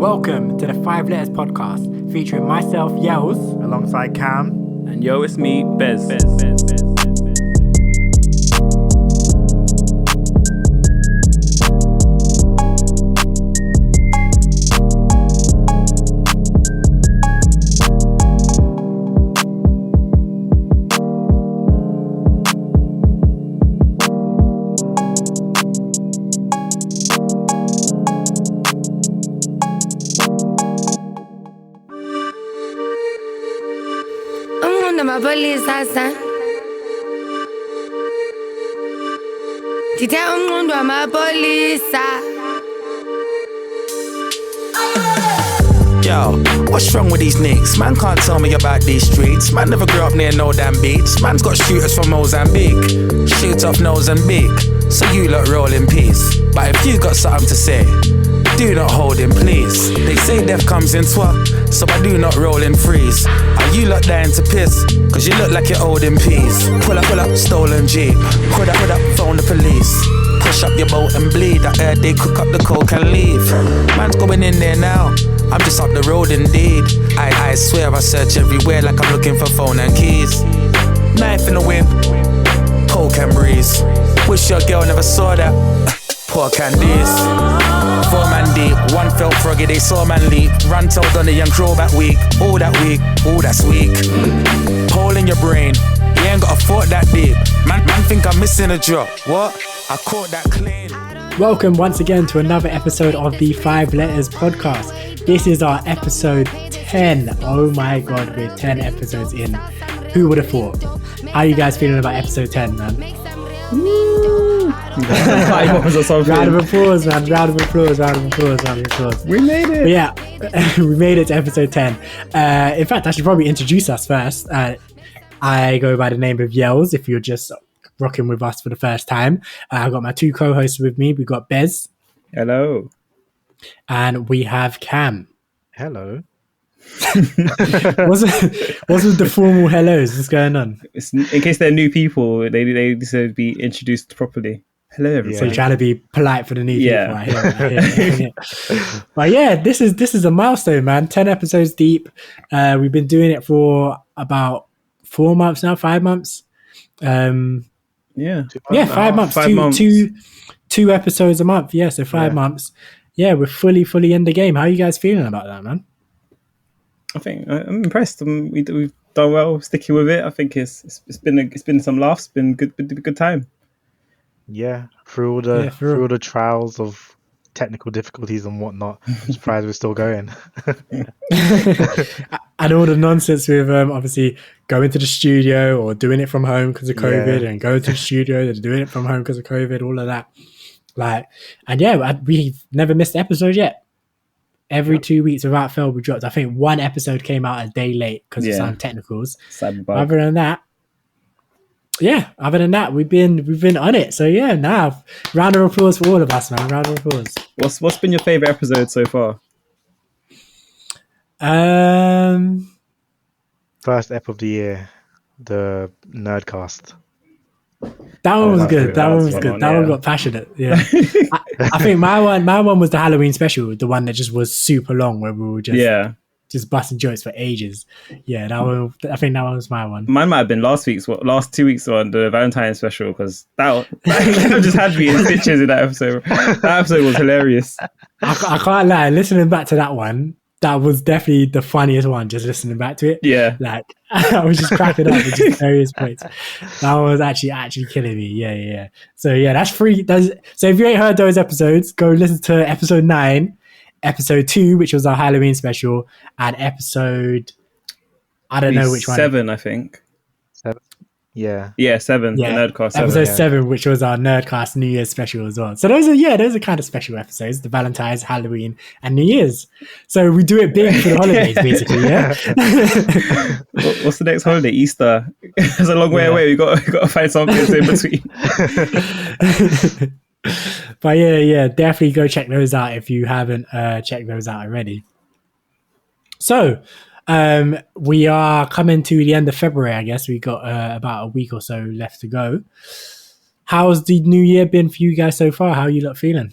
Welcome to the 5 Letters podcast, featuring myself, Yells, alongside Cam. And yo, it's me, Bez. Yo, what's wrong with these niggas? Man can't tell me about these streets. Man never grew up near no damn beach. Man's got shooters from Mozambique. Shoot off Mozambique. So you lot roll in peace. But if you got something to say, do not hold in please. They say death comes in twat, so I do not roll in freeze. Are you lot dying to piss? Cause you look like you're old in peas. Pull up, stolen Jeep. Put up, phone the police. Push up your boat and bleed. I heard they cook up the coke and leave. Man's going in there now. I'm just up the road indeed. I swear I search everywhere like I'm looking for phone and keys. Knife in the wind, poke and breeze. Wish your girl never saw that. Poor Candice. 4 man deep, one felt froggy, they saw man leap. Run told on the young crow that week. All that week, all that's weak. Hole in your brain, you ain't got a thought that deep. Man think I'm missing a drop. What? I caught that clean. Welcome once again to another episode of the 5 Letters podcast. This is our episode 10. Oh my god, we're 10 episodes in. Who would have thought? How are you guys feeling about episode 10, man? Round of applause, man. Round of applause. We made it. But yeah, we made it to episode 10. In fact, I should probably introduce us first. I go by the name of Yells, if you're just rocking with us for the first time. I've got my 2 co-hosts with me. We've got Bez. Hello. And we have Cam. Hello. What's with the formal hellos? What's going on? It's, in case they're new people, they deserve to be introduced properly. Hello, everybody. So you're trying to be polite for the new people. I hear. But yeah, this is a milestone, man. 10 episodes deep. We've been doing it for about 4 months now, 5 months. 5 months. 5 months. Two episodes a month. Yeah, so 5 months. Yeah, we're fully in the game. How are you guys feeling about that, man? I think I'm impressed. We've done well sticking with it. I think it's been some laughs. Been good time. Yeah, through all the trials of technical difficulties and whatnot, I'm surprised we're still going. And all the nonsense with obviously going to the studio or doing it from home because of COVID, and going to the studio and doing it from home because of COVID, all of that. We've never missed an episode yet. Every 2 weeks without fail, we dropped. I think one episode came out a day late because of some technicals. Other than that, we've been on it. So yeah, now round of applause for all of us, man. Round of applause. What's been your favorite episode so far? First ep of the year, the Nerdcast. That one was good. That one got passionate. Yeah, I think my one was the Halloween special, the one that just was super long, where we were just busting jokes for ages. Yeah, that one. I think that one was my one. Mine might have been last 2 weeks on the Valentine's special, because that just had me in stitches in that episode. That episode was hilarious. I can't lie. Listening back to that one, that was definitely the funniest one. Just listening back to it, I was just cracking up at just various points. That one was actually killing me. Yeah. So yeah, that's free. So if you ain't heard those episodes, go listen to episode 9, episode 2, which was our Halloween special, and episode I don't know which one. 7, I think. 7. Yeah, 7. Yeah, the Nerdcast 7. Episode 7, which was our Nerdcast New Year's special as well. So those are kind of special episodes: the Valentine's, Halloween, and New Year's. So we do it big for the holidays, basically. Yeah. What's the next holiday? Easter. It's a long way away. We got to find something in between. But yeah, definitely go check those out if you haven't checked those out already. So. We are coming to the end of February, I guess. We got about a week or so left to go. How's the new year been for you guys so far? How are you lot feeling?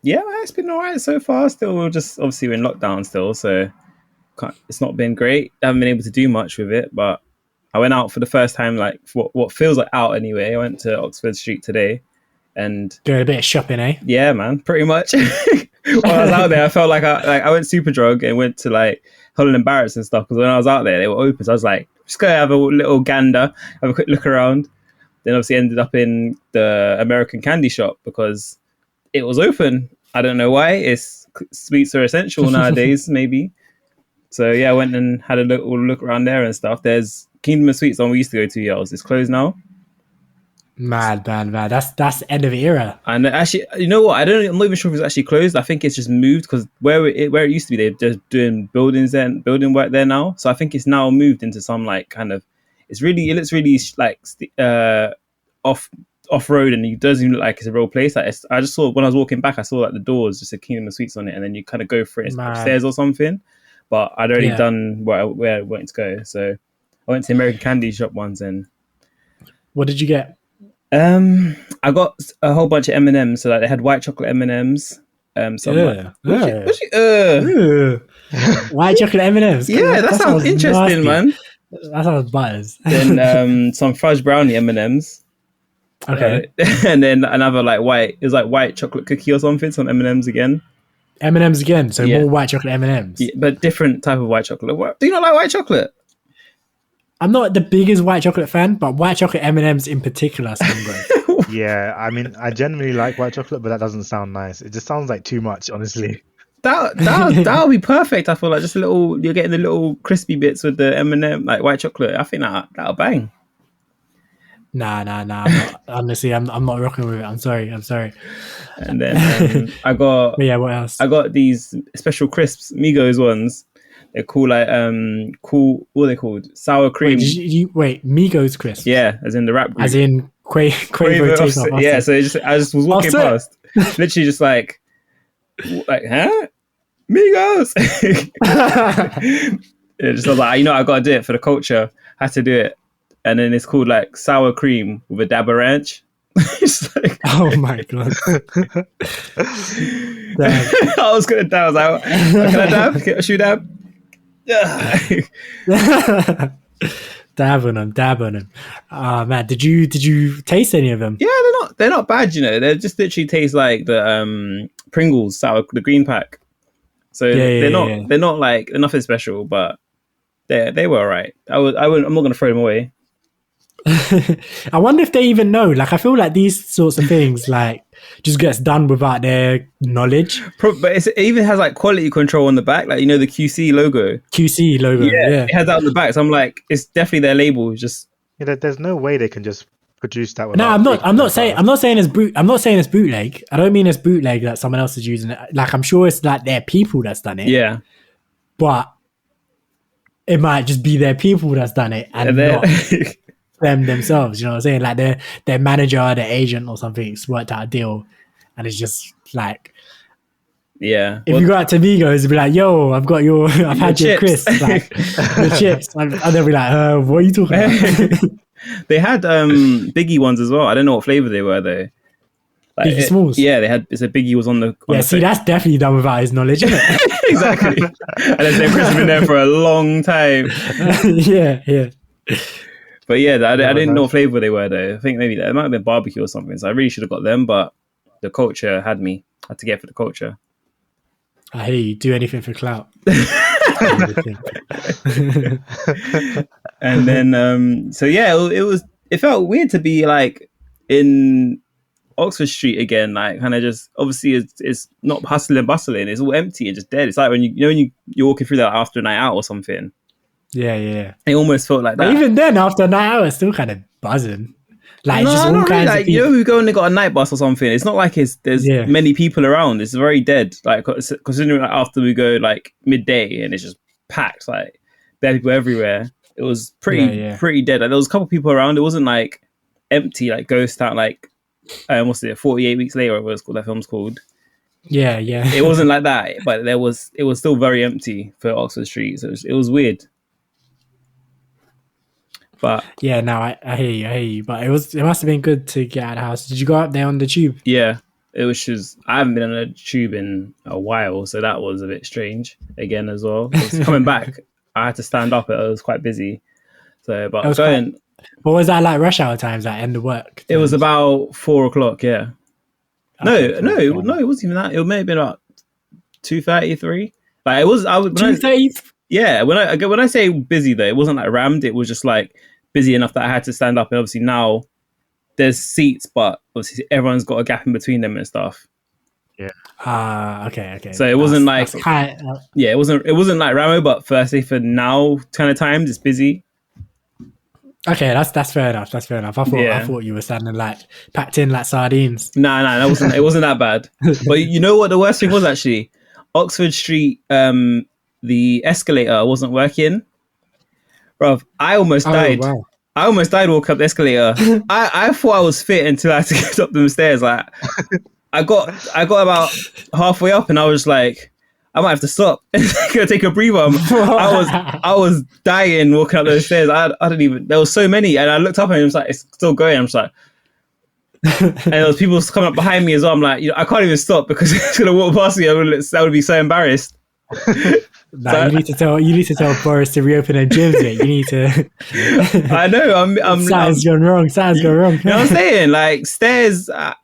Yeah, it's been alright so far. Still, we're just obviously we're in lockdown still, so it's not been great. I haven't been able to do much with it, but I went out for the first time, like for what feels like out anyway. I went to Oxford Street today, and doing a bit of shopping, eh? Yeah, man, pretty much. When I was out there, I felt like I went super drug and went to like Holland & Barrett's and stuff, because when I was out there, they were open. So I was like, just go have a little gander, have a quick look around. Then obviously ended up in the American candy shop because it was open. I don't know why. Sweets are essential nowadays, maybe. So yeah, I went and had a little look around there and stuff. There's Kingdom of Sweets, the one we used to go to. It's closed now. Mad. That's the end of the era. And actually, you know what? I'm not even sure if it's actually closed. I think it's just moved, because where it used to be, they're just doing building work there now. So I think it's now moved into some like kind of. It looks really like off road, and it doesn't even look like it's a real place. Like I just saw when I was walking back, I saw like the doors just a Kingdom of Sweets on it, and then you kind of go for it upstairs or something. But I'd already done where I wanted to go, so I went to the American candy shop once. And what did you get? I got a whole bunch of M&Ms. So like they had white chocolate M&Ms. White chocolate M&Ms. Yeah, that sounds interesting, nasty. Man. That sounds butters. Then some fudge brownie M&Ms. Okay. And then another like white. It was like white chocolate cookie or something. Some M&Ms again. M&Ms again. So more white chocolate M&Ms. Yeah, but different type of white chocolate. Do you not like white chocolate? I'm not the biggest white chocolate fan, but white chocolate M&Ms in particular sound great. Yeah, I mean, I generally like white chocolate, but that doesn't sound nice. It just sounds like too much, honestly. That would be perfect. I feel like just you're getting the little crispy bits with the M&M, like white chocolate. I think that'll bang. Nah. Honestly, I'm not rocking with it. I'm sorry. And then I got. But yeah, what else? I got these special crisps, Migos ones. They're cool, like what are they called? Sour cream. Wait, Migos crisps? Yeah, as in the rap group. As in Quavo Takeoff. Yeah, so I just was walking past, literally just like, huh? Migos. It just was like, I got to do it for the culture. Had to do it, and then it's called like sour cream with a dab of ranch. It's like, oh my god. I was gonna dab. I was like, can I dab? Should I dab? Dab on them. Man, did you taste any of them? Yeah, they're not bad. They just literally taste like the Pringles sour, the green pack. So they're not like, they're nothing special, but they were alright. I'm not gonna throw them away. I wonder if they even know. Like, I feel like these sorts of things like just gets done without their knowledge. But it even has like quality control on the back, like the QC logo. Yeah, it has that on the back. So I'm like, it's definitely their label. Just there's no way they can just produce that. No, I'm not saying it's bootleg. I don't mean it's bootleg that someone else is using it. Like, I'm sure it's like their people that's done it. Yeah, but it might just be their people that's done it and not them themselves. You know what I'm saying? Like their manager, their agent or something's worked out a deal, and it's just like, yeah. If you go out to Migos, it'd be like, "Yo, I've had your crisps, like the chips," and they'll be like, "What are you talking about?" They had Biggie ones as well. I don't know what flavor they were though. Like, Biggie Smalls. Yeah, they had. It's a Biggie was on the. That's definitely done without his knowledge, isn't it? Exactly. And then they've been there for a long time. Yeah. But yeah, I didn't know what flavor they were though. I think maybe it might have been barbecue or something. So I really should have got them, but the culture had to get for the culture. I hear you. Do anything for clout. And then, so yeah, it felt weird to be like in Oxford Street again. Like, kind of just obviously it's not hustling and bustling. It's all empty and just dead. It's like when you're walking through that after a night out or something. Yeah. It almost felt like that. But even then, after a night out, it's still kind of buzzing. Like, no, just all not kinds really. of people. Like, we go and they got a night bus or something. It's not like there's many people around. It's very dead. Like, considering like after we go like midday and it's just packed, like there are people everywhere. It was pretty dead. Like, there was a couple people around. It wasn't like empty, like ghost town. Like, what's it? 48 Weeks Later, or what it's called. That film's called. Yeah. It wasn't like that, but it was still very empty for Oxford Street. So it was weird. But yeah, no, I hear you. But it must have been good to get out of the house. Did you go up there on the tube? Yeah, it was just, I haven't been on a tube in a while, so that was a bit strange again as well. Coming back, I had to stand up. It was quite busy. So, but what was that like? Rush hour times, like end of work? It was about 4:00. Yeah. Okay, no, it wasn't even that. It may have been about 2:33. Like it was. 2:30. Yeah. When I say busy though, it wasn't like rammed. It was just like busy enough that I had to stand up. And obviously now there's seats, but obviously everyone's got a gap in between them and stuff. Yeah. Okay. So it wasn't like it wasn't like Ramo, but firstly for now kind of times it's busy. Okay, that's fair enough. That's fair enough. I thought you were standing like packed in like sardines. Nah, it wasn't that bad. But you know what the worst thing was actually? Oxford Street, the escalator wasn't working. Bruv, I almost died. Wow. I almost died walking up the escalator. I thought I was fit until I had to get up them stairs. Like I got about halfway up and I was like, I might have to stop. Gonna take a breather. I was dying walking up those stairs. I didn't even. There was so many, and I looked up and it was like it's still going. I'm just like, and there was people coming up behind me as well. I'm like, I can't even stop because it's gonna walk past me. I would be so embarrassed. Nah, you need to tell Boris to reopen their gyms, mate. You need to. I know. Something's gone wrong. You know what I'm saying? Like stairs. I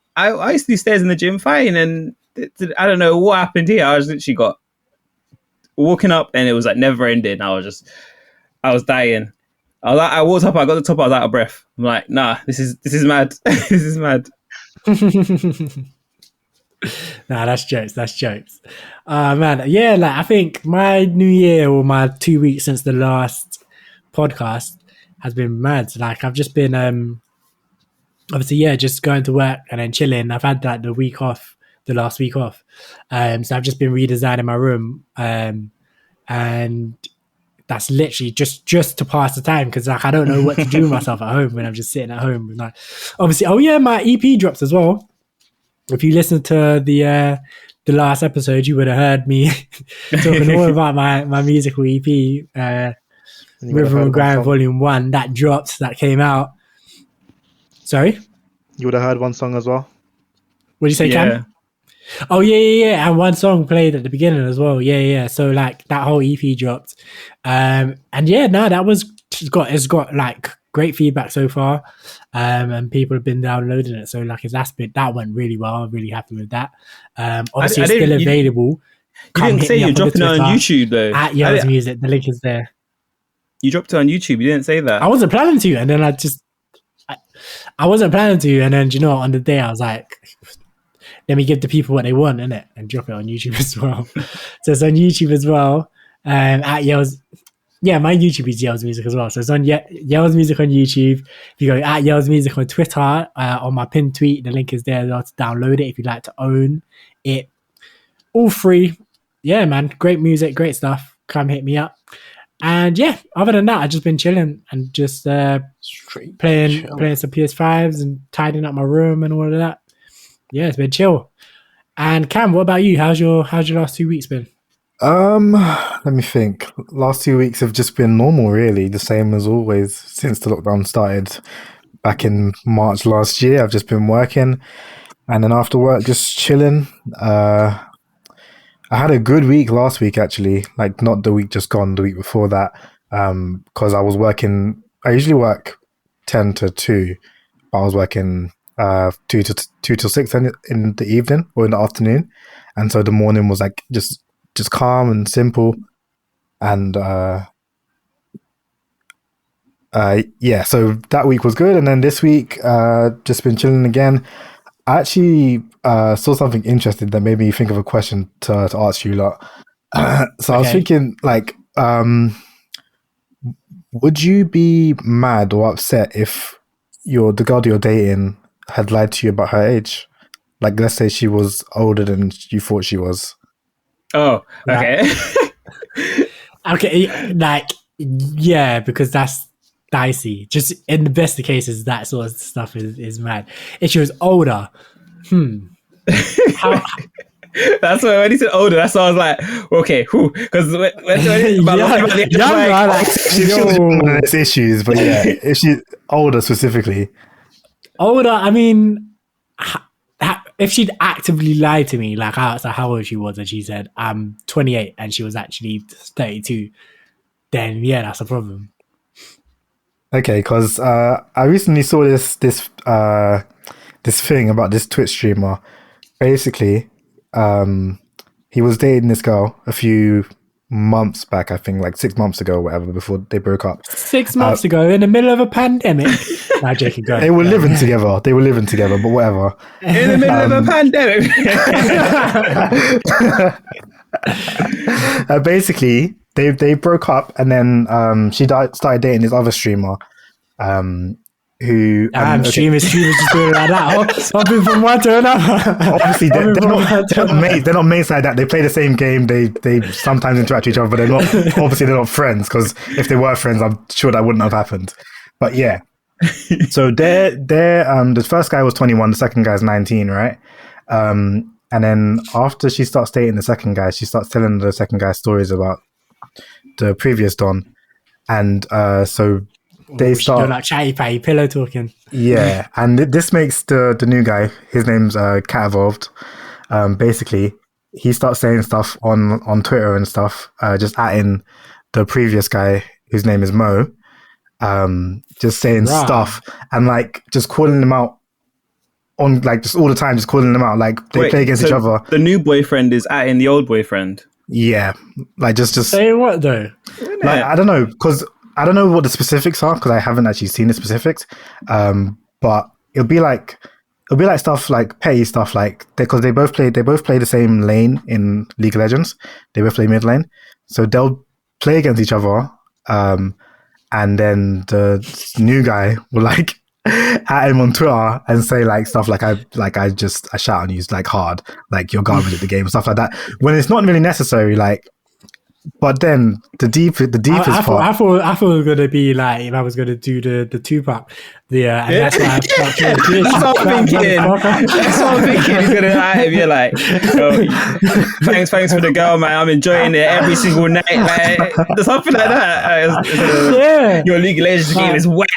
used to do stairs in the gym fine, and I don't know what happened here. I was literally got walking up, and it was like never ending. I was dying. I walked up. I got to the top. I was out of breath. I'm like, nah, this is mad. This is mad. Nah, that's jokes. Man, yeah, like I think my new year or my 2 weeks since the last podcast has been mad. Like I've just been obviously just going to work and then chilling. I've had like the last week off. So I've just been redesigning my room. And that's literally just to pass the time because like I don't know what to do with myself at home when I'm just sitting at home. And, like obviously, my EP drops as well. If you listen to the last episode, you would have heard me talking all about my musical EP, Rhythm and Grind Volume 1. That came out. Sorry? You would have heard one song as well. What did you say, Cam? Oh, yeah. And one song played at the beginning as well. Yeah. So, like, that whole EP dropped. And it's got like great feedback so far. And people have been downloading it. So, like, that went really well. I'm really happy with that. Obviously, it's still available. You didn't say you're dropping it on YouTube, though. At Yell's Music. The link is there. You dropped it on YouTube. You didn't say that. I wasn't planning to. And then I wasn't planning to. And then, on the day, I was like, let me give the people what they want, innit? And drop it on YouTube as well. So it's on YouTube as well. At Yell's. Yeah, my YouTube is Yell's Music as well. So it's on Yell's Music on YouTube. If you go at Yell's Music on Twitter, on my pinned tweet, the link is there as well to download it if you'd like to own it. All free. Yeah, man. Great music, great stuff. Come hit me up. And yeah, other than that, I've just been chilling and just playing some PS5s and tidying up my room and all of that. Yeah, it's been chill. And Cam, what about you? How's your last 2 weeks been? Let me think. Last 2 weeks have just been normal, really, the same as always since the lockdown started back in March last year. I've just been working, and then after work, just chilling. I had a good week last week, actually. Like not the week just gone, the week before that, because I was working. I usually work 10 to 2, but I was working 2 till 6 in the evening or in the afternoon, and so the morning was like just calm and simple, and so that week was good. And then this week, just been chilling again. I actually saw something interesting that made me think of a question to ask you lot. So I was thinking, like, would you be mad or upset if the girl you're dating had lied to you about her age? Like, let's say she was older than you thought she was. Oh, okay. Okay, like, yeah, because that's dicey. Just in the best of cases, that sort of stuff is mad. If she was older, How, that's why when he said older, that's why I was like, okay, because there's issues, but yeah, if she's older specifically. Older, I mean, if she'd actively lied to me, like how old she was, and she said I'm 28 and she was actually 32, then yeah, that's a problem. Okay, because I recently saw this thing about this Twitch streamer. Basically, he was dating this girl a few months back, I think, like 6 months ago or whatever, before they broke up. 6 months ago, in the middle of a pandemic. Nah, Jaykae, go. They were living together. They were living together, but whatever. In the middle of a pandemic. Basically, they broke up, and then she started dating this other streamer. Streamers just doing it like that. Hopping from one to another. Obviously, they're not mates like that. They play the same game. They sometimes interact with each other, but they're not. Obviously, they're not friends, because if they were friends, I'm sure that wouldn't have happened. But yeah, so the first guy was 21, the second guy's 19, right? And then after she starts dating the second guy, she starts telling the second guy stories about the previous Don, and so they start like chatty patty pillow talking. Yeah, and this makes the new guy, his name's Cat Evolved. Basically, he starts saying stuff on Twitter and stuff, just atting the previous guy whose name is Mo, just saying stuff and like just calling them out on like just all the time, just calling them out, like they play against each other. The new boyfriend is atting the old boyfriend. Yeah, like just saying what though? Like I don't know, because I don't know what the specifics are, because I haven't actually seen the specifics. But it'll be like stuff like petty stuff, like because they both play the same lane in League of Legends. They both play mid lane, so they'll play against each other. And then the new guy will like at him on Twitter and say like stuff like I shout on you like hard, like you're garbage at the game, stuff like that. When it's not really necessary, like. But then the deepest part. I thought it was gonna be like if I was gonna do the Tupac, and that's why that's what I'm thinking. That's what I'm thinking. He's gonna at him. You're like, thanks for the girl, man. I'm enjoying it every single night, like something like that. Yeah, your League of Legends game is whack.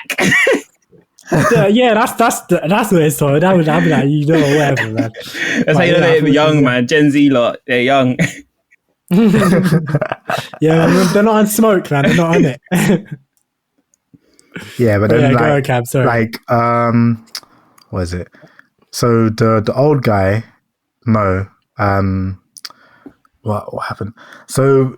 Yeah, that's what it's called. I'd be like, you know, whatever, man. That's how you know they're young, man. Gen Z lot, they're young. Yeah, they're not on smoke, man. They're not on it. Yeah, but then go on, Cam, sorry. Like what is it? So the old guy, Mo, what happened? So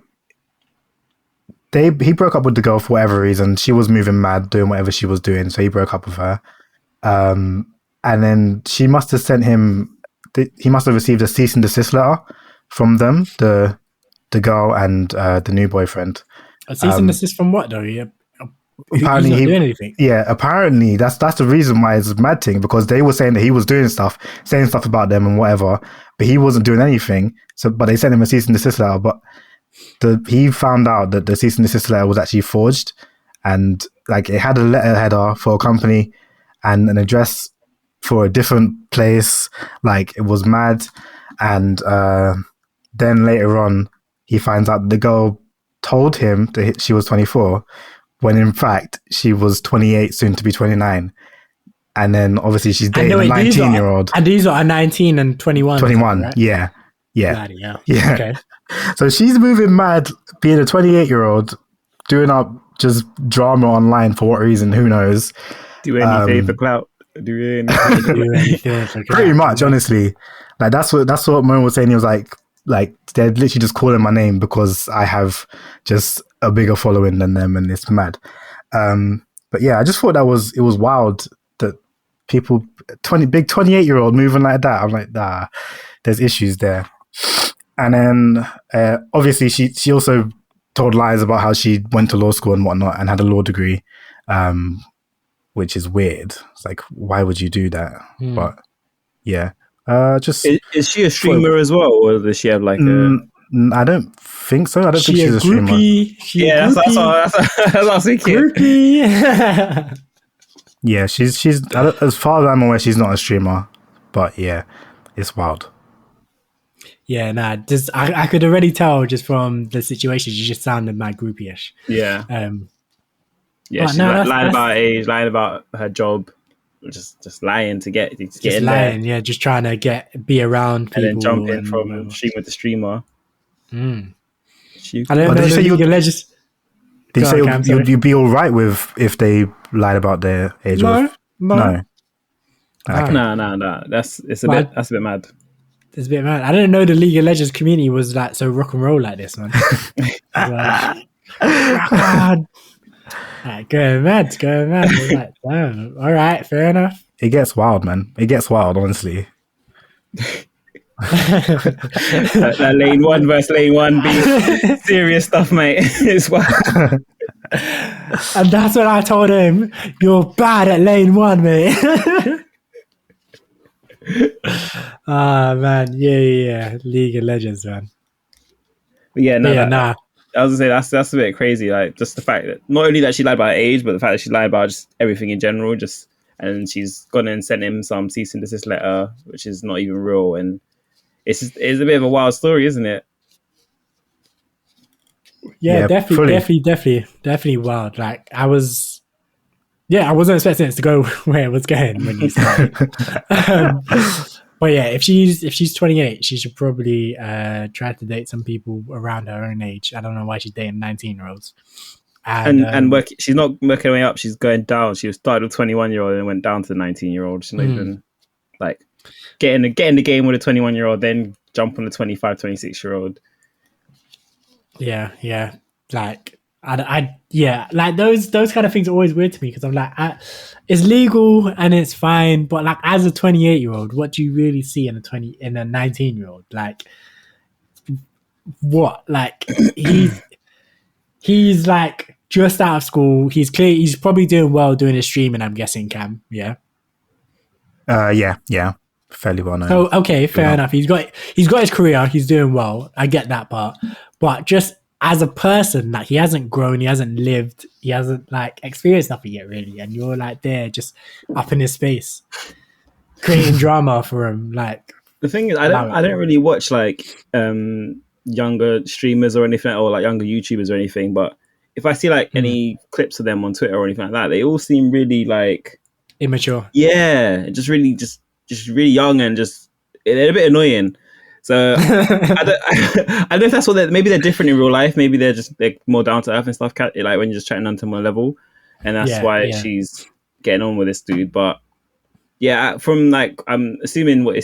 he broke up with the girl for whatever reason. She was moving mad, doing whatever she was doing, so he broke up with her. And then she must have sent him. He must have received a cease and desist letter from them, the girl and the new boyfriend. A cease and desist from what though? Yeah. Apparently he's not doing anything. Yeah, apparently that's the reason why it's a mad thing, because they were saying that he was doing stuff, saying stuff about them and whatever, but he wasn't doing anything. So, but they sent him a cease and desist letter. But he found out that the cease and desist letter was actually forged, and like it had a letter header for a company and an address for a different place. Like it was mad, and then later on, he finds out the girl told him that she was 24, when in fact she was 28, soon to be 29. And then obviously she's dating a 19-year-old. And these are 19 and 21. 21, right? Yeah. Bloody hell. Yeah. Okay. So she's moving mad, being a 28-year-old, doing up just drama online for what reason, who knows. Do anything for clout. Do anything for clout. Pretty much, honestly. Like that's what Mo was saying. He was like they're literally just calling my name because I have just a bigger following than them, and it's mad. But yeah, I just thought it was wild that people 28-year-old moving like that. I'm like, nah, there's issues there. And then obviously she also told lies about how she went to law school and whatnot and had a law degree, which is weird. It's like, why would you do that? But yeah. Just is she a streamer as well, or does she have like a? I don't think so. I don't think she's a streamer. That's what I was thinking. Groupie. Yeah, she's as far as I'm aware, she's not a streamer. But yeah, it's wild. Yeah, nah. Just I could already tell just from the situation. She just sounded mad groupie-ish. Yeah. Yeah, she's lying about age, lying about her job. just lying to get in lying, there. yeah, just trying to be around people and then jump in from streamer to streamer. I don't But know did you say the legends. Did you Go say on, Cam, sorry. you'd be all right with if they lied about their age? No. Okay. No. That's a bit mad. It's a bit mad. I didn't know the League of Legends community was like so rock and roll like this, man. Rock on. Like, going mad. Like, damn. All right, fair enough. It gets wild, man. It gets wild, honestly. that lane 1 versus lane 1 be serious stuff, mate. It's wild. And that's what I told him. You're bad at lane 1, mate. Man, yeah. League of Legends, man. But I was gonna say that's a bit crazy. Like, just the fact that not only that she lied about her age, but the fact that she lied about just everything in general. And she's gone and sent him some cease and desist letter, which is not even real. And it's a bit of a wild story, isn't it? Yeah, definitely wild. Like, I wasn't expecting it to go where it was going when you started. But yeah, if she's 28, she should probably try to date some people around her own age. I don't know why she's dating 19-year-olds. And she's not working her way up. She's going down. She started with 21-year-old and went down to the 19-year-old. She's not even like get in the game with a 21-year-old, then jump on the 25, 26-year-old. Yeah. Like like those kind of things are always weird to me because I'm like, it's legal and it's fine, but like as a 28-year-old, what do you really see in a 19-year-old? Like, what? Like he's like just out of school. He's probably doing well doing his streaming, I'm guessing, Cam. Yeah. Yeah. Fairly well known. So okay, fair enough. He's got his career. He's doing well. I get that part, but just as a person, like he hasn't grown, he hasn't lived, he hasn't like experienced nothing yet, really. And you're like there, just up in his space, creating drama for him. Like the thing is, I don't really watch like younger streamers or anything, or like younger YouTubers or anything. But if I see like any clips of them on Twitter or anything like that, they all seem really like immature. Yeah, just really young and just they're a bit annoying. So I don't know if that's what maybe they're different in real life. Maybe they're more down to earth and stuff. Like when you're just chatting on to them on a level, and that's why she's getting on with this dude. But yeah, from like I'm assuming what I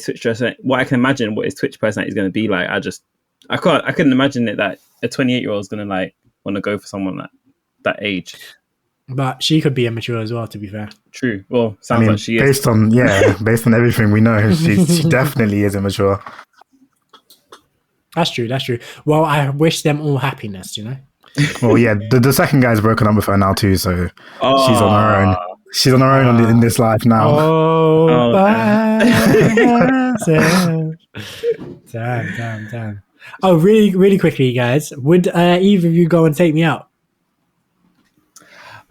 can imagine what his Twitch personality is going to be like. I couldn't imagine it that a 28-year-old is going to like want to go for someone that age. But she could be immature as well, to be fair. True. Well, sounds like she is. Based on everything we know, she definitely is immature. That's true. Well, I wish them all happiness, you know? Well, yeah, the second guy's broken up with her now too, so she's on her own. She's on her own in this life now. Damn. Oh, really, really quickly, guys. Would either of you go and take me out?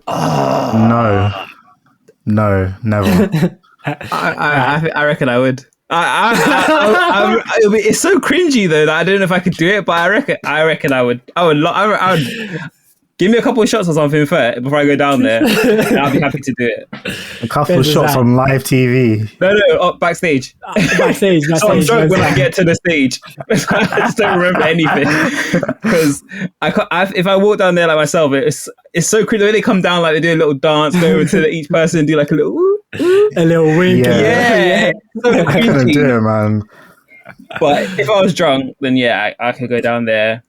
No, never. I reckon I would. It's so cringy though that I don't know if I could do it, but I reckon I would give me a couple of shots or something first before I go down there, and I'll be happy to do it. A couple of shots on live TV. No, backstage. Backstage. So I'm drunk when I get to the stage. I just don't remember anything because if I walk down there like myself, it's so cringy the way they come down, like they do a little dance, go over to each person, do like a little wink. Yeah. So I couldn't do it, man. But if I was drunk, then yeah, I could go down there,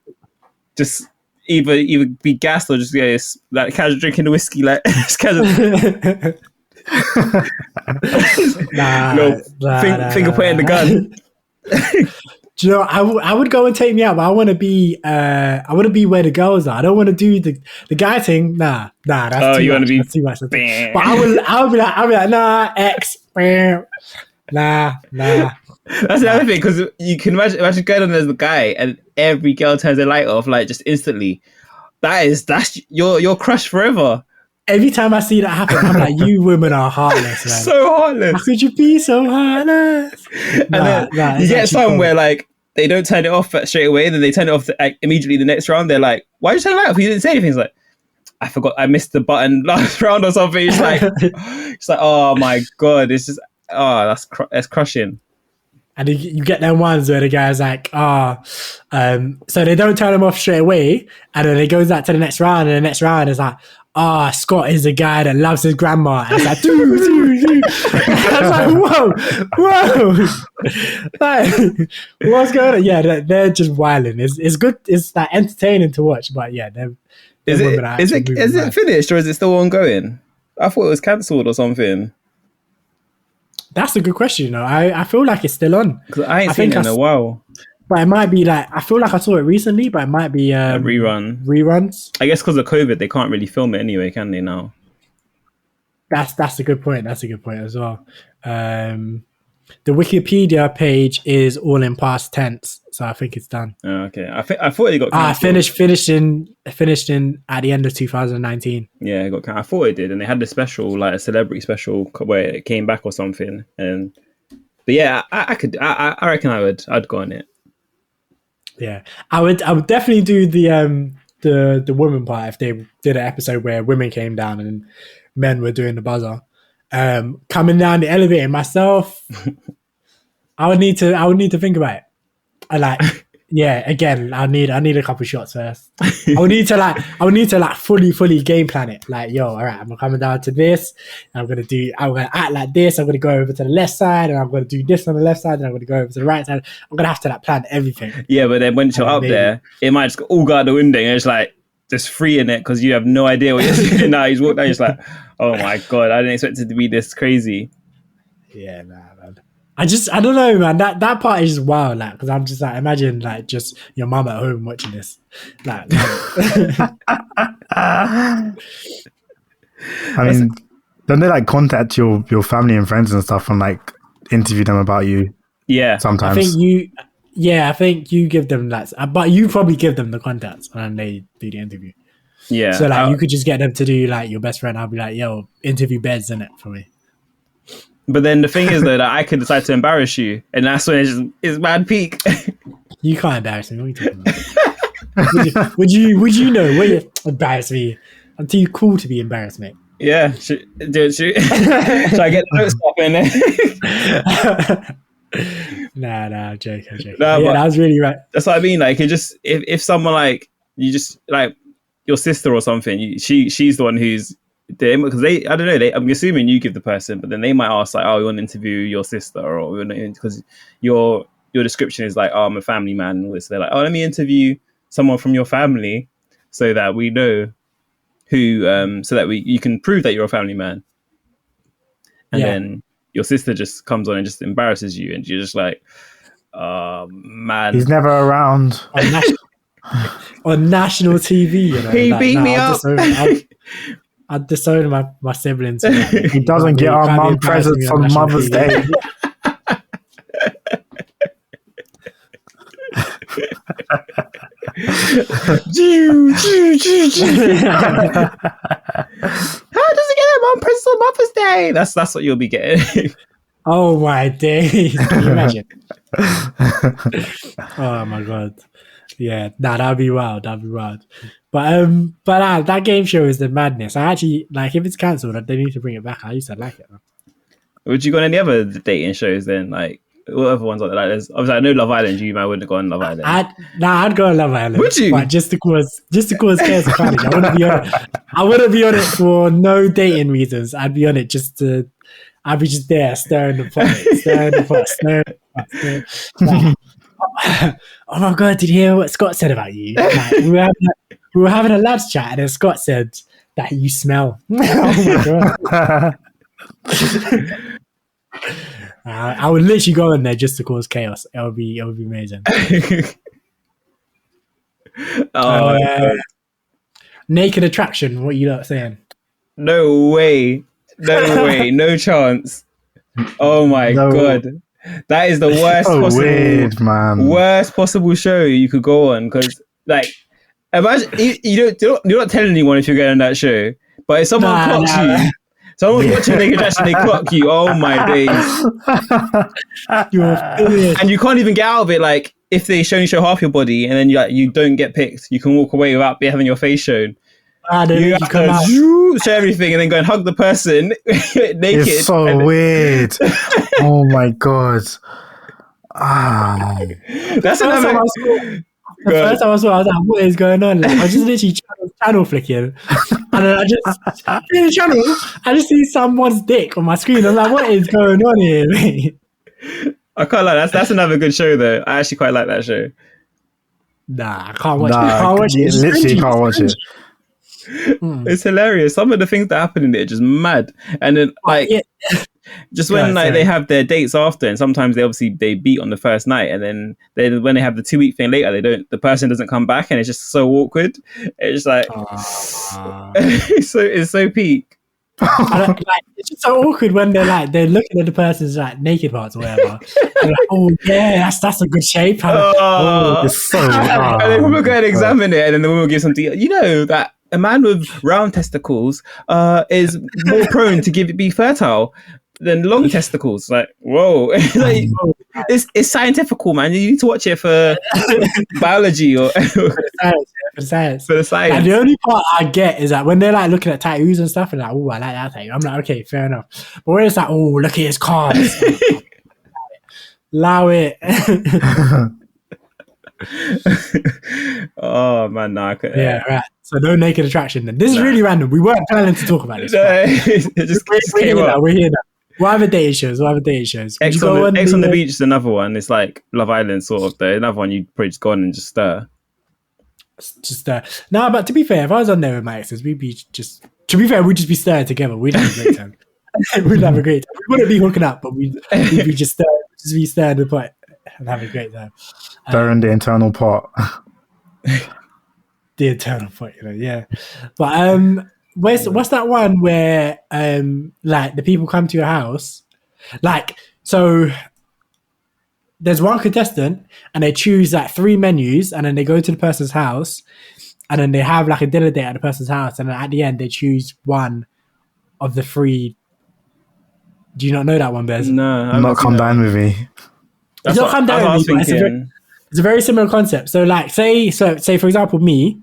just either be gassed or just like casual drinking the whiskey, like just casual. Finger pointing the gun. Do you know? I would go and take me out, but I want to be where the girls are. I don't want to do the guy thing. Nah. That's too much. That's too much. But I would be like, nah, X. Nah. That's the other thing, because you can imagine going on as the guy and every girl turns their light off like just instantly. That's your crush forever. Every time I see that happen, I'm like, you women are heartless, man. So heartless. How could you be so heartless? And then you get some where like they don't turn it off straight away, then they turn it off immediately the next round. They're like, why did you turn it off? You didn't say anything. It's like, I forgot, I missed the button last round or something. It's like, oh my God, it's just, that's crushing. And you get them ones where the guy's like, so they don't turn him off straight away, and then it goes out to the next round, and the next round is like, Scott is the guy that loves his grandma. And it's like, dude. I was like, whoa. Like, what's going on? Yeah, they're just wilding. It's good. It's like entertaining to watch, but yeah, is it finished or is it still ongoing? I thought it was cancelled or something. That's a good question. I feel like it's still on. Because I ain't seen it in a while. But it might be like, I feel like I saw it recently, but it might be a rerun. Reruns. I guess because of COVID, they can't really film it anyway, can they now? That's a good point. That's a good point as well. The Wikipedia page is all in past tense, so I think it's done. Oh, okay. I thought it got cancelled. Finished in at the end of 2019. Yeah, it got cancelled. I thought it did, and they had this special, like a celebrity special where it came back or something. But yeah, I reckon I'd go on it. Yeah, I would definitely do the women part if they did an episode where women came down and men were doing the buzzer. Coming down the elevator myself, I would need to think about it. Again, I need a couple shots first. I would need to fully game plan it. Like, yo, all right, I'm coming down to this. I'm gonna act like this. I'm gonna go over to the left side, and I'm gonna do this on the left side, and I'm gonna go over to the right side. I'm gonna have to plan everything. Yeah, but then when you're up there, it might just all go out the window, and it's like just free in it because you have no idea what you're doing. Now you walk down, you're just like, oh my God, I didn't expect it to be this crazy. Yeah, nah, man. I don't know, man. That part is just wild, like, because I'm just like, imagine like just your mum at home watching this, like. I mean, don't they like contact your family and friends and stuff and like interview them about you? Yeah, sometimes. I think you give them that, but you probably give them the contacts and they do the interview. Yeah. So like you could just get them to do like your best friend. I'll be like, yo, interview Beds in it for me. But then the thing is though that I could decide to embarrass you, and that's when it's mad peak. You can't embarrass me. What are you talking about? would you know? Will you embarrass me? I'm too cool to be embarrassed, mate. Yeah. Should I get the notes up in there? Nah, I'm joking. Nah, yeah, that was really right. That's what I mean. Like, it just if someone like you just like your sister or something, she's the one who's because I don't know. I'm assuming you give the person, but then they might ask like, oh, we want to interview your sister, or because your description is like, oh, I'm a family man, and all this. So they're like, oh, let me interview someone from your family so that we know who, so that you can prove that you're a family man, and then your sister just comes on and just embarrasses you, and you're just like, man, he's never around on national TV. You know, he beat me up. I'd disown my siblings. He doesn't get our mum presents on Mother's Day. How does he get a mum presents on Mother's Day? That's what you'll be getting. Oh my days! Can you imagine? Oh my God! Yeah, that'd be wild. But that game show is the madness. I actually like if it's cancelled, they need to bring it back. I used to like it. Would you go on any other dating shows then? Like what other ones like that? There's obviously I know Love Island. You might wouldn't go on Love Island. I'd go on Love Island. Would you? But just to cause chaos and carnage. I wouldn't be on it for no dating reasons. I'd be on it I'd be just there stirring the pot. Like, oh my God, did you hear what Scott said about you? Like, we were having a lads chat and then Scott said that you smell. Oh my God. I would literally go in there just to cause chaos. It would be amazing. Naked attraction, what are you not saying? No way. No chance. Oh my God. That is the worst possible show you could go on, because like imagine you're not telling anyone if you're going on that show, but if someone clocks you, someone's watching naked attraction, they clock you. Oh my days. And you can't even get out of it. Like if they only show half your body and then you don't get picked, you can walk away without having your face shown. You have to show everything and then go and hug the person naked. It's so weird. Oh my god. That's another. The first time I saw it, I was like, what is going on? Like, I was just literally channel flicking. And then I just in the channel, I just see someone's dick on my screen. I'm like, what is going on here, mate? I can't lie. That's another good show, though. I actually quite like that show. Nah, I can't watch it. I can't watch it. Literally can't watch it. It's hilarious. Some of the things that happen in it are just mad. And then just when they have their dates after, and sometimes they beat on the first night, and then when they have the 2 week thing later, the person doesn't come back, and it's just so awkward. It's just like it's so peak. It's just so awkward when they're looking at the person's like naked parts or whatever. Like, oh yeah, that's a good shape. It's so and then women go and examine it, and then the woman gives some that a man with round testicles is more prone to be fertile than long testicles. Like, whoa. Like, it's scientifical, man. You need to watch it for biology or for the science. And the only part I get is that when they're like looking at tattoos and stuff and like, oh, I like that tattoo. I'm like, okay, fair enough. But when it's like, oh, look at his cars. Allow it. Oh man, no, yeah, right. So no naked attraction. Then this is really random. We weren't planning to talk about this. It just came up. We're here now. What other dating shows? X on the Beach is another one. It's like Love Island sort of. Another one you'd probably just go on and just stir. No, but to be fair, if I was on there with my exes, we'd just be stirring together. We'd have a great time. We'd have a great time. We wouldn't be hooking up, but we'd be just stirring the pot and have a great time. Stirring the internal pot. The internal pot, yeah. But what's that one where like the people come to your house, like, so there's one contestant and they choose like 3 menus and then they go to the person's house and then they have like a dinner date at the person's house and then at the end they choose one of the 3. Do you not know that one, Bez? No, not come down with me. It's not come down with me. It's a very similar concept. So like say for example me,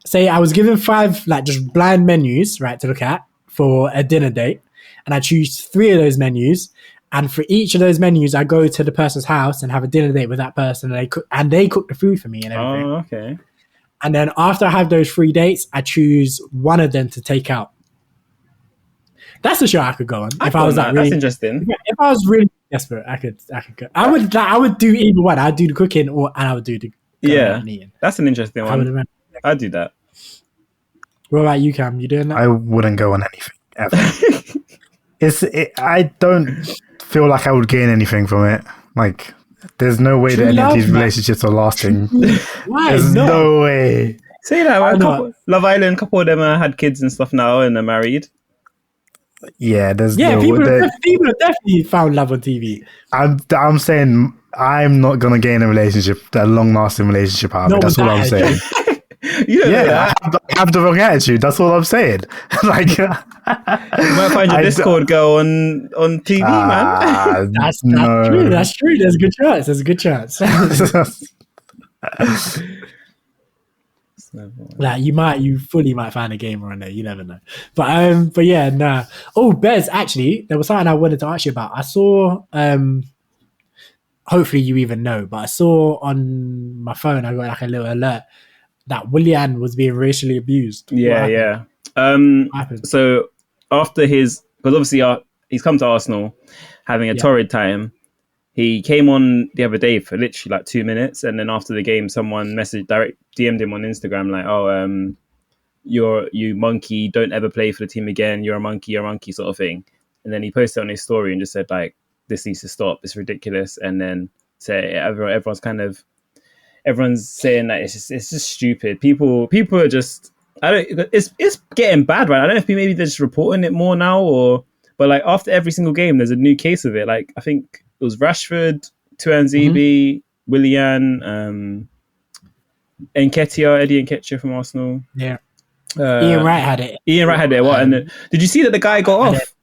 say I was given 5 like just blind menus, right, to look at for a dinner date, and I choose 3 of those menus, and for each of those menus I go to the person's house and have a dinner date with that person, and they cook the food for me and everything. Oh, okay. And then after I have those 3 dates, I choose one of them to take out. That's a show I could go on. If I was like really, that's interesting. If I was really desperate, I could go. I would do either one. I'd do the cooking and I would do the eating. That's an interesting one. I'd do that. What about you, Cam? You doing that? I wouldn't go on anything ever. I don't feel like I would gain anything from it. Like, there's no way that any of these relationships are lasting. Why? There's no way. Say that. Love Island, a couple of them had kids and stuff now and are married. Yeah, people have definitely found love on TV. I'm saying I'm not gonna gain a long-lasting relationship out of it. That's what I'm saying. I have the wrong attitude. That's all I'm saying. Like, you might find your Discord girl on TV, man. That's true. That's true. There's a good chance. Like you fully might find a gamer on there. You never know. But yeah, nah. Oh, Bez, actually, there was something I wanted to ask you about. I saw. Hopefully you even know, but I saw on my phone. I got like a little alert that Willian was being racially abused. Yeah. So after because obviously he's come to Arsenal having a torrid time. He came on the other day for literally like 2 minutes, and then after the game, someone DM'd him on Instagram like, "Oh, you monkey, don't ever play for the team again. You're a monkey sort of thing." And then he posted on his story and just said like, "This needs to stop. It's ridiculous." And then everyone's saying that it's just stupid. People are just it's getting bad, right? I don't know if maybe they're just reporting it more now but like after every single game, there's a new case of it. Like I think it was Rashford, Tuanzebe, Willian, Eddie Nketiah from Arsenal. Yeah. Ian Wright had it. What? And did you see that the guy got off?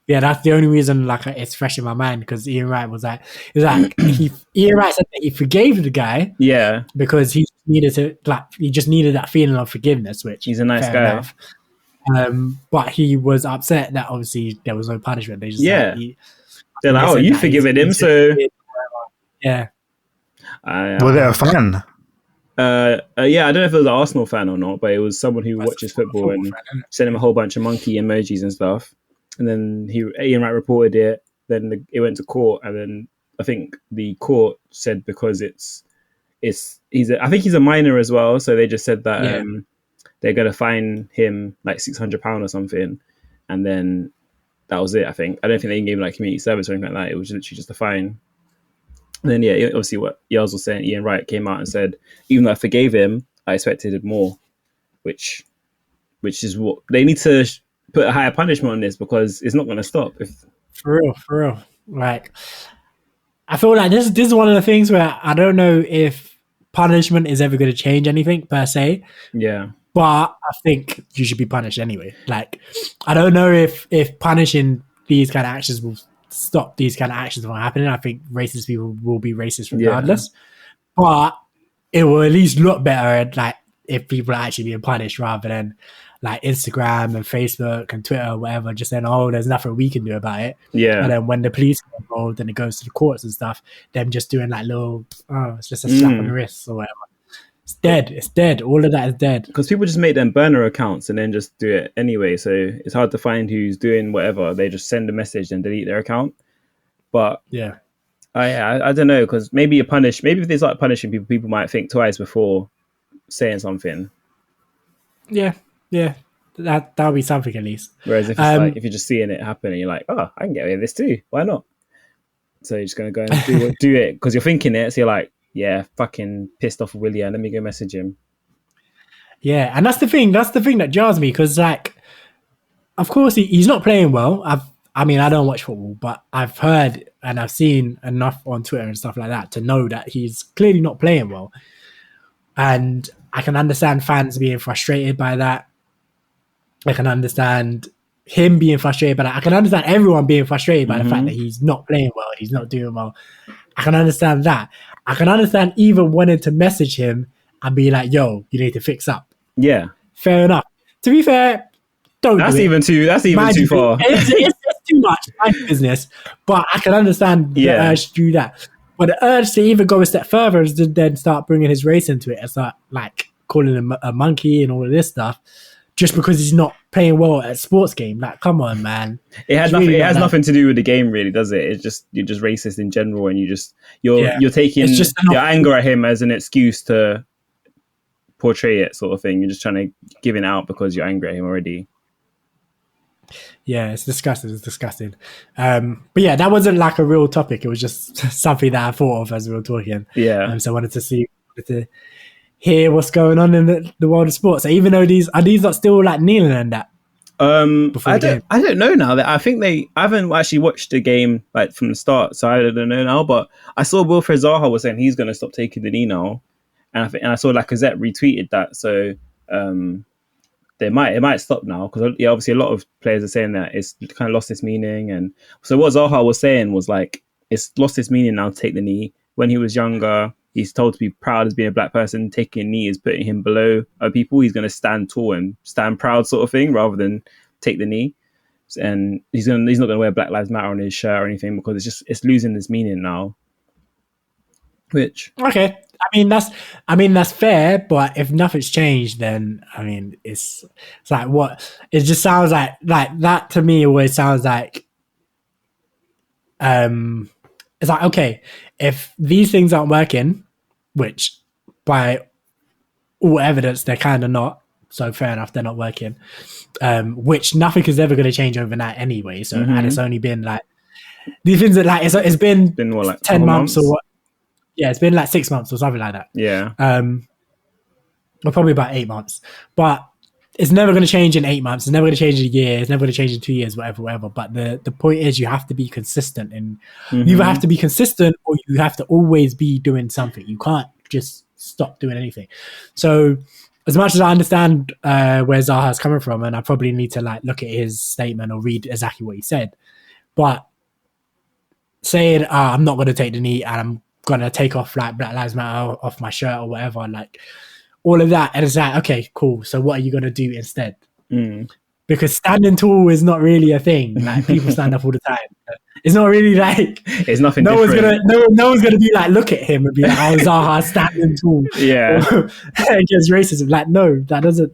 Yeah, that's the only reason like it's fresh in my mind because Ian Wright Ian Wright said that he forgave the guy. Yeah. Because he's needed that feeling of forgiveness, which he's a nice fair guy. enough. But he was upset that obviously there was no punishment. They just they're like, oh, you forgiven him, so yeah. Was it a fan? I don't know if it was an Arsenal fan or not, but it was someone who watches football and sent him a whole bunch of monkey emojis and stuff. And then Ian Wright reported it. Then it went to court, and then I think the court said because I think he's a minor as well, so they just said that they're going to fine him like £600 or something, and then that was it. I don't think they can give him like community service or anything like that. It was literally just a fine. And then obviously what Yels was saying, Ian Wright came out and said, even though I forgave him, I expected more, which is what they need to put a higher punishment on this, because it's not going to stop. For real. Like, I feel like this is one of the things where I don't know if punishment is ever going to change anything per se. Yeah. But I think you should be punished anyway. Like, I don't know if punishing these kind of actions will stop these kind of actions from happening. I think racist people will be racist regardless. But it will at least look better, like, if people are actually being punished, rather than like Instagram and Facebook and Twitter or whatever, just saying, oh, there's nothing we can do about it. Yeah. And then when the police get involved and it goes to the courts and stuff, them just doing like little, it's just a slap on the wrist or whatever. It's dead. All of that is dead. Because people just make them burner accounts and then just do it anyway. So it's hard to find who's doing whatever. They just send a message and delete their account. But I don't know, because maybe if they start punishing people might think twice before saying something. Yeah, that'll be something at least. Whereas if it's if you're just seeing it happen and you're like, oh, I can get away with this too. Why not? So you're just gonna go and do it because you're thinking it. So you're like, yeah, fucking pissed off with William. Let me go message him. Yeah, and that's the thing that jars me, because like, of course he's not playing well. I don't watch football, but I've heard and I've seen enough on Twitter and stuff like that to know that he's clearly not playing well. And I can understand fans being frustrated by that. I can understand him being frustrated by that. I can understand everyone being frustrated by the fact that he's not playing well, he's not doing well. I can understand that. I can understand even wanting to message him and be like, yo, you need to fix up. Yeah. Fair enough. To be fair, that's even too far. It's too much. My business. But I can understand the urge to do that. But the urge to even go a step further is to then start bringing his race into it and start like calling him a monkey and all of this stuff, just because he's not playing well at a sports game. Like, come on, man. It has nothing to do with the game, really, does it? It's just you're just racist in general, and you're taking your anger at him as an excuse to portray it, sort of thing. You're just trying to give it out because you're angry at him already. Yeah, it's disgusting. But yeah, that wasn't like a real topic. It was just something that I thought of as we were talking. Yeah. So I wanted to hear what's going on in the world of sports. So even though are these not still like kneeling and that? I don't know now. That I haven't actually watched the game like from the start, so I don't know now. But I saw Wilfred Zaha was saying he's going to stop taking the knee now, and I saw Lacazette retweeted that. So it might stop now, because obviously a lot of players are saying that it's kind of lost its meaning. And so what Zaha was saying was like, it's lost its meaning now to take the knee. When he was younger, he's told to be proud as being a black person. Taking a knee is putting him below other people. He's going to stand tall and stand proud, sort of thing, rather than take the knee. And he's not going to wear Black Lives Matter on his shirt or anything, because it's losing its meaning now. Which that's fair, but if nothing's changed, then it's like what it just sounds like that to me. Always sounds like it's like, okay, if these things aren't working, which by all evidence they're kind of not, so fair enough, they're not working, which nothing is ever going to change overnight anyway. So and it's only been like these things that like it's been what, like 10 months or what. Yeah, it's been like 6 months or something like that. Yeah. Or probably about 8 months. But it's never going to change in 8 months. It's never going to change in a year. It's never going to change in 2 years, whatever. But the point is, you have to be consistent. And you either have to be consistent or you have to always be doing something. You can't just stop doing anything. So as much as I understand where Zaha's coming from, and I probably need to like look at his statement or read exactly what he said, but saying, I'm not going to take the knee and I'm gonna take off like Black Lives Matter off my shirt or whatever, like all of that. And it's like, okay, cool. So what are you gonna do instead? Because standing tall is not really a thing. Like people stand up all the time. It's not really like it's nothing. No one's gonna be like, look at him and be like, oh, Zaha standing tall. Yeah, against racism. Like, no, that doesn't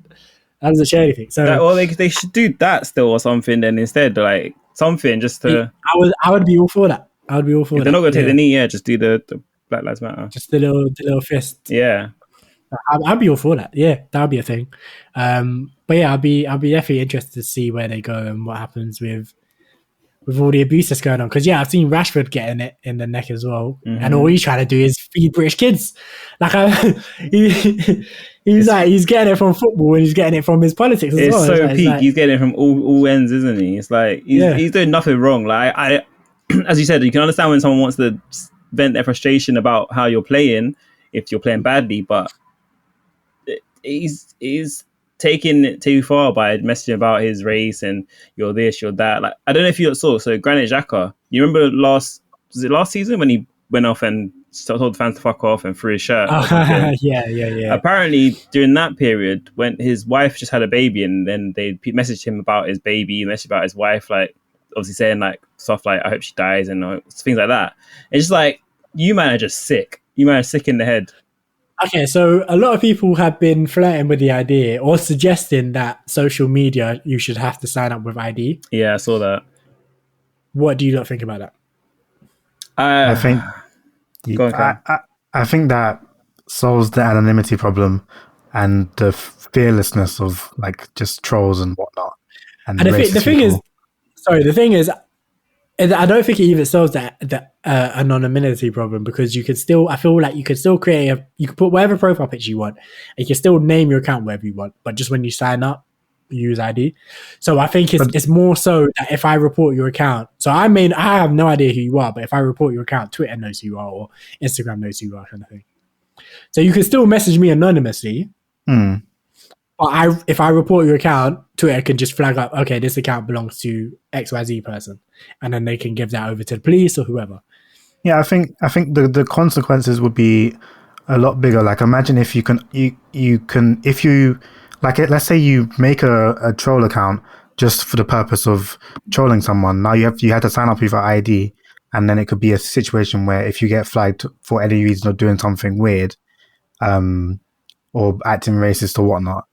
share anything. So they should do that still or something. Then instead, like something just to. I would be all for that. I would be all for that. They're not gonna take the knee. Yeah, just do the Black Lives Matter. Just the little fist. Yeah. I'd be all for that. Yeah, that would be a thing. But yeah, I'll be definitely interested to see where they go and what happens with all the abuse that's going on. Because yeah, I've seen Rashford getting it in the neck as well, and all he's trying to do is feed British kids. Like he's getting it from football and he's getting it from his politics as well. It's so peak. Like, he's getting it from all ends, isn't he? It's like he's doing nothing wrong. Like I as you said, you can understand when someone wants to vent their frustration about how you're playing if you're playing badly, but he's taking it too far by messaging about his race and you're this, you're that. Like I don't know if you saw. So Granit Xhaka, you remember last season when he went off and told the fans to fuck off and threw his shirt? Yeah. Apparently during that period, when his wife just had a baby, and then they messaged him about his baby, messaged about his wife, like obviously saying like stuff like I hope she dies and things like that. It's just like, you man are just sick. You man are sick in the head. Okay, so a lot of people have been flirting with the idea or suggesting that social media, you should have to sign up with ID. Yeah, I saw that. What do you not think about that? I think that solves the anonymity problem and the fearlessness of like just trolls and whatnot. And the thing is, I don't think it even solves the anonymity problem, because you could still, I feel like you could still you could put whatever profile picture you want, and you can still name your account wherever you want, but just when you sign up, you use ID. So I think it's more so that if I report your account, so I have no idea who you are, but if I report your account, Twitter knows who you are or Instagram knows who you are, kind of thing. So you can still message me anonymously. But if I report your account, Twitter can just flag up, okay, this account belongs to XYZ person, and then they can give that over to the police or whoever. Yeah, I think the consequences would be a lot bigger. Like imagine if let's say you make a troll account just for the purpose of trolling someone. Now you had to sign up with your ID, and then it could be a situation where if you get flagged for any reason or doing something weird, or acting racist or whatnot,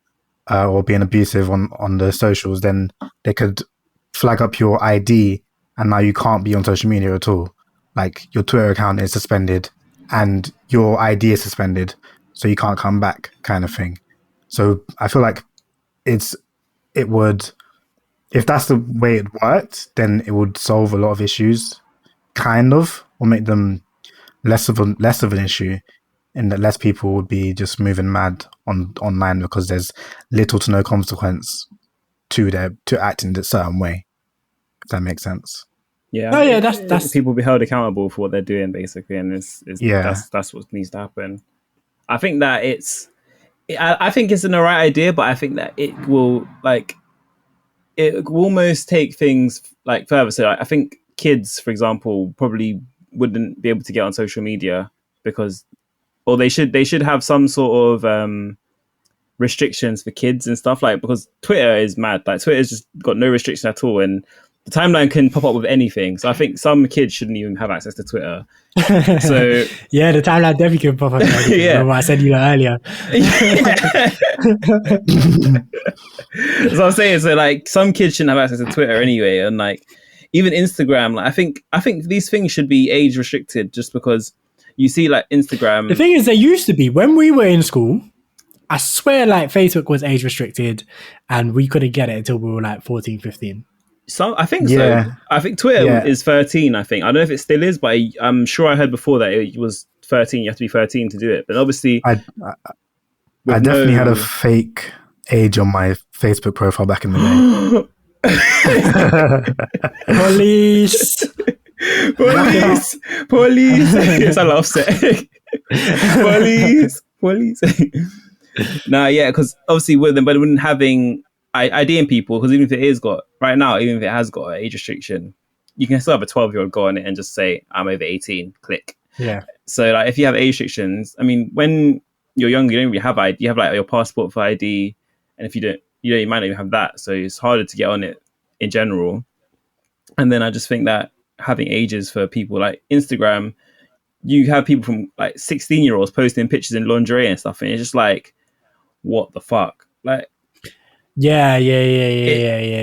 or being abusive on the socials, then they could flag up your ID, and now you can't be on social media at all. Like your Twitter account is suspended and your ID is suspended, so you can't come back, kind of thing. So I feel like it would, if that's the way it worked, then it would solve a lot of issues, kind of, or make them less of an issue, in that less people would be just moving mad online because there's little to no consequence to acting a certain way. If that makes sense. Yeah. Oh yeah, that's people will be held accountable for what they're doing, basically, and that's what needs to happen. I think that I think it's an alright idea, but I think that it will almost take things like further. So I think kids, for example, probably wouldn't be able to get on social media because, or they should have some sort of restrictions for kids and stuff, like, because Twitter is mad. Like Twitter's just got no restriction at all, and the timeline can pop up with anything. So I think some kids shouldn't even have access to Twitter. So yeah, the timeline definitely can pop up. Yeah, I said you earlier. So I'm saying, so like some kids shouldn't have access to Twitter anyway, and like even Instagram. Like I think these things should be age restricted, just because you see like Instagram. The thing is, they used to be when we were in school. I swear, like Facebook was age restricted, and we couldn't get it until we were like 14, 15. So I think so. I think Twitter is 13. I think, I don't know if it still is, but I'm sure I heard before that it was 13. You have to be 13 to do it. But obviously, I definitely had a fake age on my Facebook profile back in the day. Police. Yes, I love saying police. Nah, yeah, because obviously with them, but when having IDing people, because even if it has got an age restriction, you can still have a 12-year-old go on it and just say, I'm over 18, click. Yeah. So like if you have age restrictions, I mean, when you're younger, you don't really have ID. You have like your passport for ID, and if you don't, you might not even have that. So it's harder to get on it in general. And then I just think that having ages for people like Instagram, you have people from like 16-year-olds posting pictures in lingerie and stuff, and it's just like, what the fuck, like. Yeah.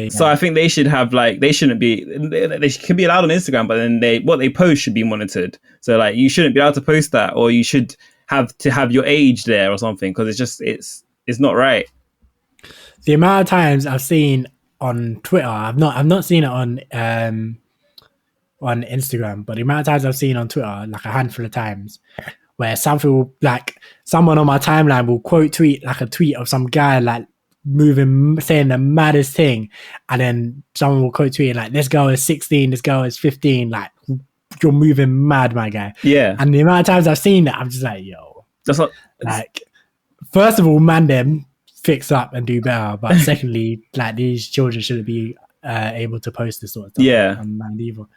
So I think they should have like, they shouldn't be, they can be allowed on Instagram, but then what they post should be monitored. So like you shouldn't be allowed to post that, or you should have to have your age there or something, because it's not right. The amount of times I've seen on Twitter, I've not seen it on Instagram, but the amount of times I've seen on Twitter, like a handful of times, where something will, like someone on my timeline will quote tweet like a tweet of some guy like saying the maddest thing, and then someone will quote tweet like, this girl is 16, this girl is 15, like you're moving mad, my guy. Yeah. And the amount of times I've seen that, I'm just like, yo, that's not like, first of all, man, them fix up and do better, but secondly, like these children shouldn't be able to post this sort of stuff. Yeah. And evil.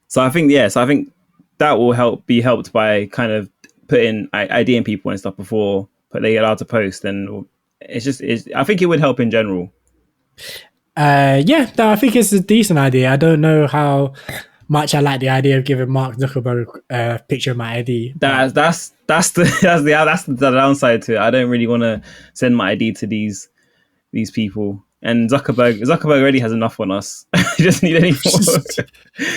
So I think that will be helped by kind of putting IDing people and stuff before they get allowed to post, and I think it would help in general. I think it's a decent idea. I don't know how much I like the idea of giving Mark Zuckerberg a picture of my ID. That's the downside to it. I don't really want to send my ID to these people. And Zuckerberg already has enough on us. He doesn't need any more.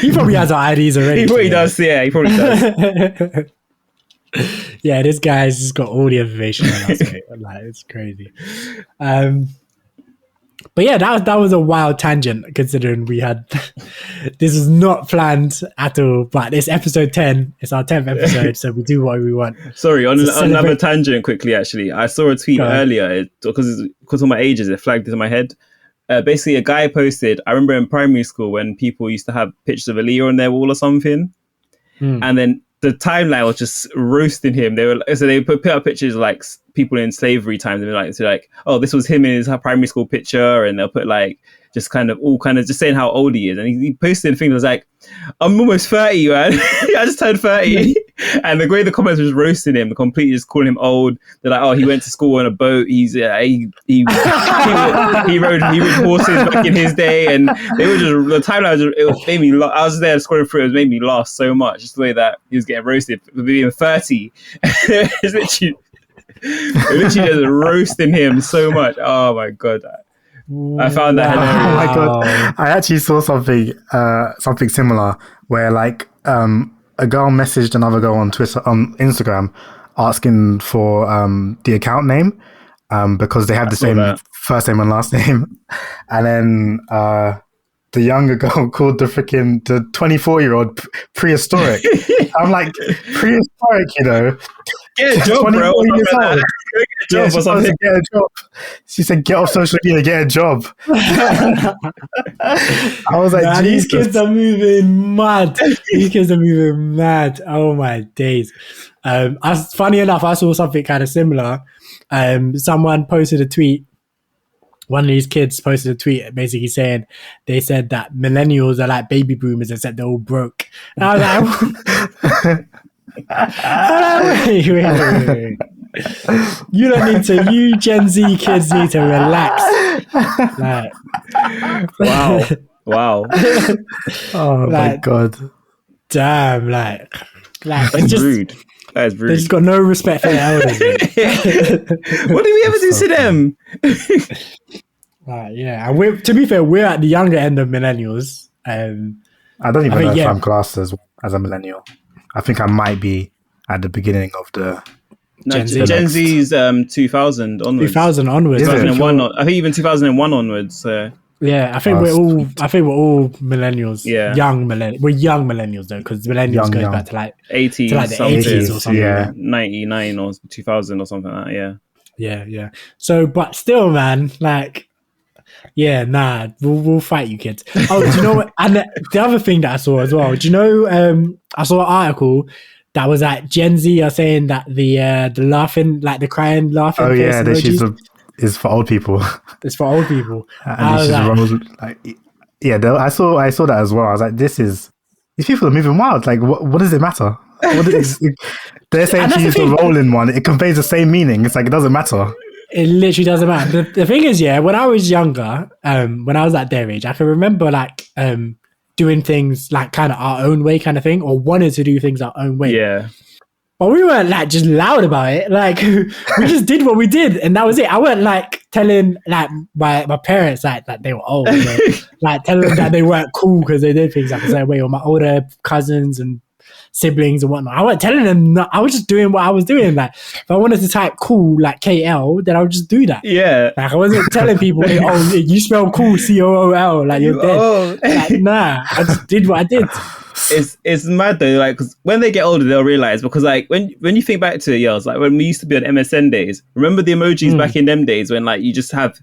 He probably has our IDs already. He probably does. Yeah, he probably does. Yeah, this guy's just got all the information on us. Like, it's crazy. But yeah, that was a wild tangent, considering we had this was not planned at all. But it's episode 10. It's our 10th episode, so we do what we want. Sorry, on another tangent quickly. Actually, I saw a tweet earlier because of my ages. It flagged into my head. Basically, a guy posted. I remember in primary school when people used to have pictures of Aaliyah on their wall or something, and then the timeline was just roasting him. They put up pictures of like people in slavery times, and they're like, oh, this was him in his primary school picture, and they'll put like just kind of just saying how old he is. And he posted a thing that was like, I'm almost 30, man. I just turned 30. And the way the comments was roasting him, completely just calling him old. They're like, oh, he went to school on a boat. He rode horses back in his day. And they were just, the timeline made me laugh. I was there scrolling through, it made me laugh so much, just the way that he was getting roasted for being 30. It's literally just roasting him so much. Oh my God. I found that hilarious. Oh my God. I actually saw something similar where like a girl messaged another girl on Instagram asking for the account name because they have the same first name and last name. And then the younger girl called the 24-year-old prehistoric. I'm like, prehistoric, you know? Get a job, bro. Get a job. She said, get off social media, get a job. I was like, these kids are moving mad. Oh my days. Funny enough, I saw something kind of similar. Someone posted a tweet. One of these kids posted a tweet basically saying, they said that millennials are like baby boomers and said they're all broke. And I was like, wait. You don't need to. You Gen Z kids need to relax. Like, wow. Oh my God. Damn, like that's just rude. That is rude. They just got no respect for their elders. What did we ever do to them? Yeah, and to be fair, we're at the younger end of millennials. I don't even know if I'm classed as a millennial. I think I might be at the beginning of the Gen Z's 2000 onwards. 2000 onwards. 2001. I think even 2001 onwards. Yeah, I think we're all millennials. Yeah, we're young millennials though, because millennials goes back to like 80s, to like the 80s or something. Yeah, 99 or 2000 or something like that. Yeah. So, but still, man, like, yeah, nah, we'll fight you kids. Oh, do you know what? And the other thing that I saw as well, do you know? I saw an article that was like Gen Z are saying that the laughing, like the crying, laughing. Oh yeah, is for old people. It's for old people. And I saw that as well. I was like, these people are moving wild. Like, what does it matter? They're saying to use the rolling one. It conveys the same meaning. It's like it doesn't matter. It literally doesn't matter. The thing is, yeah, when I was younger, when I was at their age, I can remember like doing things like kind of our own way kind of thing, or wanted to do things our own way. Yeah. But we weren't like just loud about it. Like we just did what we did, and that was it. I weren't like telling like my parents like that they were old, like telling them that they weren't cool because they did things like a certain way, or my older cousins and siblings and whatnot. I wasn't telling them. No, I was just doing what I was doing. Like if I wanted to type cool like KL, then I would just do that. Yeah. Like I wasn't telling people, hey, oh, you spell cool COOL, like you're dead. Oh. Like, nah, I just did what I did. It's mad though, like, because when they get older they'll realize, because like when you think back to it, yeah, it's like when we used to be on MSN days, remember the emojis back in them days when like you just have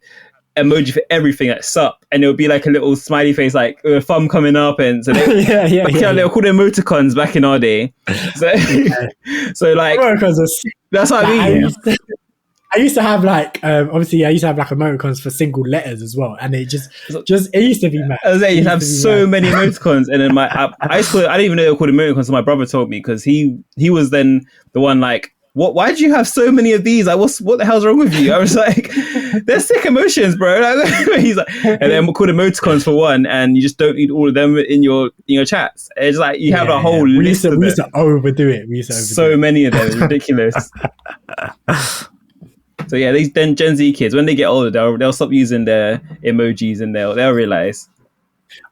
emoji for everything, like sup, and it would be like a little smiley face like with a thumb coming up, and so they they were called emoticons back in our day. So so like that's what I mean. I used to have like obviously I used to have like emoticons for single letters as well, and it just it used to be mad. I was saying you have so many emoticons, and then I didn't even know they were called emoticons. So my brother told me, because he was then the one like, why do you have so many of these? Like what the hell's wrong with you? I was like, they're sick emotions, bro. Like, he's like, and then we're called emoticons for one, and you just don't need all of them in your chats. It's like you have a whole list. We used to overdo it. So many of them, it's ridiculous. So yeah, these then Gen Z kids, when they get older, they'll stop using their emojis, and they'll realize.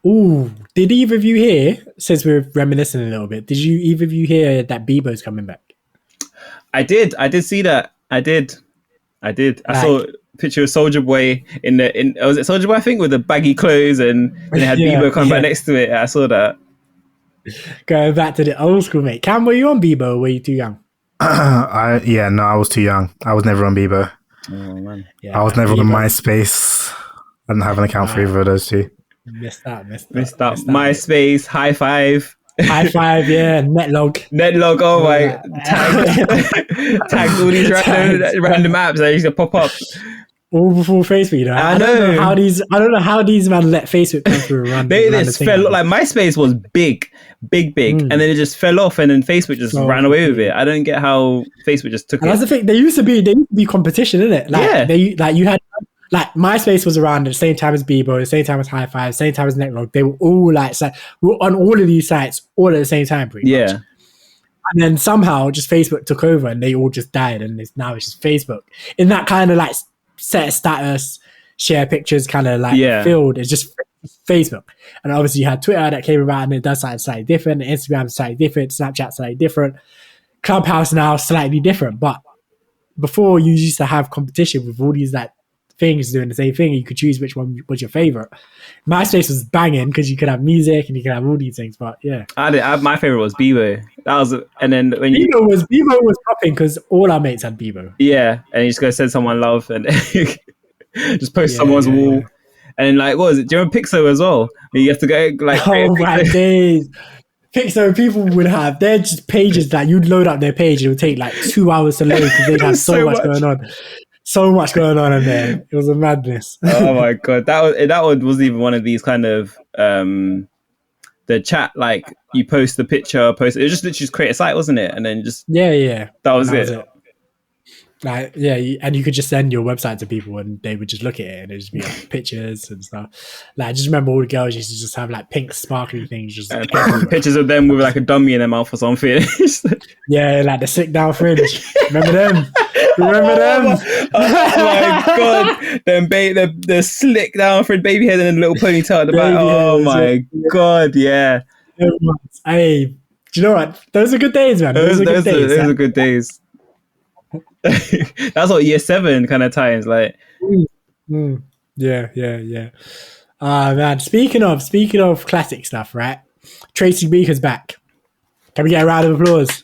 Ooh, did either of you hear? Since we're reminiscing a little bit, did you either of you hear that Bebo's coming back? I did see that. I did. I saw a picture of Soulja Boy was it Soulja Boy, I think, with the baggy clothes, and they had Bebo come back next to it. I saw that. Going back to the old school, mate. Cam, were you on Bebo, or were you too young? I was too young. I was never on Bebo. Oh man. Yeah, I was never on MySpace. I didn't have an account for either of those two. Missed out. MySpace, High Five. High Five, yeah. Netlog. Oh my! Tagged all these random apps that used to pop up. All before Facebook, you know. I don't know how these man let Facebook come through. They just fell like MySpace was big, and then it just fell off, and then Facebook just ran away with it. I don't get how Facebook just took it. That's the thing. There used to be competition, in it. Like, you had like MySpace was around at the same time as Bebo, the same time as High Five, same time as Netlog. They were all like, we were on all of these sites all at the same time, pretty much. And then somehow just Facebook took over, and they all just died, and now it's just Facebook in that kind of like set a status, share pictures kind of like field. It's just Facebook. And obviously you had Twitter that came about, and it does something slightly different. Instagram slightly different. Snapchat slightly different. Clubhouse now slightly different. But before, you used to have competition with all these like things doing the same thing. You could choose which one was your favorite. MySpace was banging because you could have music and you could have all these things. But yeah, my favorite was Bebo. That was, and then when Bebo was popping because all our mates had Bebo. Yeah, and you just go send someone love and just post someone's wall. Yeah. And then like, what was it? Do you remember Pixo as well? You have to go like, oh my days. Pixo, people would have their just pages that you'd load up their page. It would take like 2 hours to load because they'd have so much going on. So much going on in there. It was a madness. Oh my god, that one wasn't even one of these kind of the chat, like you post the picture, it was just literally just create a site, wasn't it? And then just that was it. Like and you could just send your website to people, and they would just look at it, and it'd just be like pictures and stuff. Like I just remember all the girls used to just have like pink sparkly things, just pictures of them with like a dummy in their mouth or something. Yeah, like the sick down fringe. Remember them? Oh my god! Them the slick down fringe baby head and a little ponytail at the back. Oh my god! Yeah. Hey, do you know what? Those are good days, man. Those are good days. That's what year 7 kind of times, like. Yeah. Man, speaking of classic stuff, right? Tracy Beaker's back. Can we get a round of applause?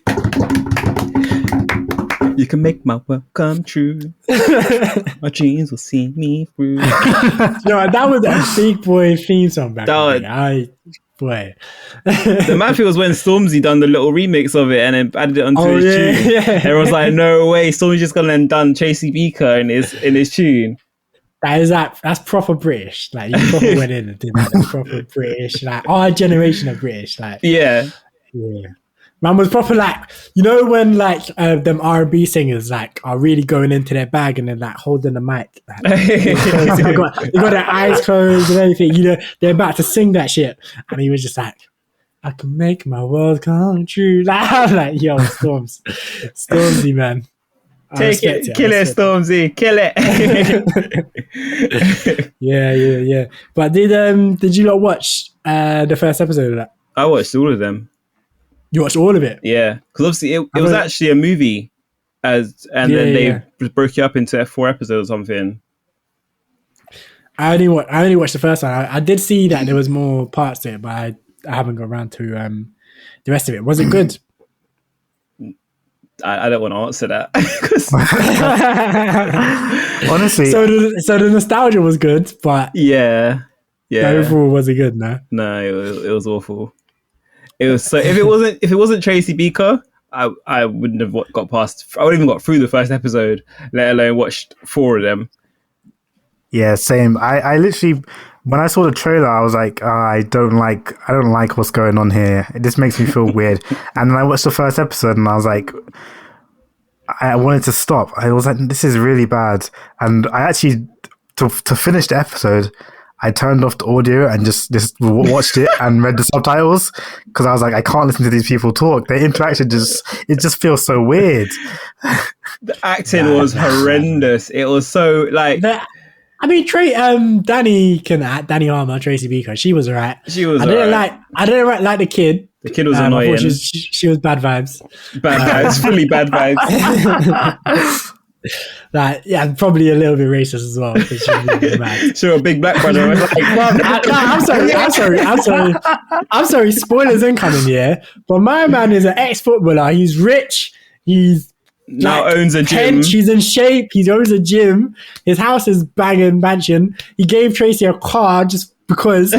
You can make my world come true. My dreams will see me through. That was a big boy theme song back then. Boy. The mad thing was when Stormzy done the little remix of it and then added it onto his tune. Yeah. Everyone's like, no way, Stormzy just gone and done Tracy Beaker in his tune. That's proper British. Like you proper went in and did that. Proper British, like our generation of British. Like yeah. Man was proper like, you know when like them R&B singers like are really going into their bag and then like holding the mic. Like, they got their eyes closed and everything. You know, they're about to sing that shit. And he was just like, I can make my world come true. Like yo, Stormzy, man. Take it, kill it, Stormzy, kill it. Yeah. But did you not watch the first episode of that? I watched all of them. You watched all of it? Yeah, because obviously it was actually a movie, then they broke it up into 4 episodes or something. I only watched the first one. I did see that there was more parts to it, but I haven't got around to the rest of it. Was it good? I don't want to answer that. Honestly, so the nostalgia was good, but yeah. Overall, was it good? No, it was awful. It was so. If it wasn't Tracy Beaker, I wouldn't have got past. I wouldn't even got through the first episode, let alone watched 4 of them. Yeah, same. I literally, when I saw the trailer, I was like, I don't like what's going on here. It just makes me feel weird. And then I watched the first episode, and I was like, I wanted to stop. I was like, this is really bad. And I actually, to finish the episode, I turned off the audio and just watched it and read the subtitles because I was like, I can't listen to these people talk. Their interaction just feels so weird. The acting was horrendous. It was so like. I mean, Danny can act. Danny Harmer, Tracy Beaker. She was alright. She was. I didn't like the kid. The kid was annoying. She was bad vibes. Bad vibes. Fully bad vibes. Like, yeah, probably a little bit racist as well. She was really mad. Sure, a big black brother. I'm sorry. Spoilers incoming, yeah. But my man is an ex-footballer. He's rich. He's now owns a gym. He's in shape. He owns a gym. His house is banging mansion. He gave Tracy a car just because,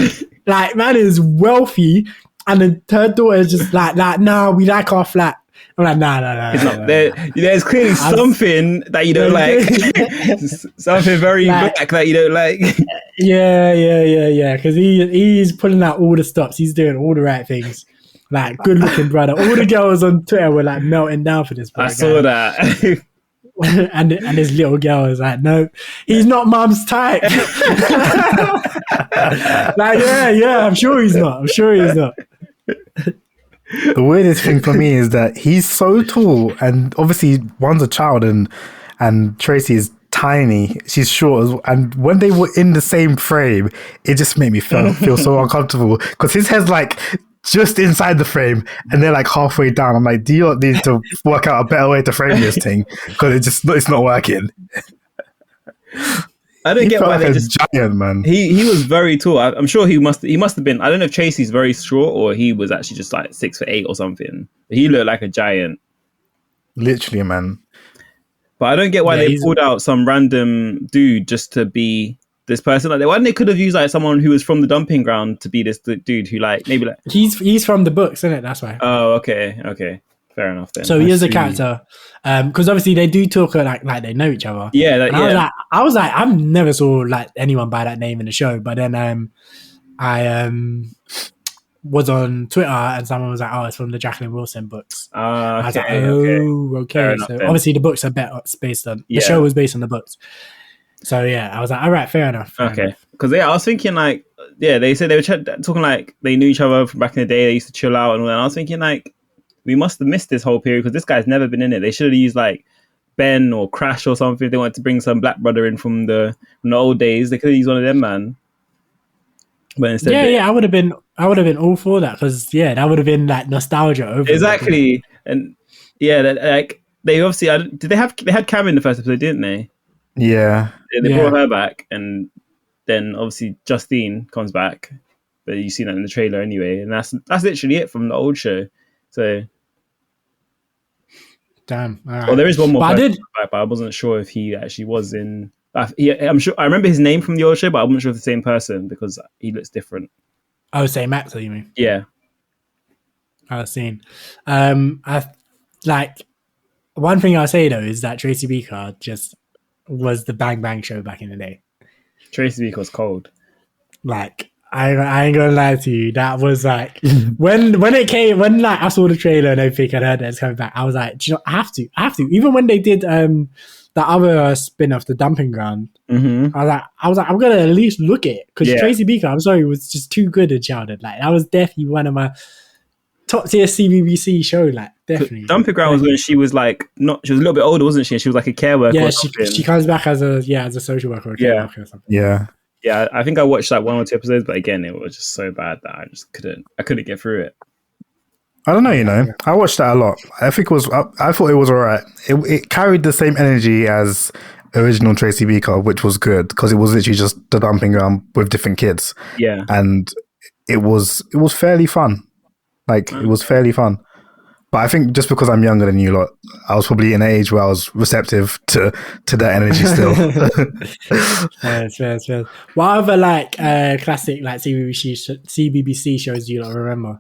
like, man is wealthy. And then her daughter is just like, nah, we like our flat. I'm like, nah. There's clearly something that you don't like. Something very black that you don't like. Yeah. Because he's pulling out all the stops. He's doing all the right things. Like, good looking brother. All the girls on Twitter were like melting down for this. I saw that. and this little girl was like, no, he's not mum's type. Like, yeah, I'm sure he's not. The weirdest thing for me is that he's so tall, and obviously one's a child, and Tracy is tiny. She's short, and when they were in the same frame, it just made me feel so uncomfortable because his head's like just inside the frame, and they're like halfway down. I'm like, do you not need to work out a better way to frame this thing because it's not working? I don't get why they just giant, man. He was very tall. I'm sure he must have been. I don't know if Tracy's very short or he was actually just like 6'8" or something. He looked like a giant, literally, man. But I don't get why they pulled out some random dude just to be this person. Like, why didn't they could have used like someone who was from the dumping ground to be this dude who like maybe like he's from the books, isn't it? That's why. Oh, okay. Fair enough then. So he is a character, because obviously they do talk like they know each other. Yeah, I was like, I've never saw like anyone by that name in the show. But then I was on Twitter and someone was like, "Oh, it's from the Jacqueline Wilson books." Okay, I was like, okay. So obviously the books are based on the show was based on the books. So yeah, I was like, all right, fair enough. Because I was thinking like, they said they were talking like they knew each other from back in the day. They used to chill out and all that. And I was thinking like, we must have missed this whole period because this guy's never been in it. They should have used like Ben or Crash or something. If they wanted to bring some black brother in from the old days, they could have used one of them, man. But instead, I would have been all for that because that would have been like nostalgia over exactly. And like they obviously they had Cam in the first episode, didn't they? Yeah, they brought her back, and then obviously Justine comes back, but you see that in the trailer anyway, and that's literally it from the old show. So. Damn. All right. Well, there is one more but I wasn't sure if he actually was in. I'm sure I remember his name from the old show, but I'm not sure if it's the same person because he looks different. Oh, same actor, you mean? Yeah. I've seen. I like one thing I'll say though is that Tracy Beaker just was the Bang Bang show back in the day. Tracy Beaker was cold. Like I ain't gonna lie to you. That was like when it came, when like I saw the trailer and everything and heard that it's coming back, I was like, do you know, I have to. Even when they did the other spin-off, the Dumping Ground, I was like, I'm gonna at least look at it because Tracy Beaker, I'm sorry, was just too good in childhood. Like that was definitely one of my top tier CBBC show. Like definitely. Dumping Ground was when she was like she was a little bit older, wasn't she? She was like a care worker. Yeah, she comes back as a social worker or care worker or something. Yeah, I think I watched like 1 or 2 episodes, but again, it was just so bad that I couldn't get through it. I don't know, I watched that a lot. I thought it was alright. It carried the same energy as original Tracy Beaker, which was good because it was literally just the Dumping Ground with different kids. Yeah, and it was fairly fun. Like it was fairly fun. But I think just because I'm younger than you lot, I was probably in an age where I was receptive to that energy still. Fair. What other like classic like CBBC shows do you not remember?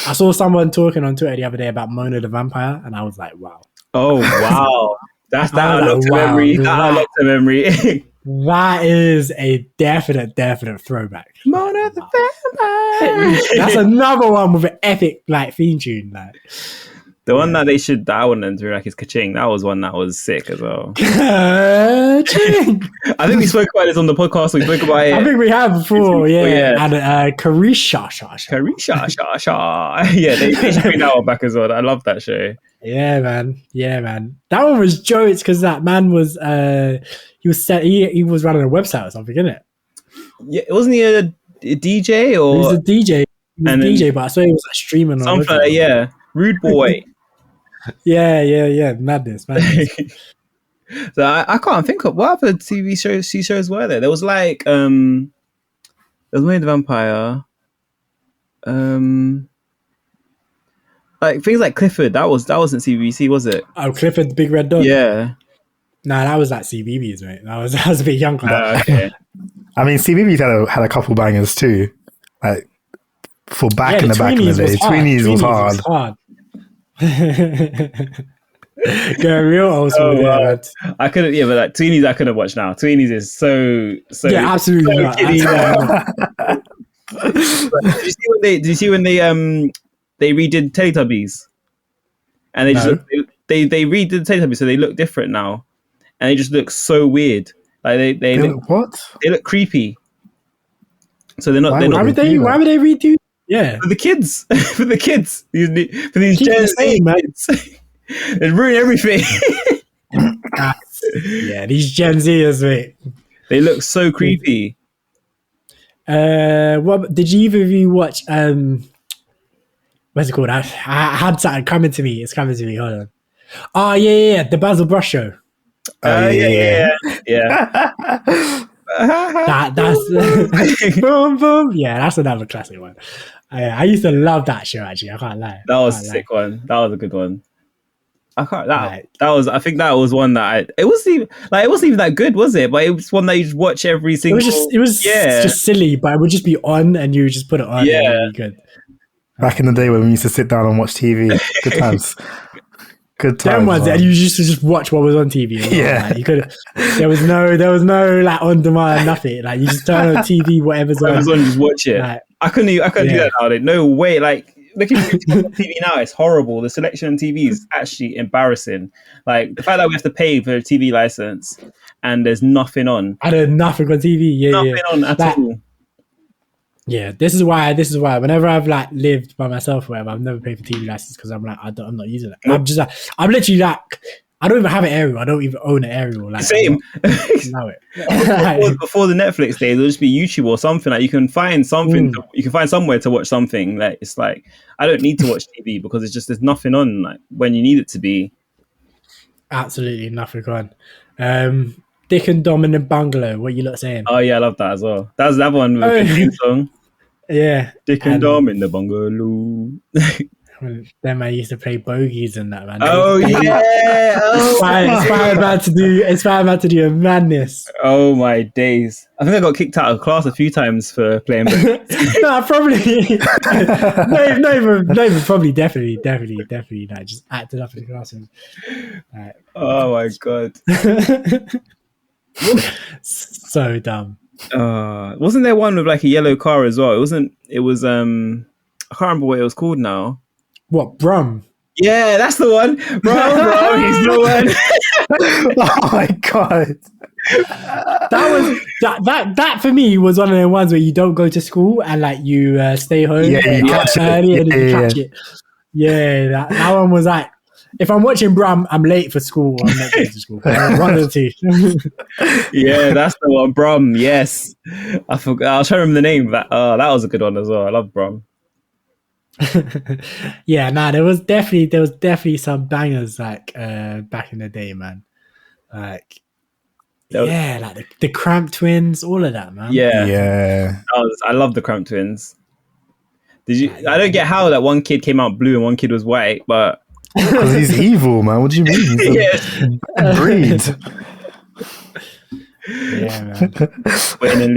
I saw someone talking on Twitter the other day about Mona the Vampire, and I was like, wow. Oh wow, that unlocked a memory. That unlocked a memory. That is a definite throwback. Mona the Vampire. That's another one with an epic like theme tune. Like the one that I want them to do like is Ka-Ching. That was one that was sick as well. I think we spoke about this on the podcast. We spoke about it. I think we have before, yeah. And Carisha. Yeah, they should bring that one back as well. I love that show. Yeah, man. That one was jokes because that man was he was running a website or something, isn't it? Yeah, wasn't he a DJ or? He was a DJ. But I saw he was like streaming. Something like that, yeah. Rude boy. Yeah. Madness. So I can't think of what other TV shows were there. There was like there was Mona the Vampire. Like things like Clifford. That wasn't CBBC, was it? Oh, Clifford the Big Red Dog. Yeah. Nah, that was like CBBS, mate. I was a bit younger. Okay. I mean, CBBS had a couple bangers too. Like for back in the day, Tweenies was hard. Go real old school there. I couldn't. Yeah, but like Tweenies, I couldn't watch now. Tweenies is so. Yeah, absolutely. So kiddie, Did you see when they redid Teletubbies, and they just they redid the Teletubbies, so they look different now, and they just look so weird. Like they look, what? They look creepy. So they're not. Why would they redo? Yeah, for the kids. For the kids. For these Gen Z kids. They ruin everything. Yeah, these Gen Zers, mate. They look so creepy. What did you either of you watch? What's it called? I had something coming to me. It's coming to me. Hold on. Oh yeah, the Basil Brush Show. Yeah. That's boom boom. Yeah, that's another classic one. I used to love that show. Actually, I can't lie. That was a sick one. That was a good one. I think that was one that it wasn't even that good, was it? But it was one that you just watch every single. It was just silly, but it would just be on, and you would just put it on. Yeah, really good. Back in the day when we used to sit down and watch TV, good times. Good times. Ones, and you used to just watch what was on TV. Yeah, like, you could. There was no like on demand, nothing. Like you just turn on TV, whatever's on, just watch it. Like, I couldn't do that now. No way. Like looking at TV now, it's horrible. The selection on TV is actually embarrassing. Like the fact that we have to pay for a TV license and there's nothing on. I had nothing on TV. Yeah, nothing on at all. Yeah, this is why whenever I've like lived by myself or whatever, I've never paid for TV license because I'm like I'm not using it. I'm just like I'm literally like I don't even have an aerial. I don't even own an aerial. Like same. Know it. Before the Netflix days, it'll just be YouTube or something. Like you can find something. You can find somewhere to watch something. Like it's like I don't need to watch TV because it's just there's nothing on like when you need it to be. Absolutely nothing on. Dick and Dom in the Bungalow. What you lot saying? Oh yeah, I love that as well. That was that one with the theme song. Yeah, Dick and Dom in the Bungalow. Then I used to play bogeys and that, man. Oh yeah! Inspired man to do a madness. Oh my days! I think I got kicked out of class a few times for playing bogeys. No, probably. no, even probably, definitely. Like just acted up in the classroom. Oh my god! So dumb. Wasn't there one with like a yellow car as well? It was I can't remember what it was called now. What, Brum? Yeah, that's the one. Bro, he's the one. Oh my god. That for me was one of the ones where you don't go to school and like you stay home Yeah, you catch early it. and you catch it. Yeah, that one was like, if I'm watching Brum, I'm late for school. Or I'm not going to school. One of the two. Yeah, that's the one. Brum. Yes, I forgot. I'll try to remember the name. That was a good one as well. I love Brum. Yeah, there was definitely some bangers like back in the day, man. Like, like the Cramp Twins, all of that, man. Yeah. I love the Cramp Twins. Did you? I don't get how that one kid came out blue and one kid was white, but because he's evil, man. What do you mean? He's a breed. Yeah, man. Wayne and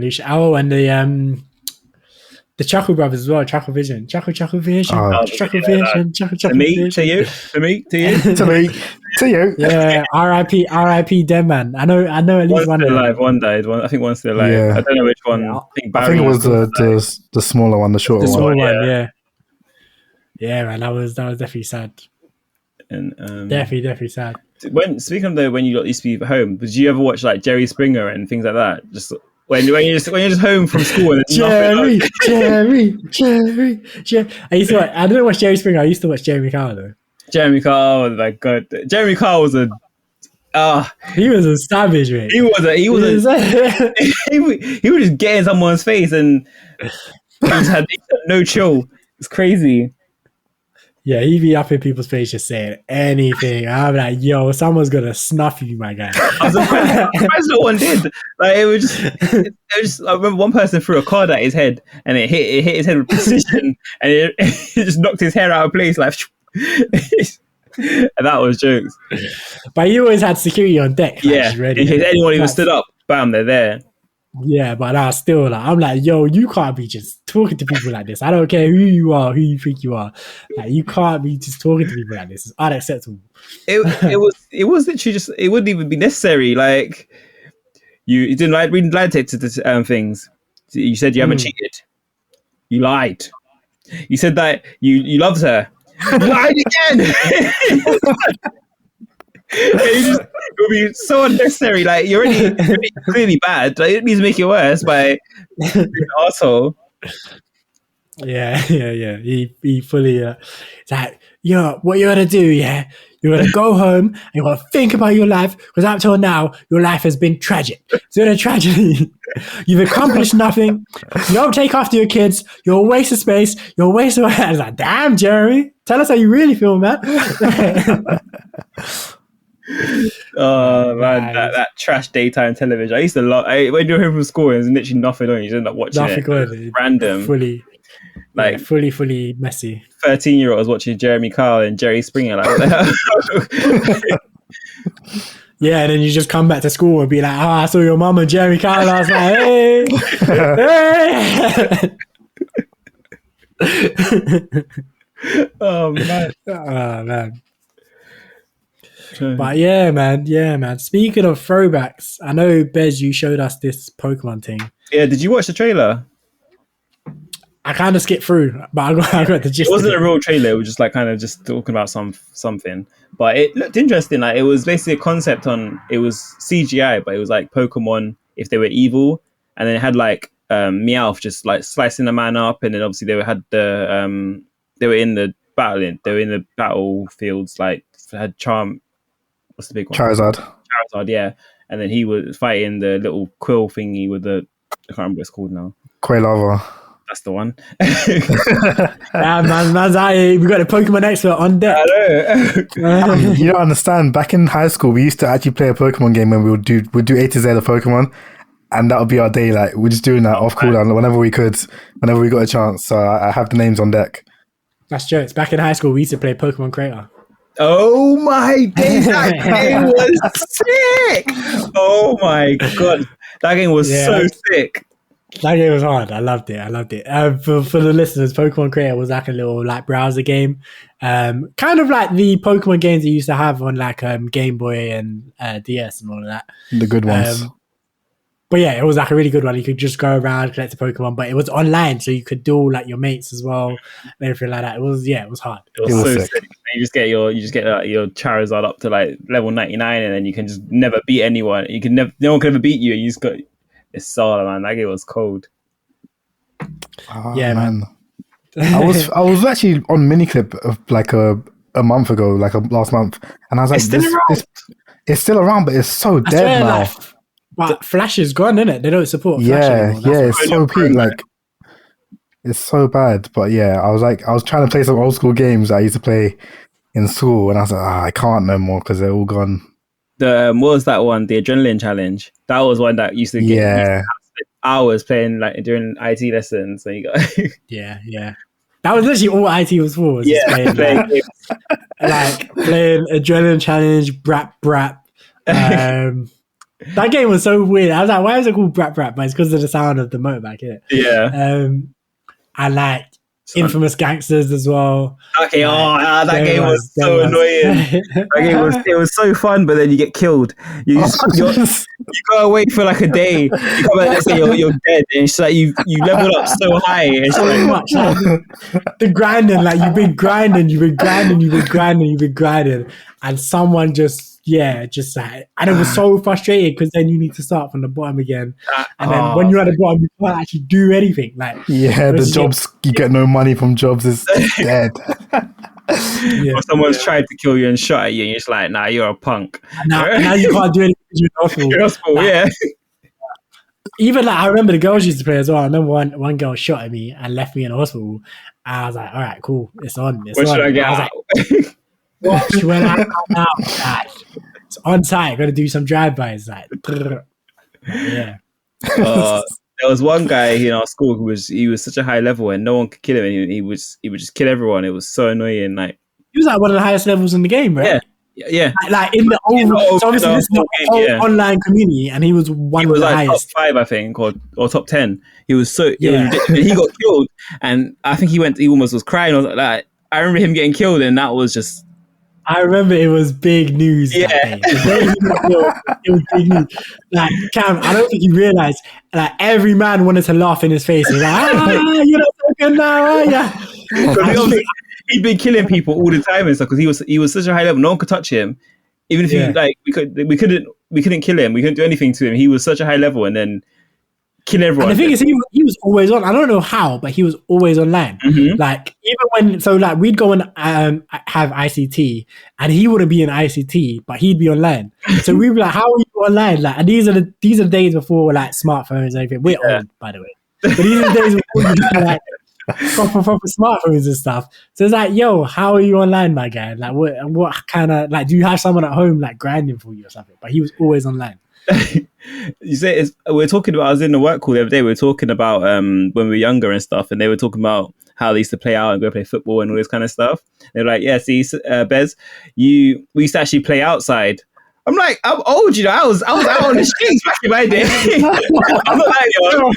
Lucian. Oh, and the Chuckle Brothers as well. Chuckle Vision. Chuckle Vision. Chuckle Vision. Chuckle Vision. To me. To you. Yeah. R.I.P. Them, man. I know at least one's one still alive. One died. I think one's still alive. Yeah. I don't know which one. Yeah. I think it was the smaller one, the shorter one. The small one, yeah. Yeah, man. That was definitely sad. And definitely sad. Speaking of when you used to be at home, did you ever watch like Jerry Springer and things like that? Just when you're just home from school and Jerry. I didn't watch Jerry Springer. I used to watch Jeremy Kyle though. Jeremy Kyle, oh my god, Jeremy Kyle was he was a savage, man. He was just get in someone's face and he had no chill. It's crazy. Yeah, he'd be up in people's face just saying anything. I'm like, yo, someone's gonna snuff you, my guy. I was surprised no one did. Like it was just. I remember one person threw a card at his head, and it hit his head with precision, and it just knocked his hair out of place. Like, and that was jokes. But he always had security on deck. Yeah, ready. In case anyone even stood up, bam, they're there. Yeah, but still, like, I'm like, yo, you can't be just talking to people like this. I don't care who you are, who you think you are. Like, you can't be just talking to people like this. It's unacceptable. It was literally just. It wouldn't even be necessary. like you didn't like reading lie detector things. You said you haven't cheated. You lied. You said that you loved her. You lied again. It would be so unnecessary. Like you're already clearly bad. Like, it needs to make it worse by being an asshole. Yeah. He fully. It's like, yo, what you gotta do? Yeah, you gotta go home and you gotta think about your life because up till now your life has been tragic. It's been a tragedy. You've accomplished nothing. You don't take after your kids. You're a waste of space. You're a waste of. I was like, damn, Jeremy, tell us how you really feel, man. Oh man, that trash daytime television. I used to love. When you're home from school, there's literally nothing on. You just end up watching it. Random, fully messy. 13-year-olds watching Jeremy Kyle and Jerry Springer. Like, what the hell? Yeah, and then you just come back to school and be like, I saw your mum and Jeremy Kyle. I was like, hey. Oh man. But yeah, man. Speaking of throwbacks, I know, Bez, you showed us this Pokemon thing. Yeah, did you watch the trailer? I kind of skipped through, but I got the gist. It wasn't a real trailer. It was just like kind of just talking about something. But it looked interesting. Like it was basically a concept on. It was CGI, but it was like Pokemon if they were evil, and then it had like Meowth just like slicing a man up, and then obviously they had the they were in the battle. They were in the battlefields. Like had Charm. What's the big one? Charizard, yeah. And then he was fighting the little quill thingy with the. I can't remember what it's called now. Quailava. That's the one. Man, we got a Pokemon expert on deck. I know. You don't understand. Back in high school, we used to actually play a Pokemon game when we'd do A to Z of Pokemon, and that would be our day. Like we're just doing that off cooldown whenever we could, whenever we got a chance. So I have the names on deck. That's jokes. Back in high school, we used to play Pokemon Creator. Oh my days, that game was sick. Oh my god, that game was so sick. That game was hard. I loved it. For the listeners, Pokemon Creator was like a little like browser game, kind of like the Pokemon games you used to have on like Game Boy and DS and all of that. The good ones. But yeah, it was like a really good one. You could just go around collect the Pokemon, but it was online, so you could duel like your mates as well and everything like that. It was hard. It was so sick. You just get your Charizard up to like level 99, and then you can just never beat anyone. No one can ever beat you. You just got it's solid, man. That game was cold. Yeah, man. I was actually on Miniclip of like a month ago, like last month, and I was like, it's still around, but it's so dead now. But Flash is gone, isn't it? They don't support Flash anymore. It's so peak, like it's so bad. But yeah, I was trying to play some old school games that I used to play in school, and I was like, I can't no more because they're all gone. What was that one? The Adrenaline Challenge. That was one that used to get hours playing like during IT lessons. So you got yeah. That was literally all IT was for. Was playing Adrenaline Challenge, Brap. That game was so weird. I was like, why is it called Brap? But it's because of the sound of the motorbike, isn't it? Yeah. I like Infamous Gangsters as well. Okay, that game was so annoying. It was so fun, but then you get killed. You go away for like a day. You come back, let's say you're dead, and it's like you leveled up so high. It's so much. Like, the grinding, like you've been grinding, and someone just like, and it was so frustrating because then you need to start from the bottom again, and then when you're at the bottom, you can't actually do anything. Like the jobs, you get no money from jobs. Is dead. Or someone's tried to kill you and shot at you, and you're just like, nah, you're a punk. Now you can't do anything because you're hospital. Yeah. Even like I remember the girls used to play as well. I remember one girl shot at me and left me in the hospital. And I was like, all right, cool, it's on. When should I get out? Watch when I'm out. It's on site. Got to do some drive-bys. Like, yeah. There was one guy in our school who was such a high level and no one could kill him. And he would just kill everyone. It was so annoying. Like he was like one of the highest levels in the game, right? Yeah. Like in the so obviously this is the whole online community, and he was one of the like highest. Top 5, I think, or top 10. He was so he got killed, and I think he almost was crying. I was like, I remember him getting killed, and that was just. I remember it was big news. Yeah, that day. It was big news. Like Cam, I don't think you realized. Like every man wanted to laugh in his face. He's like, you're not talking now, are you? He'd been killing people all the time and stuff because he was such a high level. No one could touch him, even if we couldn't kill him. We couldn't do anything to him. He was such a high level, and then kill everyone. And the thing is, he was always on. I don't know how, but he was always online. Mm-hmm. Like even when we'd go and have ICT, and he wouldn't be in ICT, but he'd be online. So we'd be like, "How are you online?" Like, and these are the days before like smartphones and everything. We're old, by the way, but these are the days before like proper smartphones and stuff. So it's like, yo, how are you online, my guy? Like, what kind of like? Do you have someone at home like grinding for you or something? But he was always online. You say we're talking about. I was in the work call the other day. We were talking about when we were younger and stuff, and they were talking about how they used to play out and go play football and all this kind of stuff. They're like, "Yeah, see, Bez, we used to actually play outside." I'm like, I'm old, you know. I was out on the streets back in my day. I'm not that young.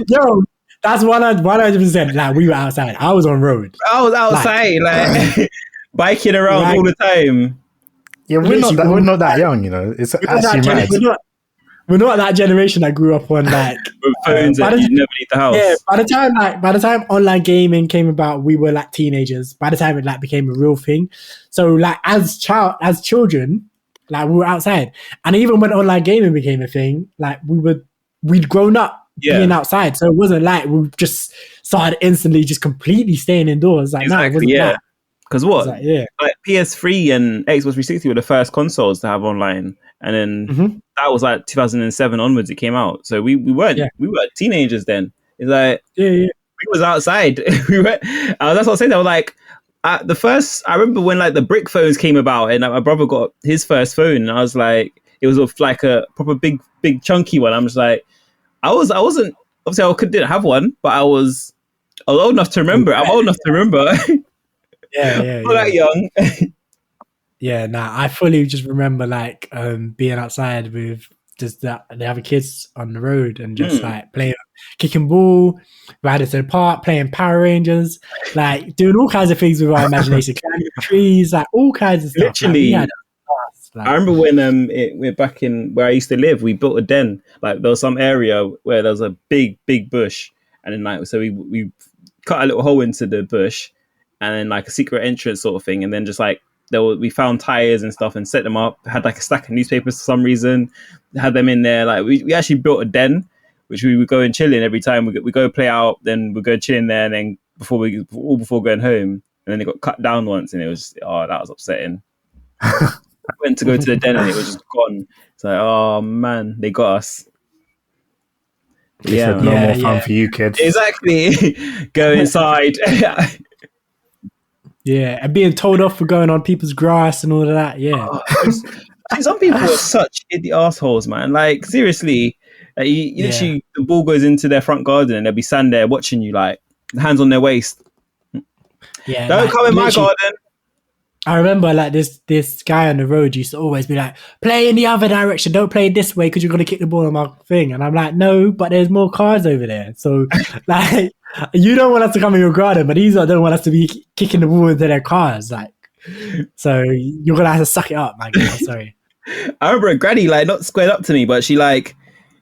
Yo, that's 100%. Like we were outside. I was on road. I was outside, like biking around all the time. Yeah, we're not that young, you know. It's actually mad. We're not that generation that grew up on like with phones and you never leave the house. Yeah, by the time online gaming came about, we were like teenagers. By the time it like became a real thing, so like as children, like we were outside, and even when online gaming became a thing, like we'd grown up being outside. So it wasn't like we just started instantly just completely staying indoors. Like no, it wasn't that. Because like PS3 and Xbox 360 were the first consoles to have online, and then that was like 2007 onwards it came out. So we were teenagers then. It's like we was outside. We were. That's what I was saying. I was like, I remember when like the brick phones came about, and like, my brother got his first phone, and I was like, it was like a proper big chunky one. I'm just like, I wasn't obviously I didn't have one, but I was old enough to remember. I'm old enough to remember. Yeah. Not that young. I fully just remember like being outside with just the other kids on the road and just like playing. kicking ball, riding to the park, playing Power Rangers, like doing all kinds of things with our imagination, climbing trees, like all kinds of stuff. Literally, like, I remember when we're back in where I used to live, we built a den. Like there was some area where there was a big bush, and then like so we cut a little hole into the bush, and then like a secret entrance sort of thing, and then just like we found tires and stuff and set them up. Had like a stack of newspapers for some reason, had them in there. Like we actually built a den, which we would go and chill in every time we go play out. Then we go chill in there, and then before going home, and then it got cut down once, and it was that was upsetting. Went to go to the den and it was just gone. It's like, oh man, they got us. No more fun for you kids. Exactly. Go inside. Yeah, and being told off for going on people's grass and all of that. Yeah. Some people are such idiot assholes, man. Like seriously, you literally the ball goes into their front garden and they'll be standing there watching you, like hands on their waist. Yeah. Don't come in my garden. I remember like this guy on the road used to always be like, play in the other direction, don't play this way because you're going to kick the ball on my thing. And I'm like, no, but there's more cars over there. So like, you don't want us to come in your garden, but these don't want us to be kicking the ball into their cars. Like, so you're going to have to suck it up, my girl. Sorry. I remember a granny like not squared up to me, but she wanted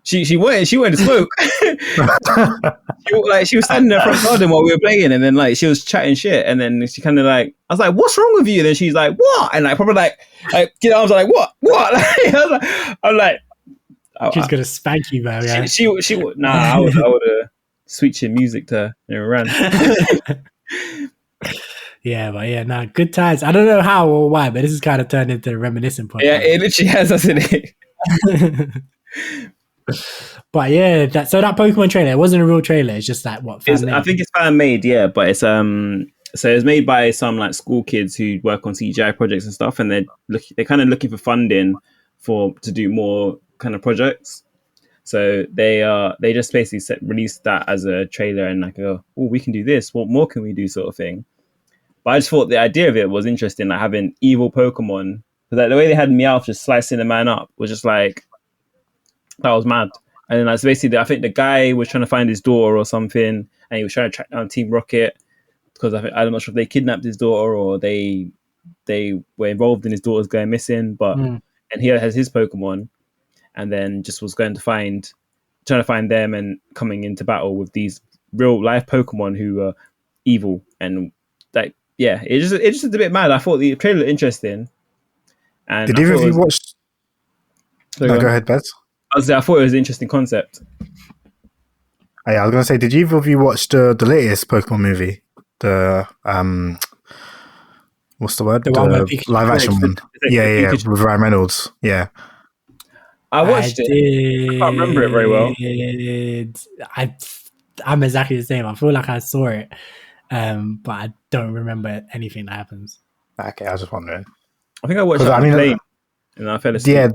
to smoke. She was standing in the front garden while we were playing, and then like she was chatting shit, and then she kind of like, I was like, "What's wrong with you?" And then she's like, "What?" And like probably like get arms like, "What?" I'm like, she's gonna spank you, man. Yeah. She would. Nah, I would have switched your music to her and ran. Yeah, but yeah, good times. I don't know how or why, but this is kind of turned into a reminiscing podcast. Yeah, it literally has, hasn't it? But yeah, that Pokemon trailer, it wasn't a real trailer. It's just like what? I think it's fan made, yeah. But it's so it's made by some like school kids who work on CGI projects and stuff, and they're kind of looking for funding to do more kind of projects. So they just basically released that as a trailer and like we can do this. What more can we do, sort of thing. But I just thought the idea of it was interesting, like having evil Pokemon. Because like the way they had Meowth just slicing the man up was just like, that was mad. And then like, so basically, I think the guy was trying to find his daughter or something, and he was trying to track down Team Rocket because I'm not sure if they kidnapped his daughter or they were involved in his daughter's going missing. But and he has his Pokemon, and then just was trying to find them and coming into battle with these real life Pokemon who are evil and like. Yeah, it's just a bit mad. I thought the trailer looked interesting. And did either of you watch? No, go ahead, Bez. I thought it was an interesting concept. Oh, yeah, I was gonna say, did either of you watch the latest Pokemon movie? The what's the word? The live action one. Yeah, with Ryan Reynolds. Yeah. I watched it. I can't remember it very well. I'm exactly the same. I feel like I saw it. But I don't remember anything that happens. Okay, I was just wondering. I think I watched it on the plane and I fell asleep.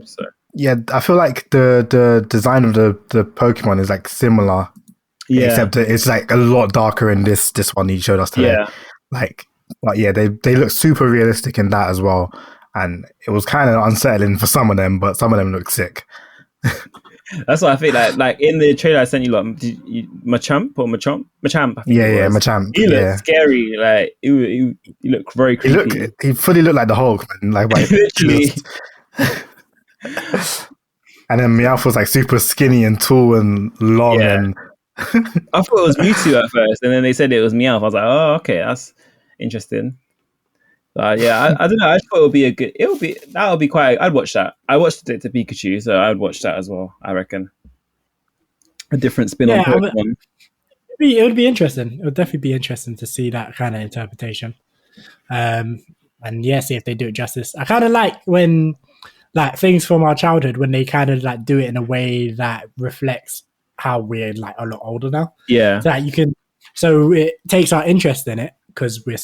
Yeah, I feel like the design of the Pokemon is like similar. Yeah. Except it's like a lot darker in this one you showed us today. Yeah. Like, but yeah, they look super realistic in that as well. And it was kind of unsettling for some of them, but some of them look sick. That's what I think. Like in the trailer I sent you, like Machamp. Yeah, Machamp. He looked scary. Like he looked very creepy. He fully looked like the Hulk, man. Like literally. And then Meowth was like super skinny and tall and long. Yeah. And I thought it was Mewtwo at first, and then they said it was Meowth. I was like, oh, okay, that's interesting. Yeah, I don't know. I just thought that would be quite. I'd watch that. I watched it to Pikachu, so I'd watch that as well. I reckon a different spin on Pokemon. It would be interesting. It would definitely be interesting to see that kind of interpretation. And yeah, see if they do it justice. I kind of like when like things from our childhood when they kind of like do it in a way that reflects how we're like a lot older now. Yeah, so that so it takes our interest in it because we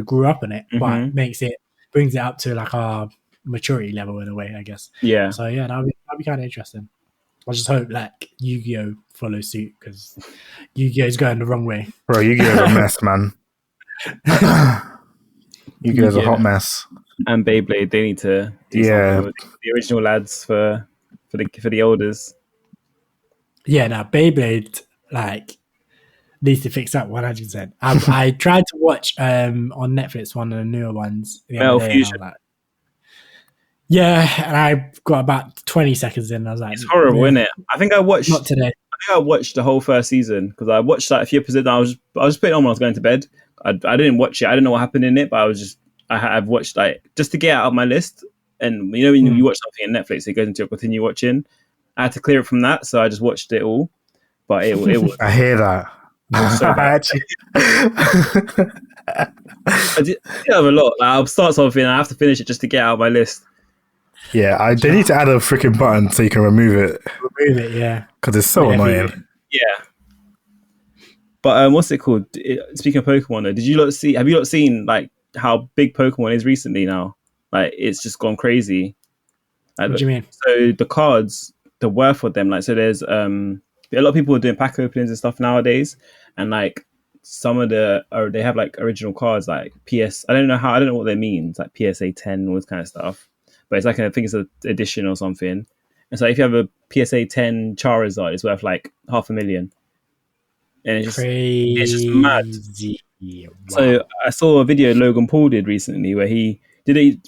grew up in it, but brings it up to like our maturity level in a way, I guess. Yeah. So yeah, that'd be kind of interesting. I just hope like Yu-Gi-Oh follows suit because Yu-Gi-Oh's going the wrong way. Bro, Yu-Gi-Oh's a mess, man. Yu-Gi-Oh's a hot mess. And Beyblade, they need to do something with the original lads for the elders. Yeah, now Beyblade like needs to fix that 100%. I tried to watch on Netflix one of the newer ones the Metal other day, Fusion. and I was like, yeah, and I got about 20 seconds in. And I was like, It's horrible, isn't it? I think I watched. Not today. I think I watched the whole first season because I watched like a few episodes. And I was putting it on when I was going to bed. I didn't watch it. I didn't know what happened in it, but I've watched like just to get it out of my list. And you know when you watch something on Netflix, it goes into continue watching. I had to clear it from that, so I just watched it all. But it was. I hear that. It was so bad. I did have a lot. Like, I'll start something and I have to finish it just to get it out of my list. Yeah, they need to add a freaking button so you can remove it. Remove it, yeah. Because it's so annoying. Yeah. But what's it called? Speaking of Pokemon, though, have you not seen like how big Pokemon is recently now? Like it's just gone crazy. Like, what do you mean? So the cards, the worth of them, like so there's a lot of people are doing pack openings and stuff nowadays, and like some of they have like original cards like PS. I don't know what they mean. It's like PSA 10, all this kind of stuff. But it's like I think it's an edition or something. And so if you have a PSA 10 Charizard, it's worth like $500,000. And it's just mad. Wow. So I saw a video Logan Paul did recently where he did a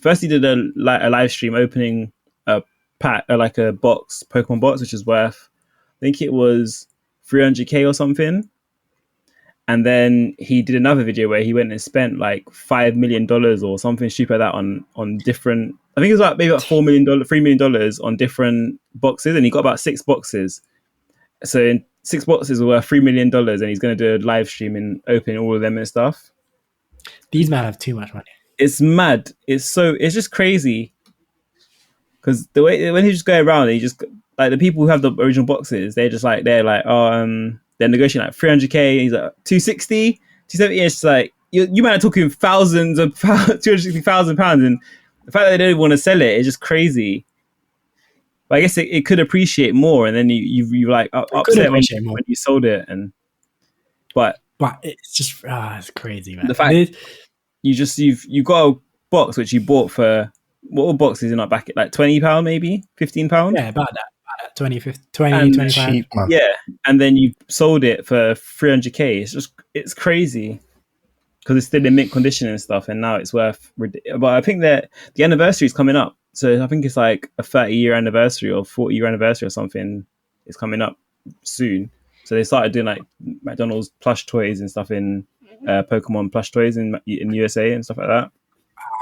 live stream opening a pack, like a box, Pokemon box, which is worth, I think it was $300,000 or something. And then he did another video where he went and spent like $5 million or something stupid like that on different. I think it was like maybe like $4 million, $3 million on different boxes, and he got about 6 boxes. So in 6 boxes were worth $3 million, and he's going to do a live stream and open all of them and stuff. These men have too much money. It's mad. It's just crazy. Because the way when he just go around, he just like the people who have the original boxes, they're negotiating like $300,000. He's like 260, 270. It's just like you might are talking thousands of £260,000, and the fact that they don't even want to sell it is just crazy. But I guess it could appreciate more, and then you like upset when you sold it, but it's just it's crazy, man. The fact you've got a box which you bought for what were boxes in like back at like £20 maybe £15. Yeah, about that. 20, 25. Cheap, man. Yeah, and then you sold it for $300,000. It's crazy because it's still in mint condition and stuff, and now it's worth. But I think that the anniversary is coming up, so I think it's like a 30-year anniversary or 40-year anniversary or something. It's coming up soon, so they started doing like McDonald's plush toys and stuff in Pokemon plush toys in USA and stuff like that.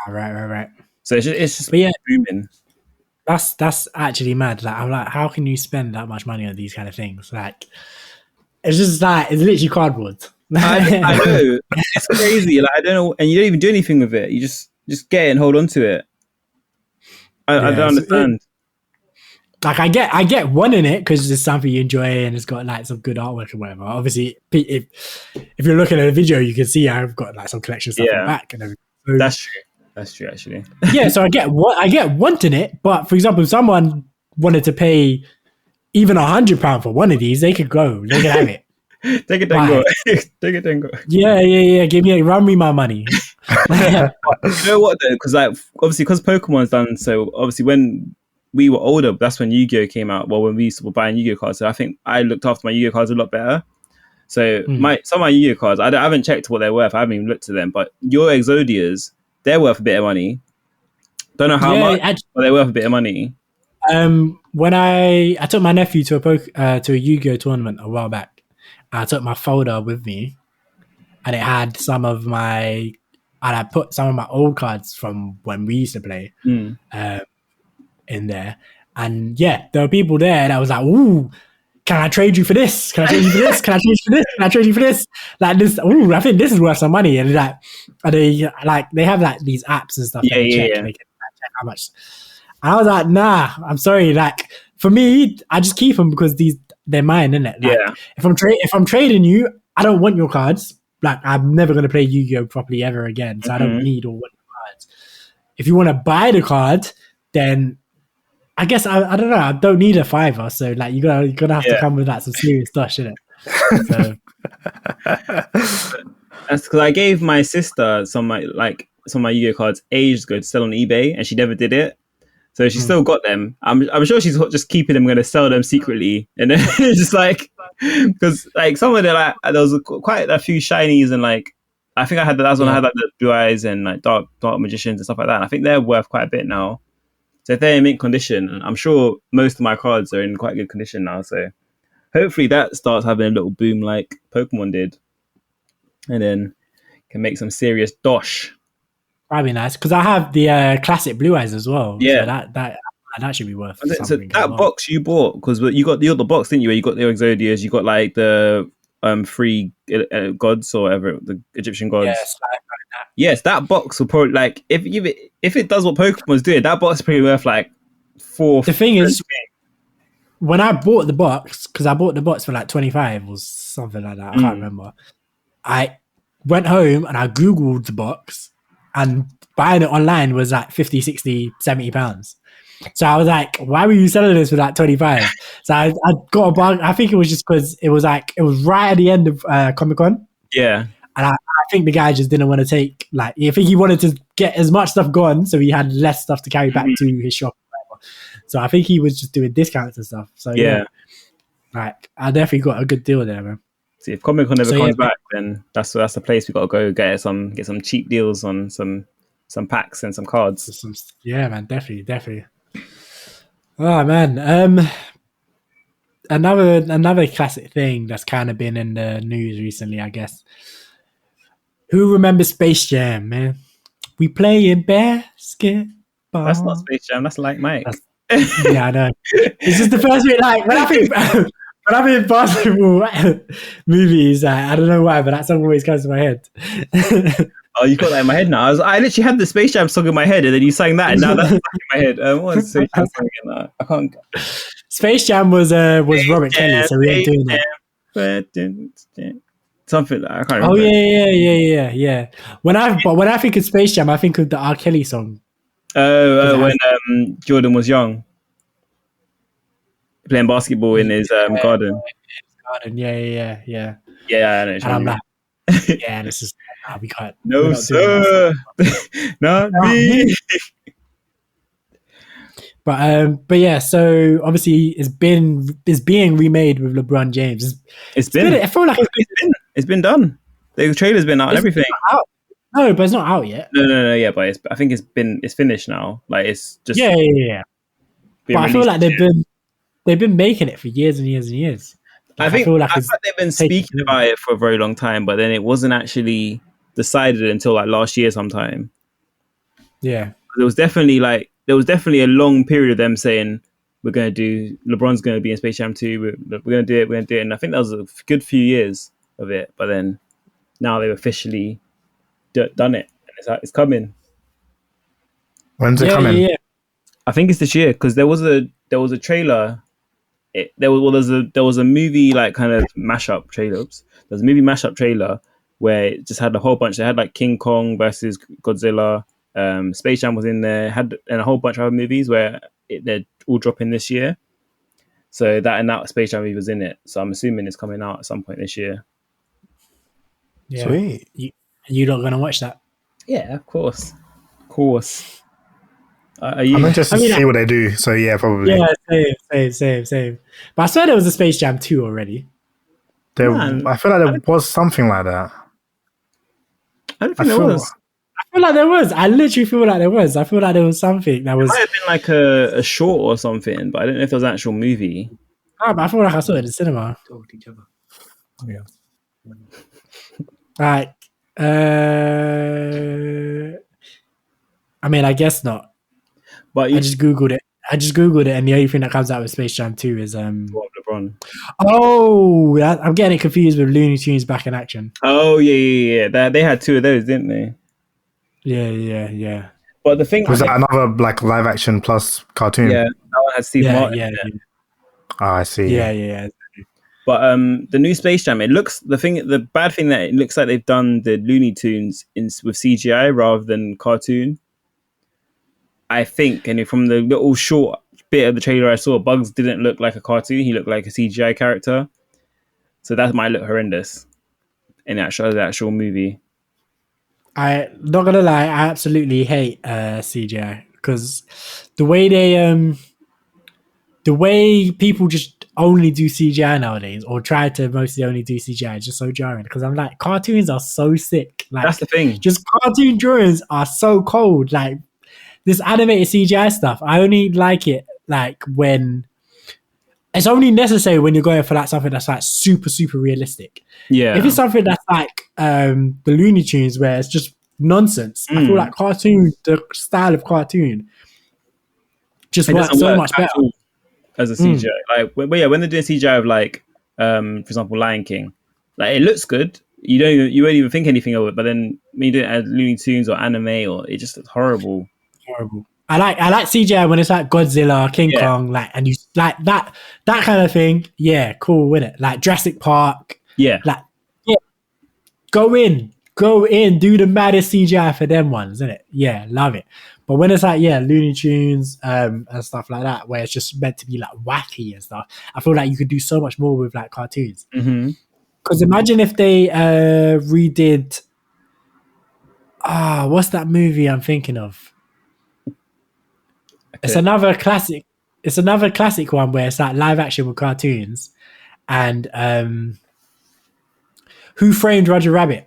Right. So it's just booming. That's actually mad. Like I'm like, how can you spend that much money on these kind of things? Like it's just like it's literally cardboard. I know. It's crazy. Like I don't know, and you don't even do anything with it. You just get it and hold on to it. I don't understand. Like I get one in it because it's something you enjoy and it's got like some good artwork or whatever. Obviously, if you're looking at a video, you can see I've got like some collection stuff in the back and everything. So, that's true. That's true, actually. Yeah, so I get one in it, but for example, if someone wanted to pay even £100 for one of these, they could go. They could have it. Take it, then go. Take it, then go. Yeah. Run me my money. You know what though? Because like obviously, because Pokemon's done so. Obviously, when we were older, that's when Yu-Gi-Oh came out. Well, when we were buying Yu-Gi-Oh cards, so I think I looked after my Yu-Gi-Oh cards a lot better. So some of my Yu-Gi-Oh cards, I haven't checked what they're worth. I haven't even looked at them. But your Exodias, they're worth a bit of money. Don't know how much, but they're worth a bit of money. When I took my nephew to a Yu-Gi-Oh tournament a while back, I took my folder with me, and it had I put some of my old cards from when we used to play in there. And yeah, there were people there that was like, "Ooh, can I trade you for this? Can I trade you for this? Can I trade you for this? Can I trade you for this?" Like this. Ooh, I think this is worth some money. And they have like these apps and stuff. And they can check how much. And I was like, nah, I'm sorry. Like for me, I just keep them because they're mine, isn't it? Like, if I'm trading you, I don't want your cards. Like I'm never going to play Yu-Gi-Oh properly ever again, so I don't need or want your cards. If you want to buy the card, then I guess I don't know. I don't need a $5, so like you're gonna have to come with like some serious stuff, isn't it? So that's because I gave my sister some of my Yu-Gi-Oh cards ages ago to sell on eBay, and she never did it. So she's still got them. I'm sure she's just keeping them, going to sell them secretly, and then it's just like, because like some of them, like there was quite a few shinies, and like I think I had that's when I had like the blue eyes and like dark magicians and stuff like that. And I think they're worth quite a bit now. So if they're in mint condition, and I'm sure most of my cards are in quite good condition now. So hopefully that starts having a little boom like Pokemon did, and then can make some serious dosh. That'd be nice because I have the classic blue eyes as well. Yeah, so that should be worth. So that box you bought, because you got the box, didn't you? Where you got the Exodias, you got like the 3 gods or whatever, the Egyptian gods. Yes, yes, that box will probably like if it does what Pokemon's doing, that box is pretty worth like 4. The thing is, when I bought the box, because I bought the box for like 25 or something like that, I can't remember. I went home and I Googled the box, and buying it online was like 50, 60, 70 pounds. So I was like, why were you selling this for like 25? So I got a box. I think it was just because it was right at the end of Comic-Con. Yeah. And I think the guy just didn't want to take, like, I think he wanted to get as much stuff gone so he had less stuff to carry back to his shop. So I think he was just doing discounts and stuff. So yeah, like I definitely got a good deal there, man. See, if Comic-Con never comes back, then that's the place we got to go get some cheap deals on some packs and some cards. Yeah, man, definitely. Oh man, another classic thing that's kind of been in the news recently, I guess. Who remembers Space Jam, man? We play in basketball. That's not Space Jam. That's like Mike. Yeah, I know. It's just the first bit. Like when I think basketball movies, I don't know why, but that song always comes to my head. Oh, you got that in my head now. I literally had the Space Jam song in my head, and then you sang that, and now that's back in my head. What was Space Jam song again? I can't. Space Jam was Robert Kelly, so we ain't doing that. Something like I can't remember. Oh yeah. When I think of Space Jam, I think of the R. Kelly song. When Jordan was young, playing basketball in his garden. Yeah. Yeah, I know. And I'm like, yeah, this is we can't. No, sir, not me. But yeah, so obviously it's being remade with LeBron James. I feel like it's been done. The trailer's been out and everything. Out. No, but it's not out yet. No. Yeah, but I think it's finished now. Like it's just yeah. But I feel like they've been making it for years and years and years. I feel like they've been speaking about it for a very long time, but then it wasn't actually decided until like last year sometime. Yeah, there was definitely a long period of them saying LeBron's going to be in Space Jam 2. We're going to do it, and I think that was a good few years of it. But then now they've officially done it, and it's coming. When's it coming? Yeah. I think it's this year because there was a trailer. There was a movie like kind of mashup trailer. There's a movie mashup trailer where it just had a whole bunch. They had like King Kong versus Godzilla. Space Jam was in there. And a whole bunch of other movies where they're all dropping this year. So that Space Jam movie was in it. So I'm assuming it's coming out at some point this year. Yeah. Sweet. You're not gonna watch that? Yeah, of course. I'm interested to see what they do. So yeah, probably. Yeah, same. But I swear there was a Space Jam 2 already. I feel like there was something like that. I don't think there was. I feel like there was. I literally feel like there was. I feel like there was something that was. It might have been like a short or something, but I don't know if there was an actual movie. But I feel like I saw it in the cinema. Talked each other. Yeah. Like, I mean, I guess not. But I just googled it. And the only thing that comes out with Space Jam 2 is LeBron. Oh, I'm getting it confused with Looney Tunes Back in Action. Oh yeah. They had 2 of those, didn't they? Yeah. But the thing was that another like live action plus cartoon? Yeah, that one had Steve Martin. Yeah. Oh, I see. Yeah. But the new Space Jam, the bad thing that it looks like they've done the Looney Tunes with CGI rather than cartoon. I think, and from the little short bit of the trailer I saw, Bugs didn't look like a cartoon; he looked like a CGI character. So that might look horrendous in the actual movie. I'm not gonna lie, I absolutely hate CGI because the way people just only do CGI nowadays, or try to mostly only do CGI, is just so jarring. Because I'm like, cartoons are so sick. Like, that's the thing. Just cartoon drawings are so cold. Like this animated CGI stuff, I only like it like when it's only necessary when you're going for like something that's like super, super realistic. Yeah. If it's something that's like the Looney Tunes where it's just nonsense, I feel like cartoon, the style of cartoon, just works so much better as a CGI. Like, when they're doing CGI of like, for example, Lion King, like it looks good. You won't even think anything of it, but then when you do it as Looney Tunes or anime, or it just looks horrible. Horrible. I like CGI when it's like Godzilla, King Kong, like, and you like that kind of thing. Yeah, cool, innit? Like Jurassic Park. Yeah. Like, yeah. Go in, do the maddest CGI for them ones, innit? Yeah, love it. But when it's like, Looney Tunes and stuff like that, where it's just meant to be like wacky and stuff, I feel like you could do so much more with like cartoons. Because imagine if they redid, what's that movie I'm thinking of? Okay. It's another classic one where it's like live action with cartoons, and Who Framed Roger Rabbit?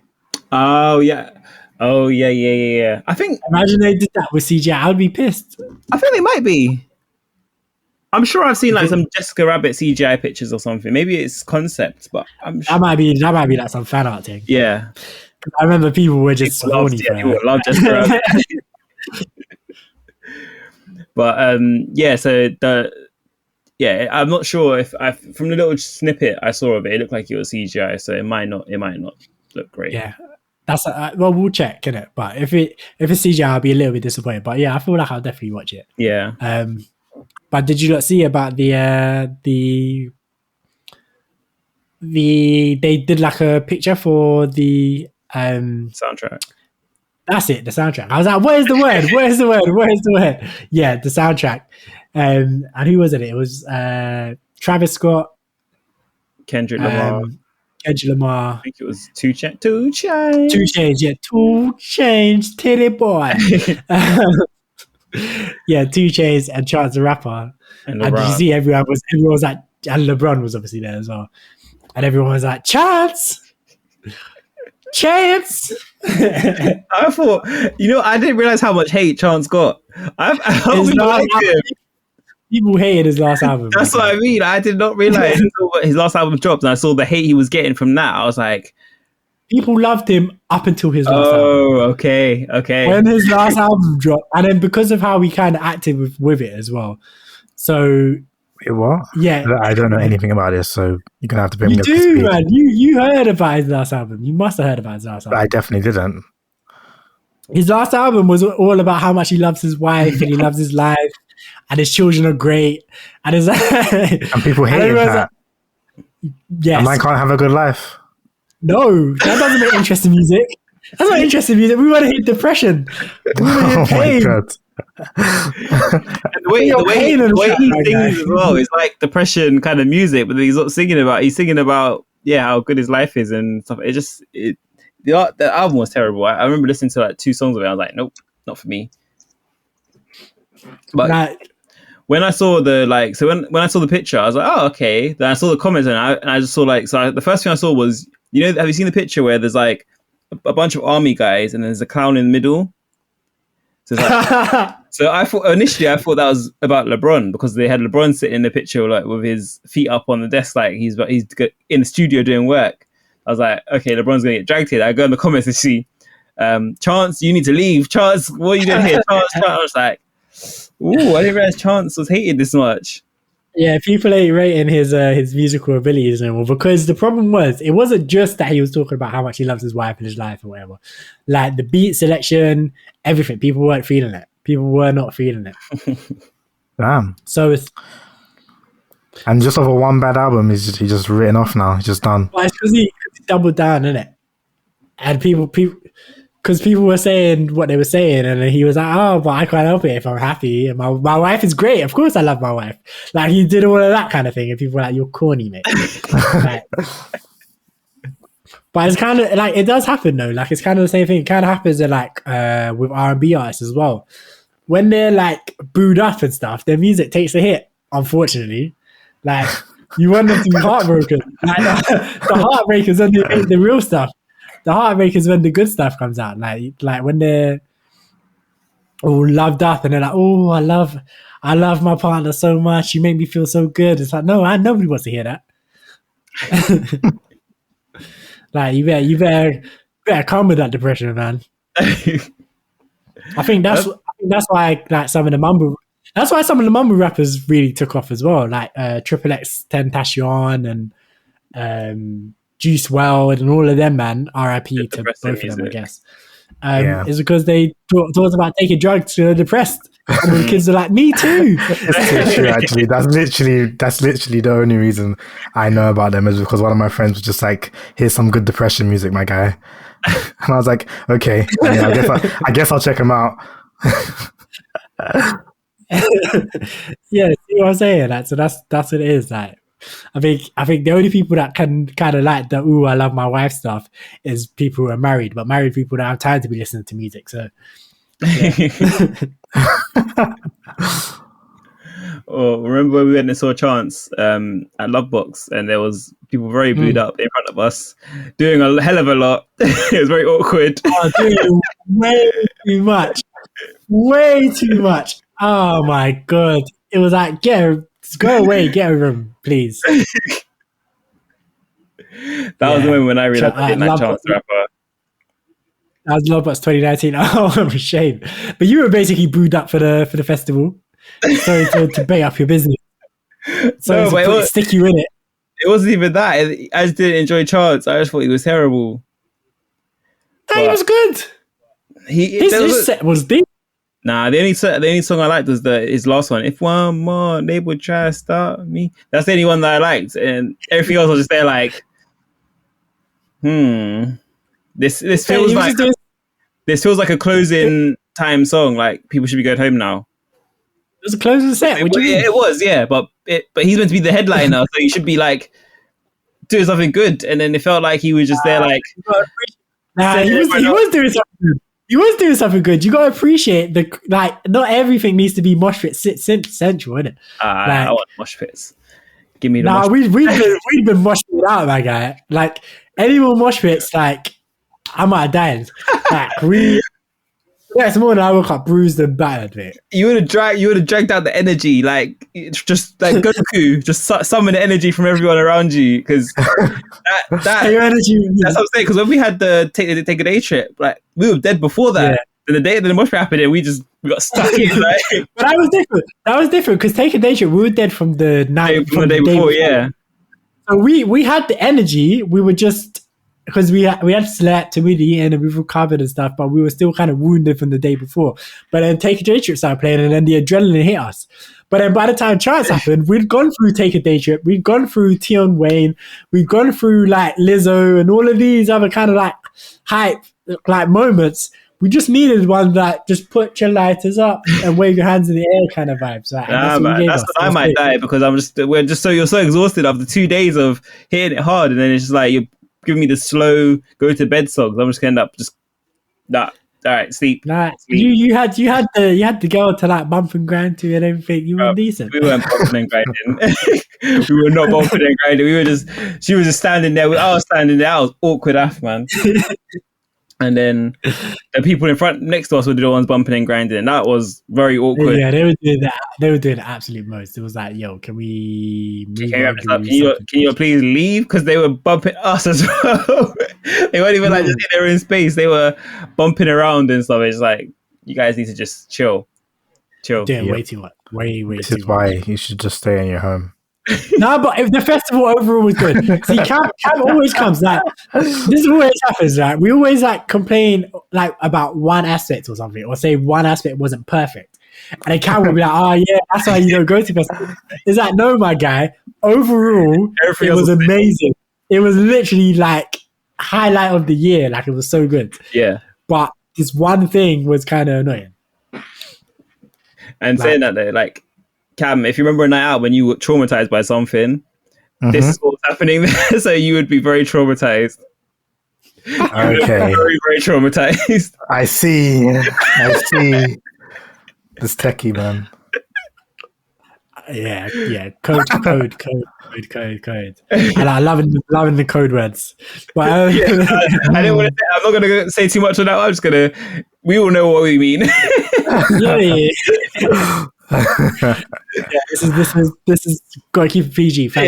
Oh yeah. I think, imagine they did that with CGI. I would be pissed. I think they might be. I'm sure I've seen like some Jessica Rabbit CGI pictures or something. Maybe it's concept, but I'm sure that might be like some fan art thing. Yeah. I remember people were just horny for people love Jessica Rabbit. But I'm not sure if from the little snippet I saw of it looked like it was CGI, so it might not look great. Yeah, that's well, we'll check, innit? But if it's CGI, I'll be a little bit disappointed. But yeah, I feel like I'll definitely watch it. Yeah. But did you not see about the they did like a picture for the soundtrack? That's it, the soundtrack. I was like, where's the word? Where's the word? Yeah, the soundtrack. And who was it? It was Travis Scott, Kendrick Lamar. I think it was 2 Chainz. 2 Chainz, yeah. 2 Chainz, titty boy. 2 Chainz and Chance the Rapper. And you see everyone was like, and LeBron was obviously there as well. And everyone was like, Chance! I thought, I didn't realize how much hate Chance got. I always liked him. People hated his last album. That's what I mean. I did not realize his last album dropped, and I saw the hate he was getting from that. I was like, people loved him up until his last album. Oh, okay. When his last album dropped, and then because of how we kind of acted with it as well. So, wait, what? Yeah, I don't know anything about this, so you're gonna have to bring me up to speed. Man. You heard about his last album. You must have heard about his last album. I definitely didn't. His last album was all about how much he loves his wife and he loves his life, and his children are great, and and people hated that. Yes, a man can't have a good life. No, that doesn't make interesting music. That's not interesting music. We want to hit depression. We want to hit pain. Oh my God. the way he sings as well is like depression kind of music, but he's singing about how good his life is and stuff. The album was terrible. I remember listening to like 2 songs of it. I was like, nope, not for me. But when I saw when I saw the picture, I was like, oh, okay. Then I saw the comments and I just saw the first thing I saw was, have you seen the picture where there's like a bunch of army guys and there's a clown in the middle? So, so I thought that was about LeBron, because they had LeBron sitting in the picture like with his feet up on the desk, like he's in the studio doing work. I was like, okay, LeBron's gonna get dragged here. I go in the comments and see, Chance, you need to leave. Chance, what are you doing here? Chance. I was like, ooh, I didn't realize Chance was hated this much. Yeah, people ain't rating his musical abilities anymore, because the problem was, it wasn't just that he was talking about how much he loves his wife and his life or whatever. Like the beat selection, everything, people weren't feeling it. People were not feeling it. Damn. So it's... And just over one bad album, he's just written off now. He's just done. Well, it's because he doubled down, innit? And people... Because people were saying what they were saying, and he was like, oh, but I can't help it if I'm happy. And my wife is great. Of course I love my wife. Like, he did all of that kind of thing, and people were like, you're corny, mate. But it's kind of, like, it does happen, though. Like, it's kind of the same thing. It kind of happens, with R&B artists as well. when they're like booed up and stuff, their music takes a hit. Unfortunately, like you want them to be heartbroken. Like the heartbreakers when they make the real stuff. The heartbreakers when the good stuff comes out. Like when they're all loved up and they're like, oh, I love my partner so much. You make me feel so good. It's like, no, nobody wants to hear that. Like you better come with that depression, man. I think that's why like some of the mumble rappers really took off as well. Like Triple X Tentacion and Juice WRLD and all of them, man. R.I.P. to both of them, I guess. Is because they talked about taking drugs to depressed. And the kids are like, me too. It's true, actually. That's literally the only reason I know about them is because one of my friends was just like, here's some good depression music, my guy. And I was like, okay, I guess I'll check them out. Yeah, see what I'm saying? So that's what it is. Like, I think the only people that can kind of like the "ooh, I love my wife" stuff is people who are married, but married people don't have time to be listening to music. So, yeah. Oh, remember when we went and saw Chance at Lovebox, and there was people very booed up in front of us, doing a hell of a lot. It was very awkward. Oh, dude, way too much. Oh my god! It was like, go away, get over him, please. That was the moment when I realized I didn't like Chance the Rapper. That was Lovebox 2019. Oh, I'm ashamed. But you were basically booed up for the festival. So to bait up your business. So no, stick you in it. It wasn't even that. I just didn't enjoy Chance. I just thought he was terrible. No, he was good. His set was deep. Nah, the only song I liked was his last one. If one more they would try to stop me. That's the only one that I liked, and everything else was just there like, This feels like a closing time song. Like people should be going home now. It was a closing set. It was, yeah, but he's meant to be the headliner, so he should be like doing something good. And then it felt like he was just there, like. He was doing something good. He was doing something good. You gotta appreciate not everything needs to be mosh pit central, innit? I want mosh pits. Give me the mosh pits. We've been mosh pit out, my guy. Like any more mosh pits, like I might have died. Like next morning I woke up bruised and battered, mate. You would have dragged out the energy, like just like Goku, just summon the energy from everyone around you, because that your energy. That's what I'm saying. Because when we had the take a day trip, like we were dead before that. Yeah. And the day that the mosh pit happened, and we got stuck in. Like, but that was different because take a day trip, we were dead from the night from the day before. Yeah. So we had the energy. We were just. Because we had slept and we'd eaten and we've recovered and stuff, but we were still kind of wounded from the day before. But then Take a Day Trip started playing and then the adrenaline hit us. But then by the time Chance happened, we'd gone through Take a Day Trip, we'd gone through Tion Wayne, we'd gone through like Lizzo and all of these other kind of like hype like moments. We just needed one that just put your lighters up and wave your hands in the air kind of vibes. Like, that's what I might die because you're so exhausted after 2 days of hitting it hard, and then it's just like you're giving me the slow go to bed songs. I'm just gonna end up just all right, sleep. Nah, sleep. You had the girl to like bump and grind to and everything. You were decent. We weren't bumping and grinding. We were not bumping and grinding. She was just standing there. I was standing there. I was awkward af, man. And then the people in front next to us were the ones bumping and grinding, and that was very awkward. Yeah, they were doing that. They were doing the absolute most. It was like, yo, can we move on? Can you please leave? Because they were bumping us as well. They weren't even like just in their own space. They were bumping around and stuff. It's like, you guys need to just chill. Doing way too much. Way too much. This is why you should just stay in your home. No, but if the festival overall was good. See, Cam always comes like this always happens, right? We always like complain like about one aspect or something, or say one aspect wasn't perfect. And then Cam will be like, oh yeah, that's why you don't go to festival. It's like, no, my guy, overall it was amazing. It was literally like highlight of the year, like it was so good. Yeah. But this one thing was kind of annoying. And saying that though, like Cam, if you remember a night out when you were traumatized by something, this is what's happening there. So you would be very traumatized. Okay. Very, very traumatized. I see. This techie, man. Yeah. Code. And I loving the code words. But I didn't want to. I'm not going to say too much on that. I'm just going to. We all know what we mean. yeah. This is gotta keep it PG. Show.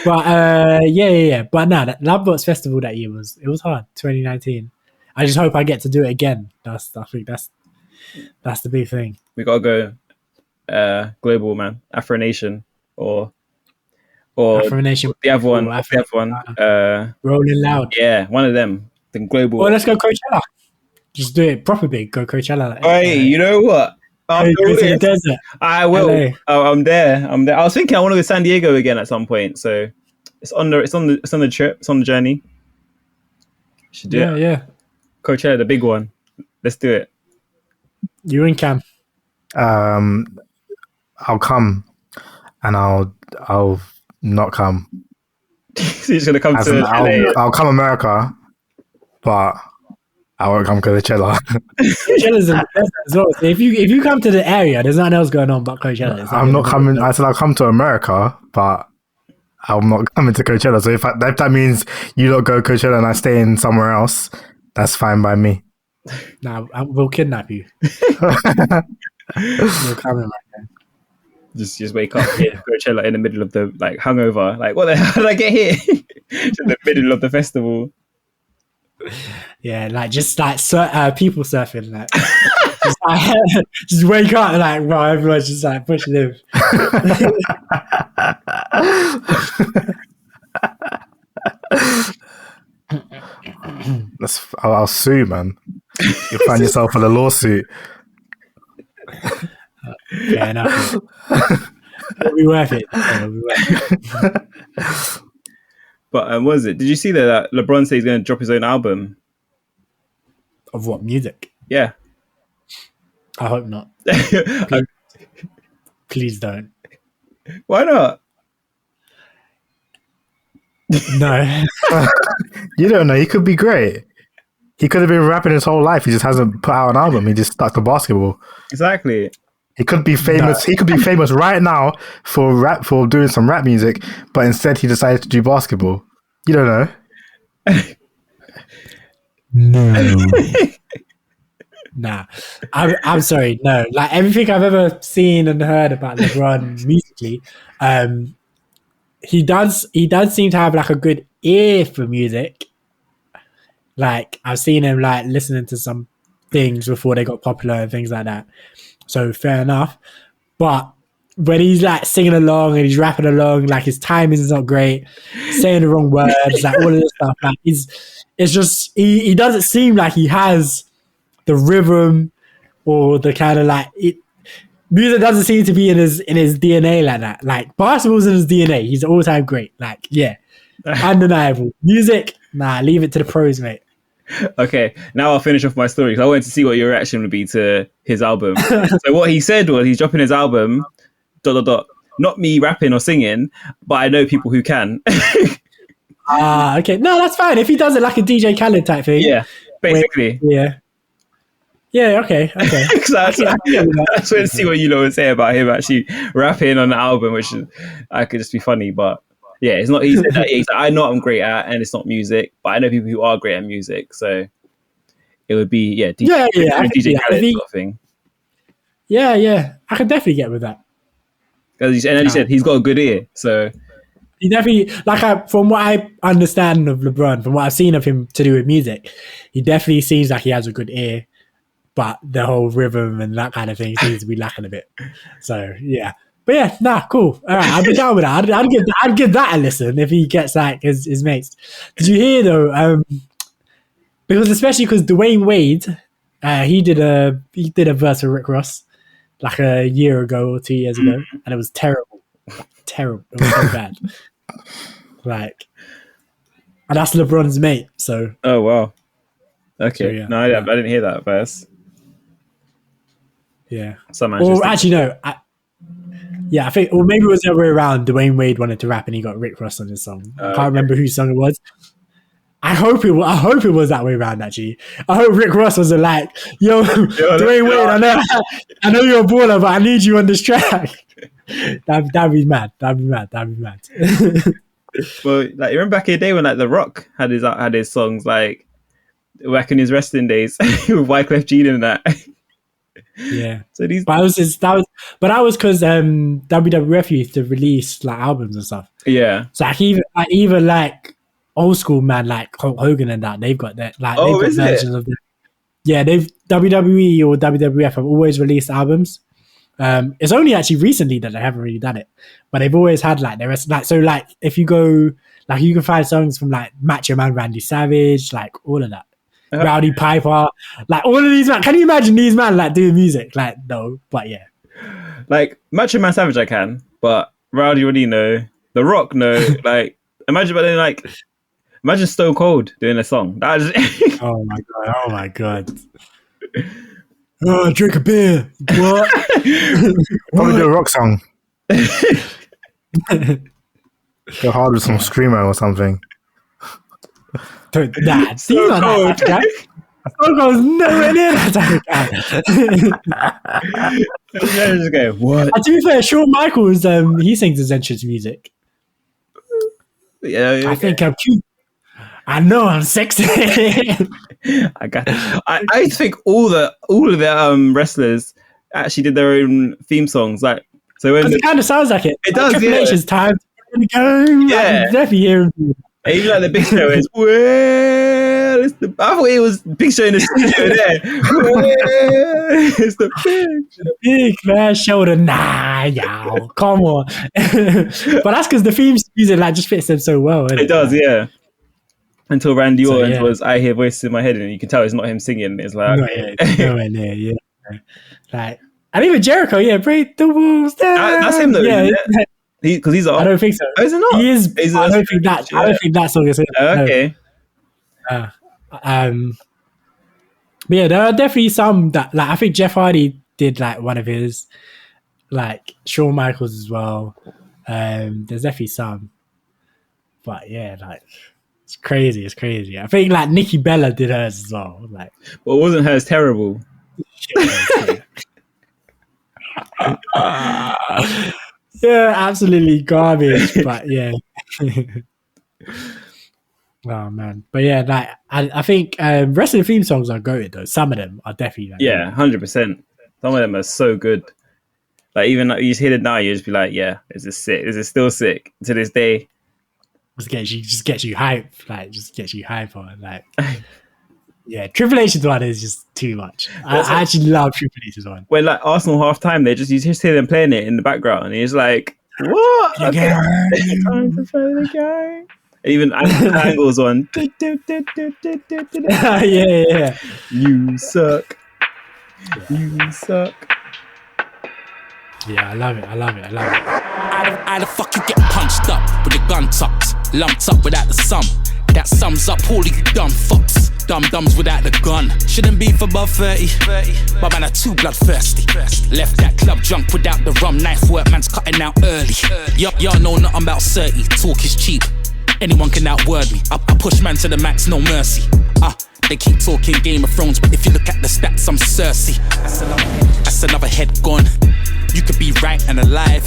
But yeah. But no, that Lovebox Festival that year was hard. 2019. I just hope I get to do it again. I think that's the big thing. We gotta go global, man. Afro Nation or Afro Nation. The other one. Rolling Loud. Yeah, one of them. The global. Well, let's go Coachella. Just do it proper big. Go Coachella. Hey, you know what? Go to the desert. I will. LA. Oh, I'm there. I was thinking I want to go to San Diego again at some point. So it's on the trip. It's on the journey. Should do it. Yeah. Coachella, the big one. Let's do it. You and Cam. I'll come, and I'll not come. So you're just gonna come to LA. I'll come America, but I won't come Coachella. Coachella's in the desert as well. So if you come to the area, there's nothing else going on but Coachella. I'm not coming. I said I'll come to America, but I'm not coming to Coachella. So if that means you don't go Coachella and I stay in somewhere else, that's fine by me. Nah, we'll kidnap you. We'll come in, man. Just wake up here, Coachella in the middle of the hungover. Like, what the hell did I get here? In the middle of the festival. Yeah, people surfing, just wake up and bro, everyone's just pushing him. I'll sue, man. You'll find yourself in a lawsuit. Fair enough. It'll be worth it. But what was it? Did you see that LeBron said he's going to drop his own album? Of what, music? Yeah. I hope not. Please don't. Why not? No. You don't know. He could be great. He could have been rapping his whole life. He just hasn't put out an album. He just stuck to basketball. Exactly. He could be famous. No. He could be famous right now for doing some rap music, but instead he decided to do basketball. You don't know. No. Nah. I'm sorry. No. Everything I've ever seen and heard about LeBron musically, he does seem to have a good ear for music. I've seen him listening to some things before they got popular and things like that. So fair enough. But when he's singing along and he's rapping along, his timing is not great, saying the wrong words, all of this stuff. It's just he doesn't seem like he has the rhythm or the kind of music doesn't seem to be in his DNA like that. Basketball's in his DNA. He's all time great. Undeniable. Music, nah, leave it to the pros, mate. Okay, now I'll finish off my story because I wanted to see what your reaction would be to his album. So what he said was he's dropping his album, ... Not me rapping or singing, but I know people who can. Okay. No, that's fine. If he does it like a DJ Khaled type thing. Yeah, basically. Yeah, okay. Exactly. I just wanted to see what you lot would say about him actually rapping on the album, which I could just be funny, but yeah, it's not. He said that. He's I know what I'm great at, and it's not music, but I know people who are great at music, so it would be DJ Khaled sort of thing. Yeah, I could definitely get with that. And then he said he's got a good ear, so he definitely from what I understand of LeBron, from what I've seen of him to do with music, he definitely seems like he has a good ear, but the whole rhythm and that kind of thing seems to be lacking a bit. So yeah. But yeah, cool. All right, I'd be down with that. I'd give that a listen if he gets his mates. Did you hear though? Especially because Dwayne Wade, he did a verse with Rick Ross a year ago or 2 years ago, and it was terrible. Terrible. It was so bad. And that's LeBron's mate. So. Oh wow. Okay. So, yeah, no, I didn't hear that verse. Yeah. Well, actually, no. I think, or maybe it was the other way around. Dwayne Wade wanted to rap and he got Rick Ross on his song. I can't remember whose song it was. I hope it was that way around. Actually, I hope Rick Ross wasn't like, "Yo, Dwayne Wade, I know you're a baller, but I need you on this track." That'd be mad. That'd be mad. Well, like you remember back in the day when like The Rock had his songs like back in his wrestling days with Wyclef Jean and that. Yeah. So that was because WWF used to release like albums and stuff. Yeah. So even like old school man like Hulk Hogan and that, they've got that like they've got versions of them. Yeah, WWE or WWF have always released albums. It's only actually recently that they haven't really done it, but they've always had like the rest. Like so, like if you go, like you can find songs from like Macho Man Randy Savage, like all of that. Rowdy Piper, like all of these man. Can you imagine these man like doing music? Like no, but yeah. Like Macho Man Savage, I can, but Rowdy already know. The Rock, no. Like imagine, but then like imagine Stone Cold doing a song. That is. Oh my god. Oh, drink a beer. What? Probably do a rock song. Go hard with some screamo or something. Nah, Stone Cold. Stone Cold's nowhere near that guy. Just go, what? To be fair, Shawn Michaels, he sings his entrance music. Yeah, okay. I think I'm cute. I know I'm sexy. I got it. I think all of the wrestlers actually did their own theme songs. Like so, when it kind of sounds like it. It does. Triple Yeah. H's time to go. Yeah, definitely hearing. Even like the Big Show is well. I thought it was Big Show in the studio there. Well, it's the big man shoulder. Nah, y'all, come on. But that's because the theme music like just fits them so well. It does, yeah. Until Randy Orton was "I Hear Voices in My Head," and you can tell it's not him singing. It's like nowhere near, yeah. Like, and even Jericho, break the walls down. That's him though. Yeah, because he's. I don't think so. Oh, is it not? He is. I don't think that song is him. Okay. No. But yeah, there are definitely some that like I think Jeff Hardy did like one of his, like Shawn Michaels as well. There's definitely some, but yeah, like. It's crazy. I think like Nikki Bella did hers as well. Like, well, wasn't hers terrible? Yeah, absolutely garbage. But yeah. Oh man, but yeah, like I think wrestling theme songs are goated though. Some of them are definitely like, 100%. Some of them are so good. Like even like, you just hear it now, you just be like, yeah, is this sick? Is it still sick to this day? Just gets you hype, like just gets you hype on, like yeah. Triple H's one is just too much. I actually love Triple H's one. When like Arsenal half time, you just hear them playing it in the background, and it's like, what? Okay. Time to play the game. Even Angle's on. Yeah. You suck. You suck. Yeah, I love it. How the fuck you get punched up with a gun tucked, lumped up without the sum? That sums up all of you dumb fucks. Dum-dums without the gun. Shouldn't be for above 30. But man, I'm too bloodthirsty. Left that club drunk without the rum. Knife work, man's cutting out early. Y'all know nothing about 30. Talk is cheap. Anyone can outword me. I push man to the max, no mercy. They keep talking Game of Thrones, but if you look at the stats, I'm Cersei. That's another head gone. You could be right and alive,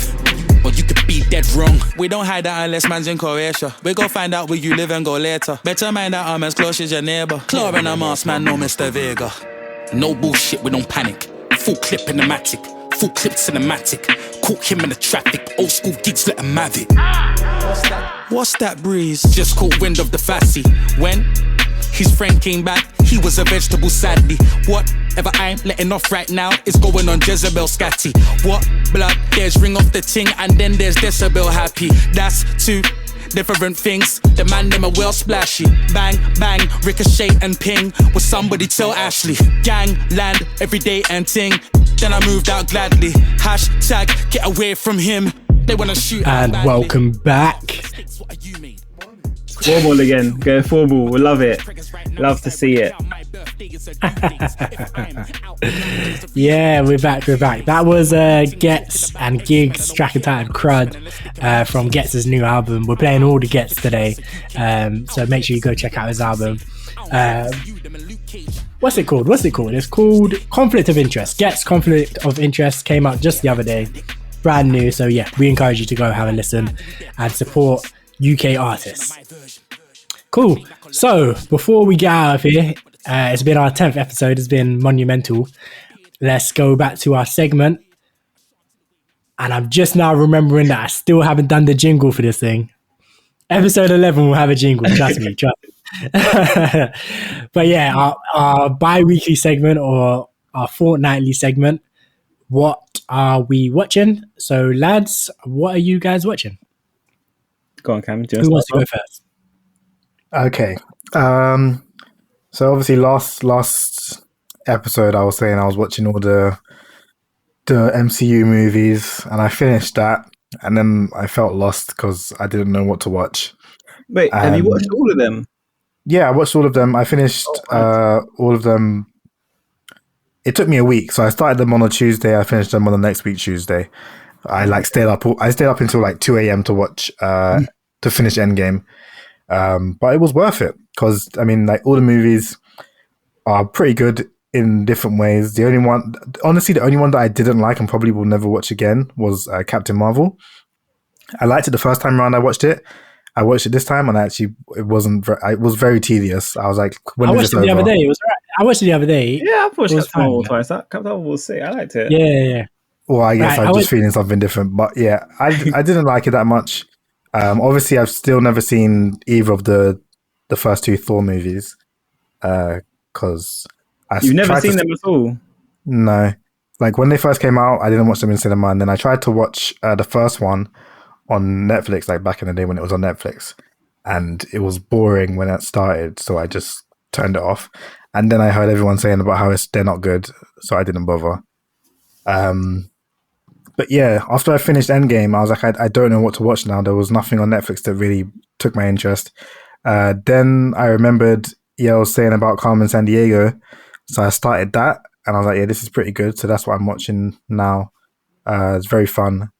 or you could be dead wrong. We don't hide that unless man's in Croatia. We go find out where you live and go later. Better mind that I'm as close as your neighbor. Claw and a mask, man, no Mr. Vega. No bullshit, we don't panic. Full clip in the matic, full clip cinematic. Caught him in the traffic, old school gigs, let him have it. What's that breeze? Just caught wind of the Fassi. When his friend came back, he was a vegetable sadly. Whatever I'm letting off right now is going on Jezebel scatty. What blood? There's ring off the ting and then there's decibel happy. That's two different things. The man them are well splashy. Bang, bang, ricochet and ping. Will somebody tell Ashley? Gang, land, everyday and ting. Then I moved out gladly. Hashtag get away from him. They wanna shoot. And welcome back. Formal again. Go formal. We love it. Love to see it. Yeah, we're back. That was Ghetts and Gigs track entitled Crud from Ghetts' new album. We're playing all the Ghetts today, so make sure you go check out his album. What's it called? It's called Conflict of Interest. Ghetts Conflict of Interest came out just the other day, brand new. So yeah, we encourage you to go have a listen and support UK artists. Cool. So before we get out of here, it's been our 10th episode. It's been monumental. Let's go back to our segment. And I'm just now remembering that I still haven't done the jingle for this thing. Episode 11 will have a jingle. Trust me. But yeah, our bi-weekly segment or our fortnightly segment. What are we watching? So lads, what are you guys watching? Go on, Cam. Who wants to go first? Okay. So obviously last episode I was saying I was watching all the MCU movies, and I finished that, and then I felt lost because I didn't know what to watch. Wait, have you watched all of them? Yeah, I watched all of them. I finished all of them. It took me a week, so I started them on a Tuesday. I finished them on the next week Tuesday. I stayed up until like 2 a.m. to watch to finish Endgame. But it was worth it because I mean, like all the movies are pretty good in different ways. The only one that I didn't like and probably will never watch again was Captain Marvel. I liked it the first time around I watched it. I watched it this time, and it was very tedious. I was like, when I is watched this it the over? other day. It was right. I watched it the other day. Yeah, I've watched Captain Marvel fine, twice. Captain Marvel was sick. I liked it. Yeah. Well, I guess Right, I'm just feeling something different. But yeah, I didn't like it that much. Obviously, I've still never seen either of the first two Thor movies because you've never seen them at all. No, like when they first came out, I didn't watch them in cinema, and then I tried to watch the first one on Netflix, like back in the day when it was on Netflix, and it was boring when it started, so I just turned it off. And then I heard everyone saying about how they're not good, so I didn't bother. But yeah, after I finished Endgame, I was like, I don't know what to watch now. There was nothing on Netflix that really took my interest. Then I remembered Yale saying about Carmen Sandiego, so I started that, and I was like, yeah, this is pretty good. So that's what I'm watching now. It's very fun,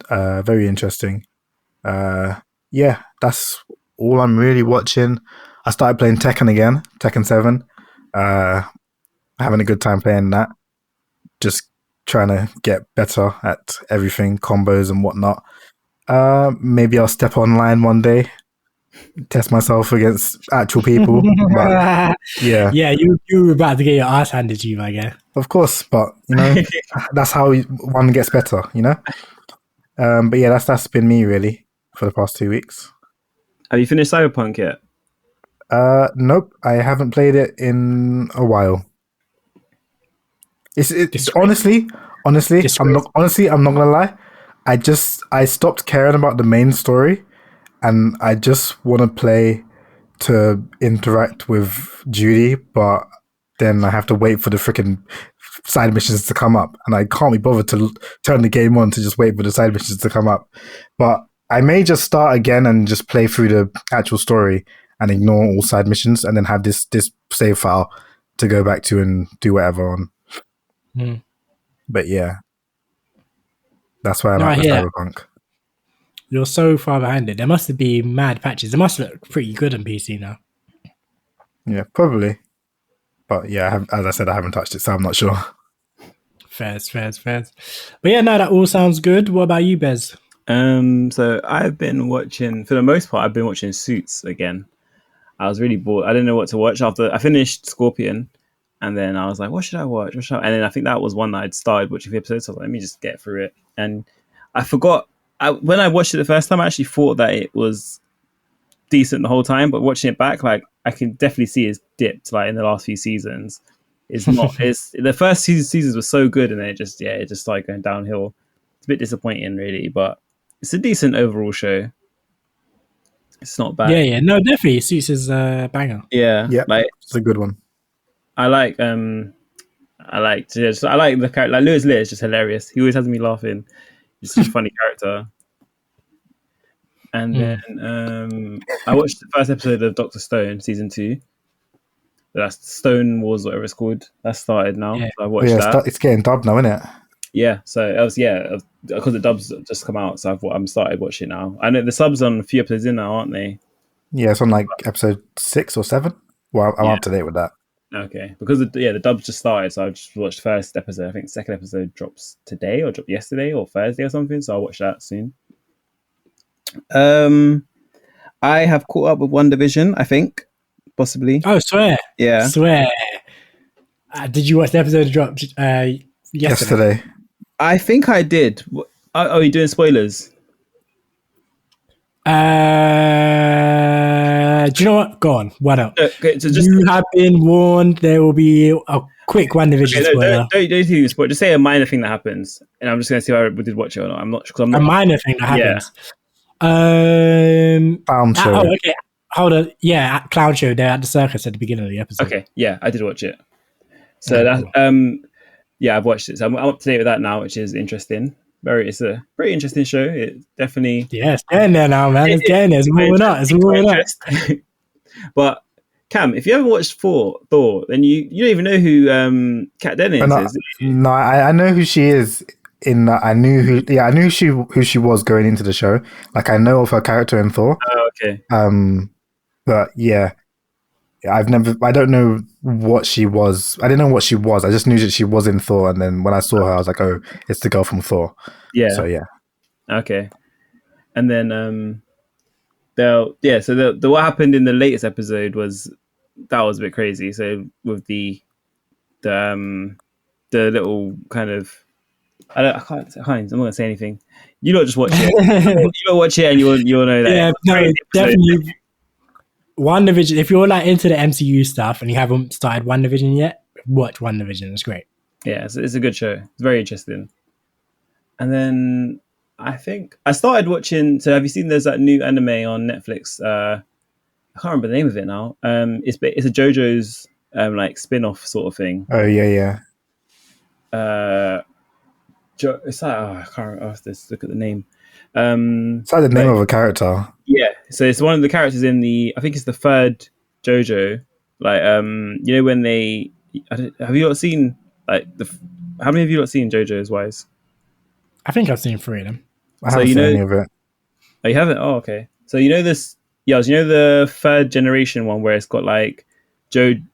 very interesting. Yeah, that's all I'm really watching. I started playing Tekken again, Tekken 7. Having a good time playing that. Just trying to get better at everything, combos and whatnot. Maybe I'll step online one day, test myself against actual people. But yeah, you were about to get your ass handed to you, I guess. Of course, but that's how one gets better, But yeah, that's been me really for the past 2 weeks. Have you finished Cyberpunk yet? Nope, I haven't played it in a while. It's honestly, I'm not gonna lie. I stopped caring about the main story, and I just want to play to interact with Judy, but then I have to wait for the freaking side missions to come up, and I can't be bothered to turn the game on to just wait for the side missions to come up. But I may just start again and just play through the actual story and ignore all side missions, and then have this save file to go back to and do whatever on. But yeah, that's where I'm at with Cyberpunk. You're so far behind it. There must be mad patches. It must look pretty good on PC now. Yeah, probably. But yeah, as I said, I haven't touched it, so I'm not sure. Fairs. But yeah, no, that all sounds good. What about you, Bez? So I've been watching, for the most part, Suits again. I was really bored. I didn't know what to watch after I finished Scorpion. And then I was like, what should I watch? And then I think that was one that I'd started watching the episodes. So I was like, let me just get through it. And I forgot, when I watched it the first time, I actually thought that it was decent the whole time. But watching it back, like I can definitely see it's dipped like in the last few seasons. It's not, the first seasons were so good. And then it just started going downhill. It's a bit disappointing really, but it's a decent overall show. It's not bad. Yeah. No, definitely. Suits is a banger. Yeah. Like, it's a good one. I like the character. Like Louis Litt is just hilarious. He always has me laughing. He's such a funny character. And then I watched the first episode of Dr. Stone season 2. That's Stone Wars, whatever it's called. That started now. Yeah. So I watched that. It's getting dubbed now, isn't it? Yeah, so because the dubs just come out, so I'm started watching it now. I know the subs on a few episodes in now, aren't they? Yeah, it's on like episode 6 or 7. Well, I'm up to date with that. Okay, because the dubs just started, so I just watched the first episode. I think the second episode drops today, or dropped yesterday, or Thursday, or something. So I'll watch that soon. I have caught up with One Division, I think, possibly. Oh, swear! Yeah, swear. Did you watch the episode that dropped yesterday? I think I did. Are you doing spoilers? Do you know what? Go on. Why not? Okay, so you have been warned. There will be a quick One Division spoiler. Don't do spoiler. Just say a minor thing that happens, and I'm just going to see if I did watch it or not. I'm not sure. A minor thing that happens. Clown show. Oh, okay. Hold on. Yeah, at Clown Show. They're at the circus at the beginning of the episode. Okay. Yeah, I did watch it. So cool. Yeah, I've watched it. So I'm up to date with that now, which is interesting. It's a pretty interesting show. It definitely. Yeah, it's getting there now, man. It's getting there. It's moving up. It's moving up. But Cam, if you haven't watched Thor, then you don't even know who Kat Dennings is. No, I know who she is. I knew who she was going into the show. Like, I know of her character in Thor. Oh, okay. But yeah, I don't know what she was. I didn't know what she was. I just knew that she was in Thor, and then when I saw her, I was like, oh, it's the girl from Thor. Yeah. So yeah. Okay. And then so what happened in the latest episode was a bit crazy. So with the little kind of I'm not gonna say anything. You don't just watch it. You don't watch it, and you'll know that. Yeah, no, definitely. One Division. If you're like into the MCU stuff and you haven't started One Division yet, watch One Division. It's great. Yeah, it's a good show. It's very interesting. And then I think I started watching. So have you seen? There's that new anime on Netflix. I can't remember the name of it now. It's a JoJo's like spin-off sort of thing. Oh yeah. It's like I can't remember. I have to look at the name. It's like the name of a character. Yeah, so it's one of the characters in I think it's the third JoJo. Like, you know when have you not seen like how many of you not seen JoJo's Wise? I think I've seen 3 of them. I haven't seen any of it. Oh, you haven't? Oh, okay. So you know this? Yeah, you know the third generation one where it's got like Jotaro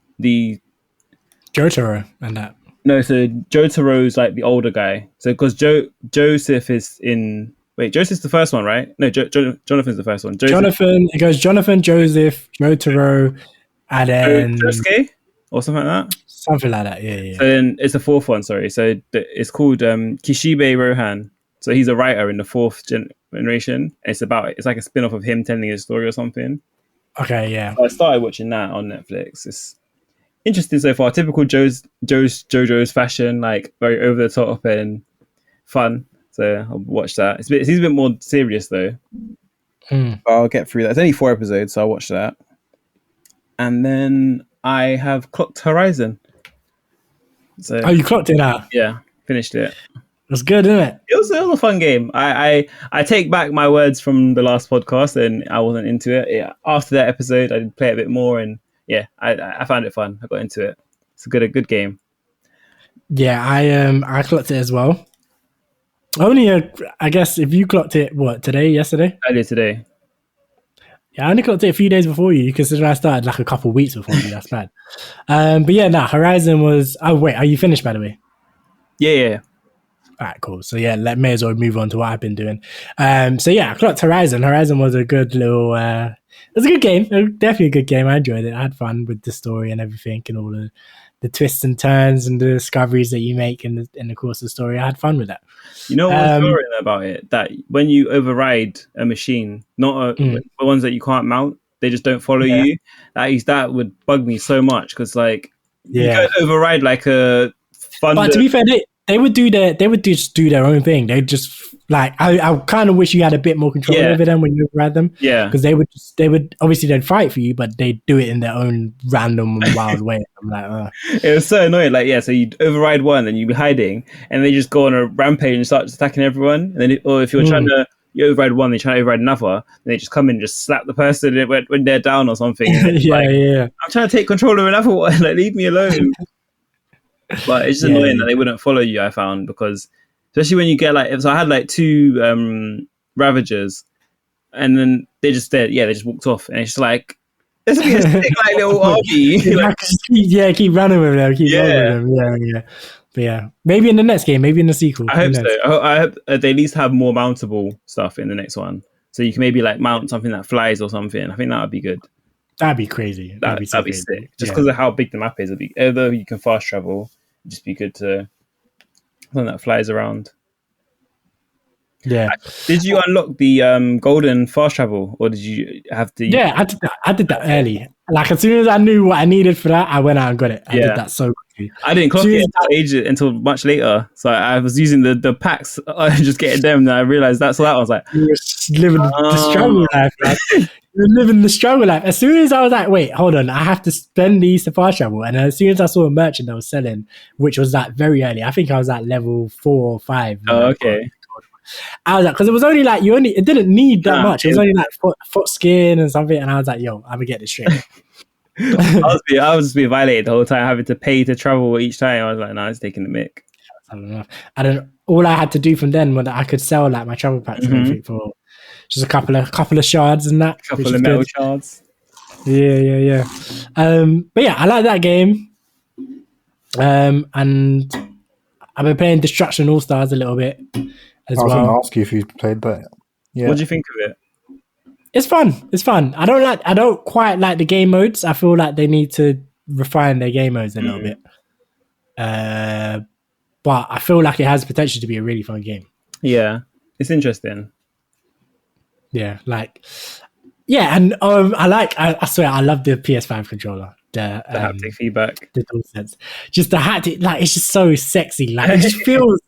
and that. No, so Jotaro's like the older guy. So because Joseph is in. Wait, Joseph's the first one, right? No, Jonathan's the first one. It goes Jonathan, Joseph, Jotaro, and then Jaykae or something like that. Something like that, yeah. So then it's the fourth one. Sorry, so it's called Kishibe Rohan. So he's a writer in the fourth generation. It's like a spin-off of him telling his story or something. Okay, yeah. So I started watching that on Netflix. It's interesting so far. Typical JoJo's fashion, like very over the top and fun. So I'll watch that. It's a bit more serious though. I'll get through that. It's only 4 episodes, so I'll watch that. And then I have clocked Horizon. So you clocked it out? Yeah, finished it. It was good, isn't it? It was a fun game. I take back my words from the last podcast, and I wasn't into it. Yeah, after that episode, I did play it a bit more, and yeah, I found it fun. I got into it. It's a good game. Yeah, I clocked it as well. Only I guess if you clocked it, yesterday? I did today. Yeah, I only clocked it a few days before you, considering I started like a couple of weeks before you. That's bad. But yeah, Horizon was. Oh wait, are you finished by the way? Yeah. All right, cool. So yeah, may as well move on to what I've been doing. So yeah, I clocked Horizon. Horizon was a good little. It was a good game. Definitely a good game. I enjoyed it. I had fun with the story and everything, and all the twists and turns and the discoveries that you make in the course of the story. I had fun with that. You know what's boring about it? That when you override a machine, not the ones that you can't mount, they just don't follow you. That would bug me so much because you can't override like a thunder. But to be fair, they would just do their own thing. They just I kind of wish you had a bit more control over them when you override them. Yeah, because they would obviously they'd fight for you, but they do it in their own random wild way. I'm like, It was so annoying. So you'd override one and you'd be hiding, and they just go on a rampage and start attacking everyone. And then, or if you're trying to you override one, they try to override another, and they just come in and just slap the person when they're down or something. And it's I'm trying to take control of another one. Like, leave me alone. But it's just annoying that they wouldn't follow you, I found, because especially when you get like, so I had like 2 Ravagers, and then they just walked off, and it's just like, this would be a sick like little army. Keep running with them. Keep running with them. Yeah. But yeah, maybe in the next game, maybe in the sequel. I hope so. I hope they at least have more mountable stuff in the next one, so you can maybe like mount something that flies or something. I think that would be good. That'd be crazy. That'd be sick. Just because of how big the map is, although you can fast travel, it'd just be good to something that flies around. Yeah. Did you unlock the golden fast travel, or did you have to? Yeah, I did that early. Like, as soon as I knew what I needed for that, I went out and got it. I did that so quickly. I didn't clock it until much later. So I was using the packs, just getting them, and I realized that's what I was like. You're living the struggle life, man. You're living the struggle life. As soon as I was like, wait, hold on, I have to spend these to fast travel. And as soon as I saw a merchant that was selling, which was like very early, I think I was at level 4 or 5. Oh, okay. I was like, because it was only like, it didn't need that much. It was only like foot skin and something. And I was like, yo, I'm gonna get this straight. I was just being violated the whole time, having to pay to travel each time. I was like, no, it's taking the mick. I don't know. All I had to do from then was that I could sell like my travel packs and everything for just a couple of shards and that. A couple of metal shards. Yeah. But yeah, I like that game. And I've been playing Destruction All Stars a little bit. I was going to ask you if you played that. Yeah. What do you think of it? It's fun. I don't quite like the game modes. I feel like they need to refine their game modes a little bit. But I feel like it has potential to be a really fun game. Yeah, it's interesting. Yeah, and I swear I love the PS5 controller. The haptic feedback. The DualSense. Just the haptic, like, it's just so sexy. Like, it just feels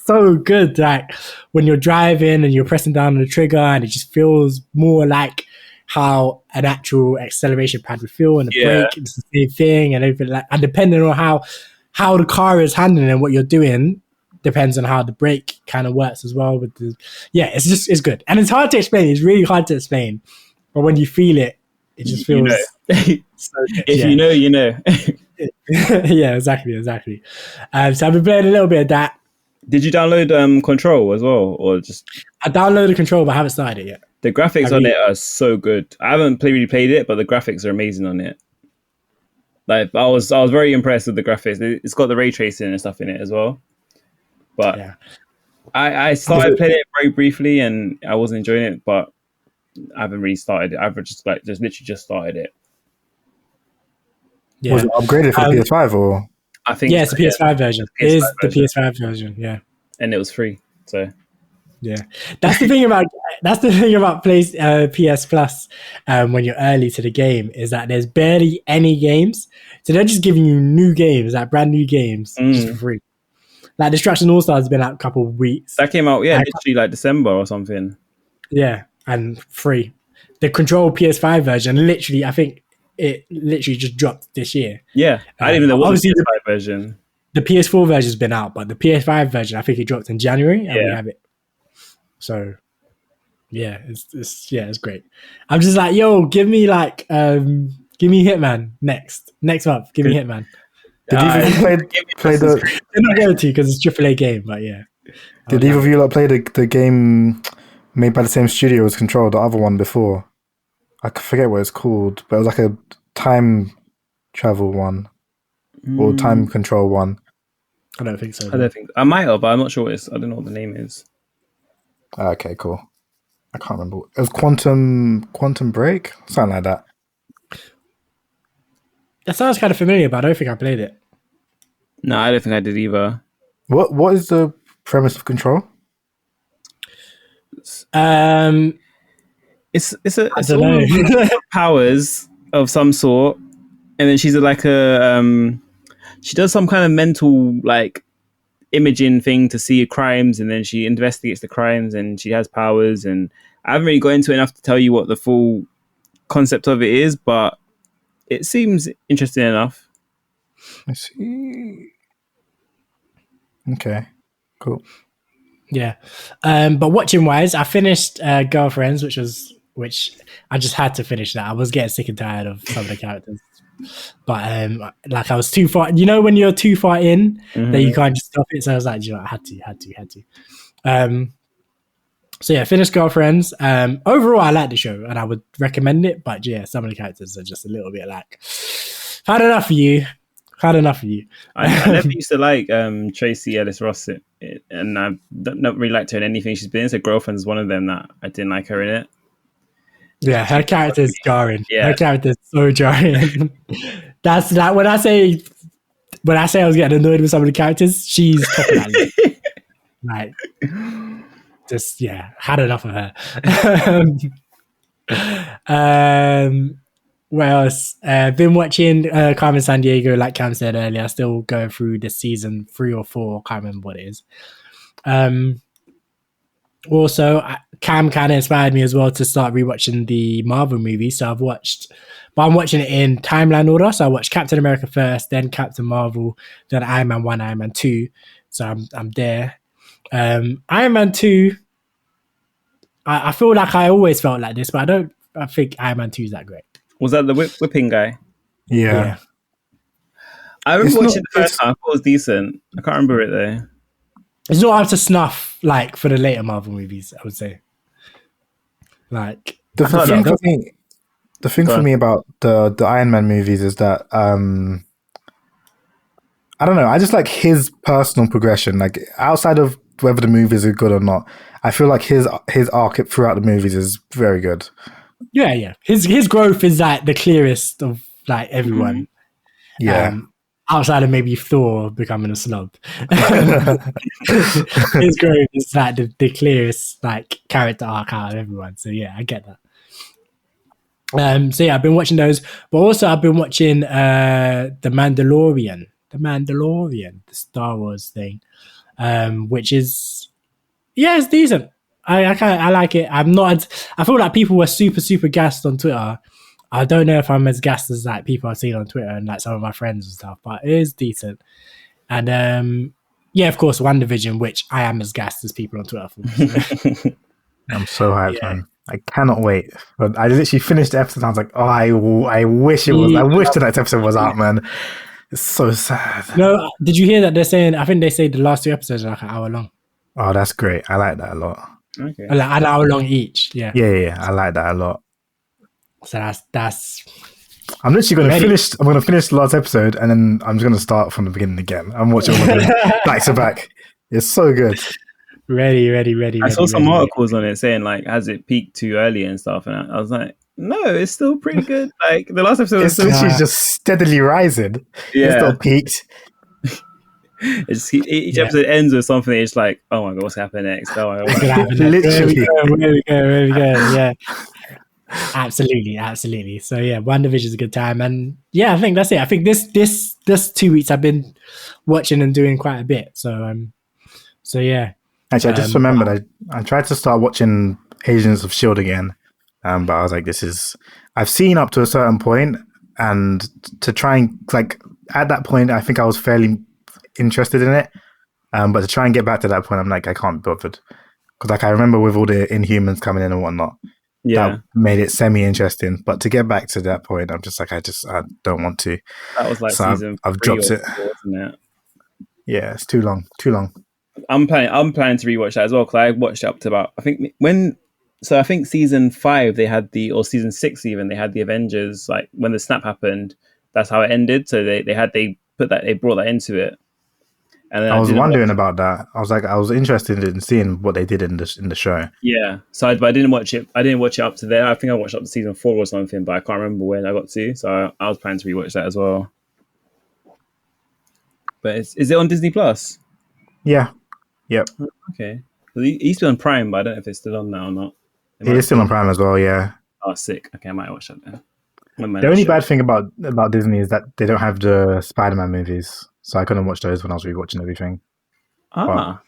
so good, like when you're driving and you're pressing down on the trigger, and it just feels more like how an actual acceleration pad would feel, and the brake, it's the same thing, and everything. Like, and depending on how the car is handling and what you're doing, depends on how the brake kind of works as well. With it's good, and it's hard to explain. It's really hard to explain, but when you feel it, it just feels. So good. If you know, you know. Yeah, exactly. So I've been playing a little bit of that. Did you download Control as well, or just? I downloaded Control, but I haven't started it yet. The graphics on it are so good. I haven't really played it, but the graphics are amazing on it. Like, I was very impressed with the graphics. It's got the ray tracing and stuff in it as well. But I started playing it very briefly, and I wasn't enjoying it, but I haven't really started it. I've just literally just started it. Yeah. Was it upgraded for PS5 or? I think it's the PS5 version. It is the PS5 version, yeah. And it was free, so yeah. That's the thing about PS Plus. When you're early to the game, is that there's barely any games, so they're just giving you new games, like brand new games, just for free. Like Destruction All Stars has been out a couple of weeks. That came out, literally like December or something. Yeah, and free. The Control PS5 version, literally, I think. It literally just dropped this year. Yeah, I didn't even know what was the PS5 version. The PS4 version's been out, but the PS5 version, I think it dropped in January, and we have it. So, yeah, it's great. I'm just like, yo, give me Hitman next month. Give me Hitman. Did either of you play the? They're not going to because it's a AAA game, but yeah. Did either of you play the game made by the same studio as Control, the other one before? I forget what it's called, but it was like a time travel one or time control one. I don't think so. I might have, but I'm not sure what it is. I don't know what the name is. Okay, cool. I can't remember. It was Quantum Break, something like that. That sounds kind of familiar, but I don't think I played it. No, I don't think I did either. What is the premise of Control? It's powers of some sort, and then she's like she does some kind of mental like imaging thing to see crimes, and then she investigates the crimes, and she has powers. And I haven't really got into it enough to tell you what the full concept of it is, but it seems interesting enough. I see. Okay, cool. Yeah. But watching wise, I finished Girlfriends, which I just had to finish that. I was getting sick and tired of some of the characters. But like I was too far, you know, when you're too far in, that you can't just stop it. So I was like, you know, I had to. So yeah, finished Girlfriends. Overall, I like the show and I would recommend it. But yeah, some of the characters are just a little bit like, had enough of you. I never used to like Tracy Ellis Ross, and I've not really liked her in anything she's been in. So Girlfriends is one of them that I didn't like her in it. Yeah, her character is jarring. Yeah. Her character is so jarring. That's like when I say I was getting annoyed with some of the characters, she's top of that list. Like, just had enough of her. What else? Been watching Carmen Sandiego, like Cam said earlier. Still going through the season 3 or 4. Can't remember what it is. Also, Cam kind of inspired me as well to start rewatching the Marvel movies. So I'm watching it in timeline order. So I watched Captain America first, then Captain Marvel, then Iron Man 1, Iron Man 2. So I'm there. Iron Man 2, I feel like I always felt like this, but I think Iron Man 2 is that great. Was that the whipping guy? Yeah. I remember watching the first time. I thought it was decent. I can't remember it though. It's not up to snuff, like, for the later Marvel movies, I would say. Like, the thing for me about the Iron Man movies is that I don't know. I just like his personal progression. Like, outside of whether the movies are good or not, I feel like his arc throughout the movies is very good. Yeah. His growth is like the clearest of like everyone. Yeah. Outside of maybe Thor becoming a snub. His growth is like the clearest like character arc out of everyone. So yeah, I get that. So yeah, I've been watching those, but also I've been watching The Mandalorian, the Star Wars thing, which is it's decent. I like it. I feel like people were super gassed on Twitter. I don't know if I'm as gassed as like people I've seen on Twitter and like some of my friends and stuff, but it is decent. And of course, WandaVision, which I am as gassed as people on Twitter for. I'm so hyped, man. I cannot wait. But I literally finished the episode and I was like, oh, I wish it was. I wish the next episode was out, man. It's so sad. No, did you hear that they're saying, I think they say the last 2 episodes are like an hour long. Oh, that's great. I like that a lot. Okay. Like an hour long each. Yeah. Yeah. I like that a lot. So that's. I'm literally going to finish. I'm going to finish the last episode, and then I'm just going to start from the beginning again. I'm watching all of them back to back. It's so good. Ready. I saw some articles on it saying like, has it peaked too early and stuff, and I was like, no, it's still pretty good. Like the last episode, it's literally just steadily rising. Yeah, it's not peaked. Each episode ends with something. It's like, oh my god, what's happening next? Oh my god, literally. Where we go. Yeah. Absolutely. So yeah, WandaVision is a good time, and yeah, I think that's it. I think this 2 weeks I've been watching and doing quite a bit. So yeah. Actually, I just remembered I tried to start watching Agents of S.H.I.E.L.D. again, but I was like, I've seen up to a certain point, and to try and like at that point, I think I was fairly interested in it, but to try and get back to that point, I'm like, I can't be bothered because like I remember with all the Inhumans coming in and whatnot. Yeah, that made it semi-interesting, but to get back to that point, I'm just like, I don't want to. That was like season I've dropped it. 4, wasn't it? Yeah, it's too long. I'm planning to rewatch that as well because I watched it up to about I think season 5 they had or season 6 even they had the Avengers, like when the snap happened, that's how it ended. So they brought that into it. And then I was wondering about that. I was interested in seeing what they did in the show. Yeah. So but I didn't watch it. I didn't watch it up to there. I think I watched up to season 4 or something, but I can't remember when I got to. So I was planning to rewatch that as well. But is it on Disney Plus? Yeah. Yep. Okay. It used to be on Prime, but I don't know if it's still on now or not. It is still on Prime as well, yeah. Oh, sick. Okay, I might watch that then. The only bad thing about Disney is that they don't have the Spider-Man movies, so I couldn't watch those when I was rewatching everything. The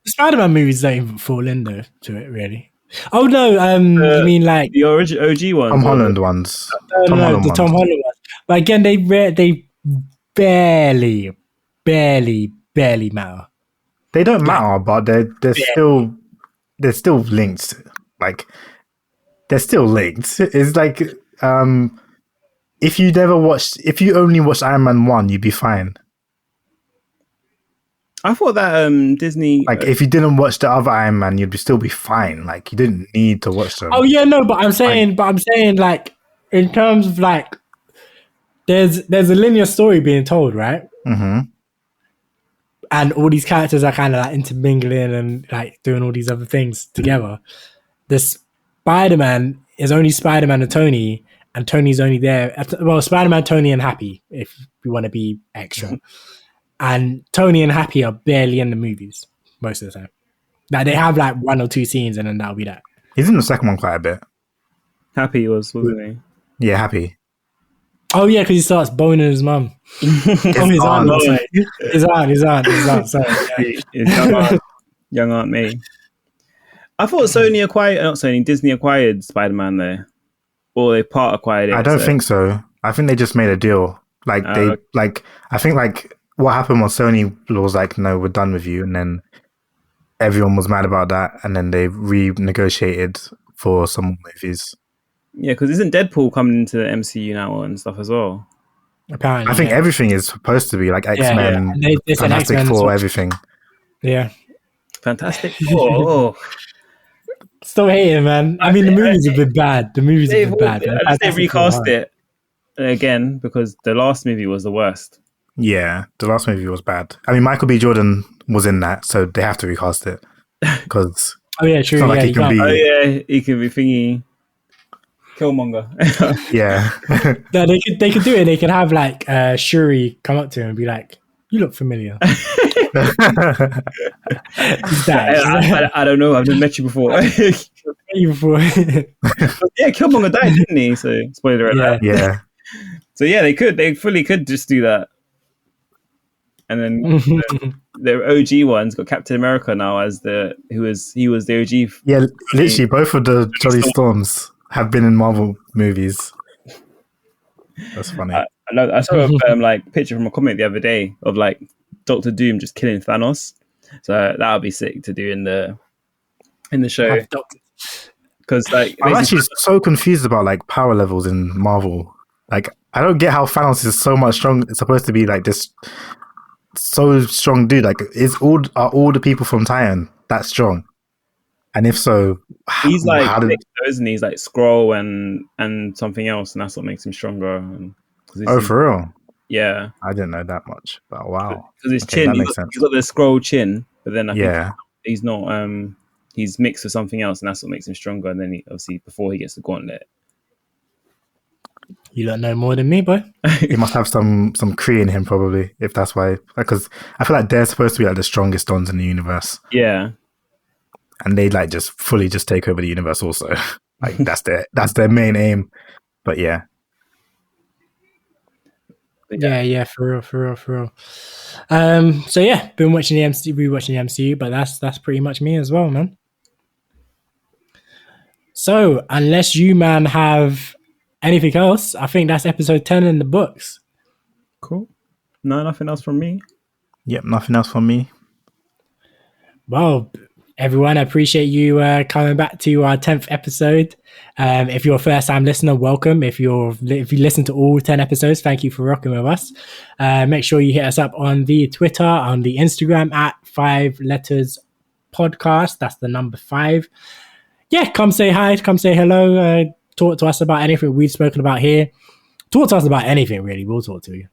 Spider-Man movies don't even fall in though to it, really. Oh no, you mean like the OG ones? Tom Holland ones. Tom Holland ones. But again, they barely matter. They don't matter, but they're still linked. Like they're still linked. It's like if you only watched Iron Man 1, you'd be fine. I thought that Disney, like if you didn't watch the other Iron Man, you'd still be fine. Like you didn't need to watch them. Oh yeah, no, but I'm saying like in terms of like there's a linear story being told, right? Mm-hmm. And all these characters are kind of like intermingling and like doing all these other things together. The Spider-Man is only Spider-Man and Tony Tony's only there. Well, Spider-Man, Tony, and Happy, if you want to be extra. And Tony and Happy are barely in the movies most of the time. Like they have like 1 or 2 scenes, and then that'll be that. He's in the second one quite a bit. Happy wasn't he? Yeah, Happy. Oh yeah, because he starts boning his mum. His aunt. Sorry, his young aunt May. I thought Disney acquired Spider-Man there, or they part acquired it. I don't think so. I think they just made a deal. Like I think like what happened was Sony was like, no, we're done with you, and then everyone was mad about that, and then they renegotiated for some movies. Yeah, because isn't Deadpool coming into the MCU now and stuff as well? Apparently, I think everything is supposed to be like X-Men, Fantastic Four, everything. Yeah, Fantastic Four. Still hating, man. I mean, the movies have been bad. They recast it again because the last movie was the worst. Yeah, the last movie was bad. I mean, Michael B. Jordan was in that, so they have to recast it because. Oh yeah, true. It's not like he can be thingy. Killmonger. Yeah. No, they could do it. They could have like Shuri come up to him and be like, "You look familiar." I don't know. I've never met you before. Yeah, Killmonger died, didn't he? So spoiler alert. Yeah. So yeah, they fully could just do that. And then the OG ones got Captain America now as he was the OG. Yeah, literally both of the Johnny Storms have been in Marvel movies. That's funny. I saw a like picture from a comic the other day of like Doctor Doom just killing Thanos. So that would be sick to do in the show. Because like I'm actually so confused about like power levels in Marvel. Like I don't get how Thanos is so much strong. It's supposed to be like this so strong dude. Like are all the people from Titan that strong? And if so, he's like isn't he? He's like Skrull and something else, and that's what makes him stronger. For real? Yeah, I didn't know that much. But wow, because his chin, he's got the Skrull chin, but then I think he's not. He's mixed with something else, and that's what makes him stronger. And then obviously before he gets the gauntlet. You don't know more than me, boy. He must have some Kree in him, probably. If that's why, because I feel like they're supposed to be like the strongest ones in the universe. Yeah. And they like just fully take over the universe also. Like that's their main aim. But yeah. Yeah, for real. So yeah, been watching the MCU, but that's pretty much me as well, man. So unless you man have anything else, I think that's episode 10 in the books. Cool. No, nothing else from me. Yep, nothing else from me. Well, everyone, I appreciate you coming back to our 10th episode. If you're a first-time listener, welcome. If you listen to all 10 episodes, thank you for rocking with us. Make sure you hit us up on the Twitter, on the Instagram at 5 Letters Podcast. That's the number 5. Yeah, come say hi, come say hello. Talk to us about anything we've spoken about here. Talk to us about anything, really. We'll talk to you.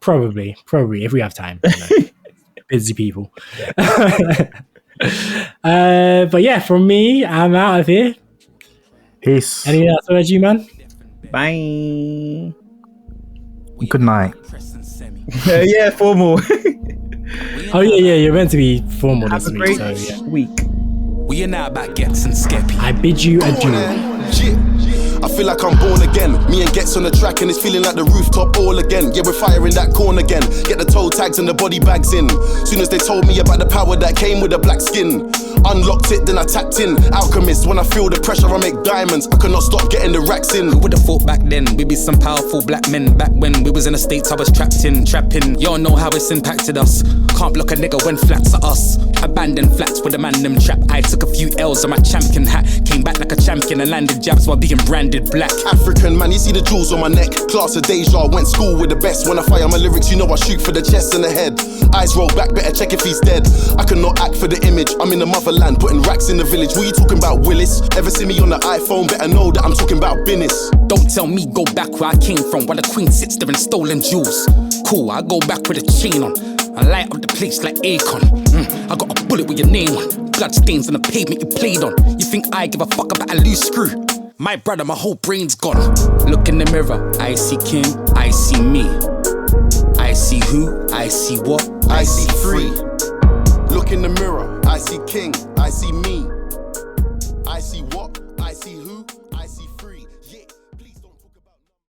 Probably, if we have time. Busy people. But yeah, from me, I'm out of here. Peace. Any else words, you man? Bye. Good night. Yeah, formal. Oh yeah, you're meant to be formal Have this a week. great So yeah. week. We are now about Ghetts and Skepta. I bid you adieu. I feel like I'm born again. Me and Ghetts on the track and it's feeling like the rooftop all again. Yeah, we're firing that corn again. Get the toe tags and the body bags in. Soon as they told me about the power that came with the black skin, unlocked it, then I tapped in. Alchemist, when I feel the pressure, I make diamonds. I cannot stop getting the racks in. Who would have thought back then we'd be some powerful black men? Back when we was in the States, I was trapping. Y'all know how it's impacted us. can't block a nigga when flats are us. Abandoned flats with a man them trap. I took a few L's on my champion hat. Came back like a champion and landed jabs while being branded black. African man, you see the jewels on my neck. Class of deja, went school with the best. When I fire my lyrics, you know I shoot for the chest and the head. Eyes roll back, better check if he's dead. I cannot act for the image. I'm in the motherland, putting racks in the village. What you talking about, Willis? Ever see me on the iPhone? Better know that I'm talking about business. Don't tell me go back where I came from, while the queen sits there in stolen jewels. Cool, I go back with a chain on. I light up the place like Akon. I got a bullet with your name on. Blood stains on the pavement you played on. You think I give a fuck about a loose screw? My brother, my whole brain's gone. Look in the mirror, I see king, I see me. I see who, I see what, I see free. Look in the mirror, I see king, I see me. I see what,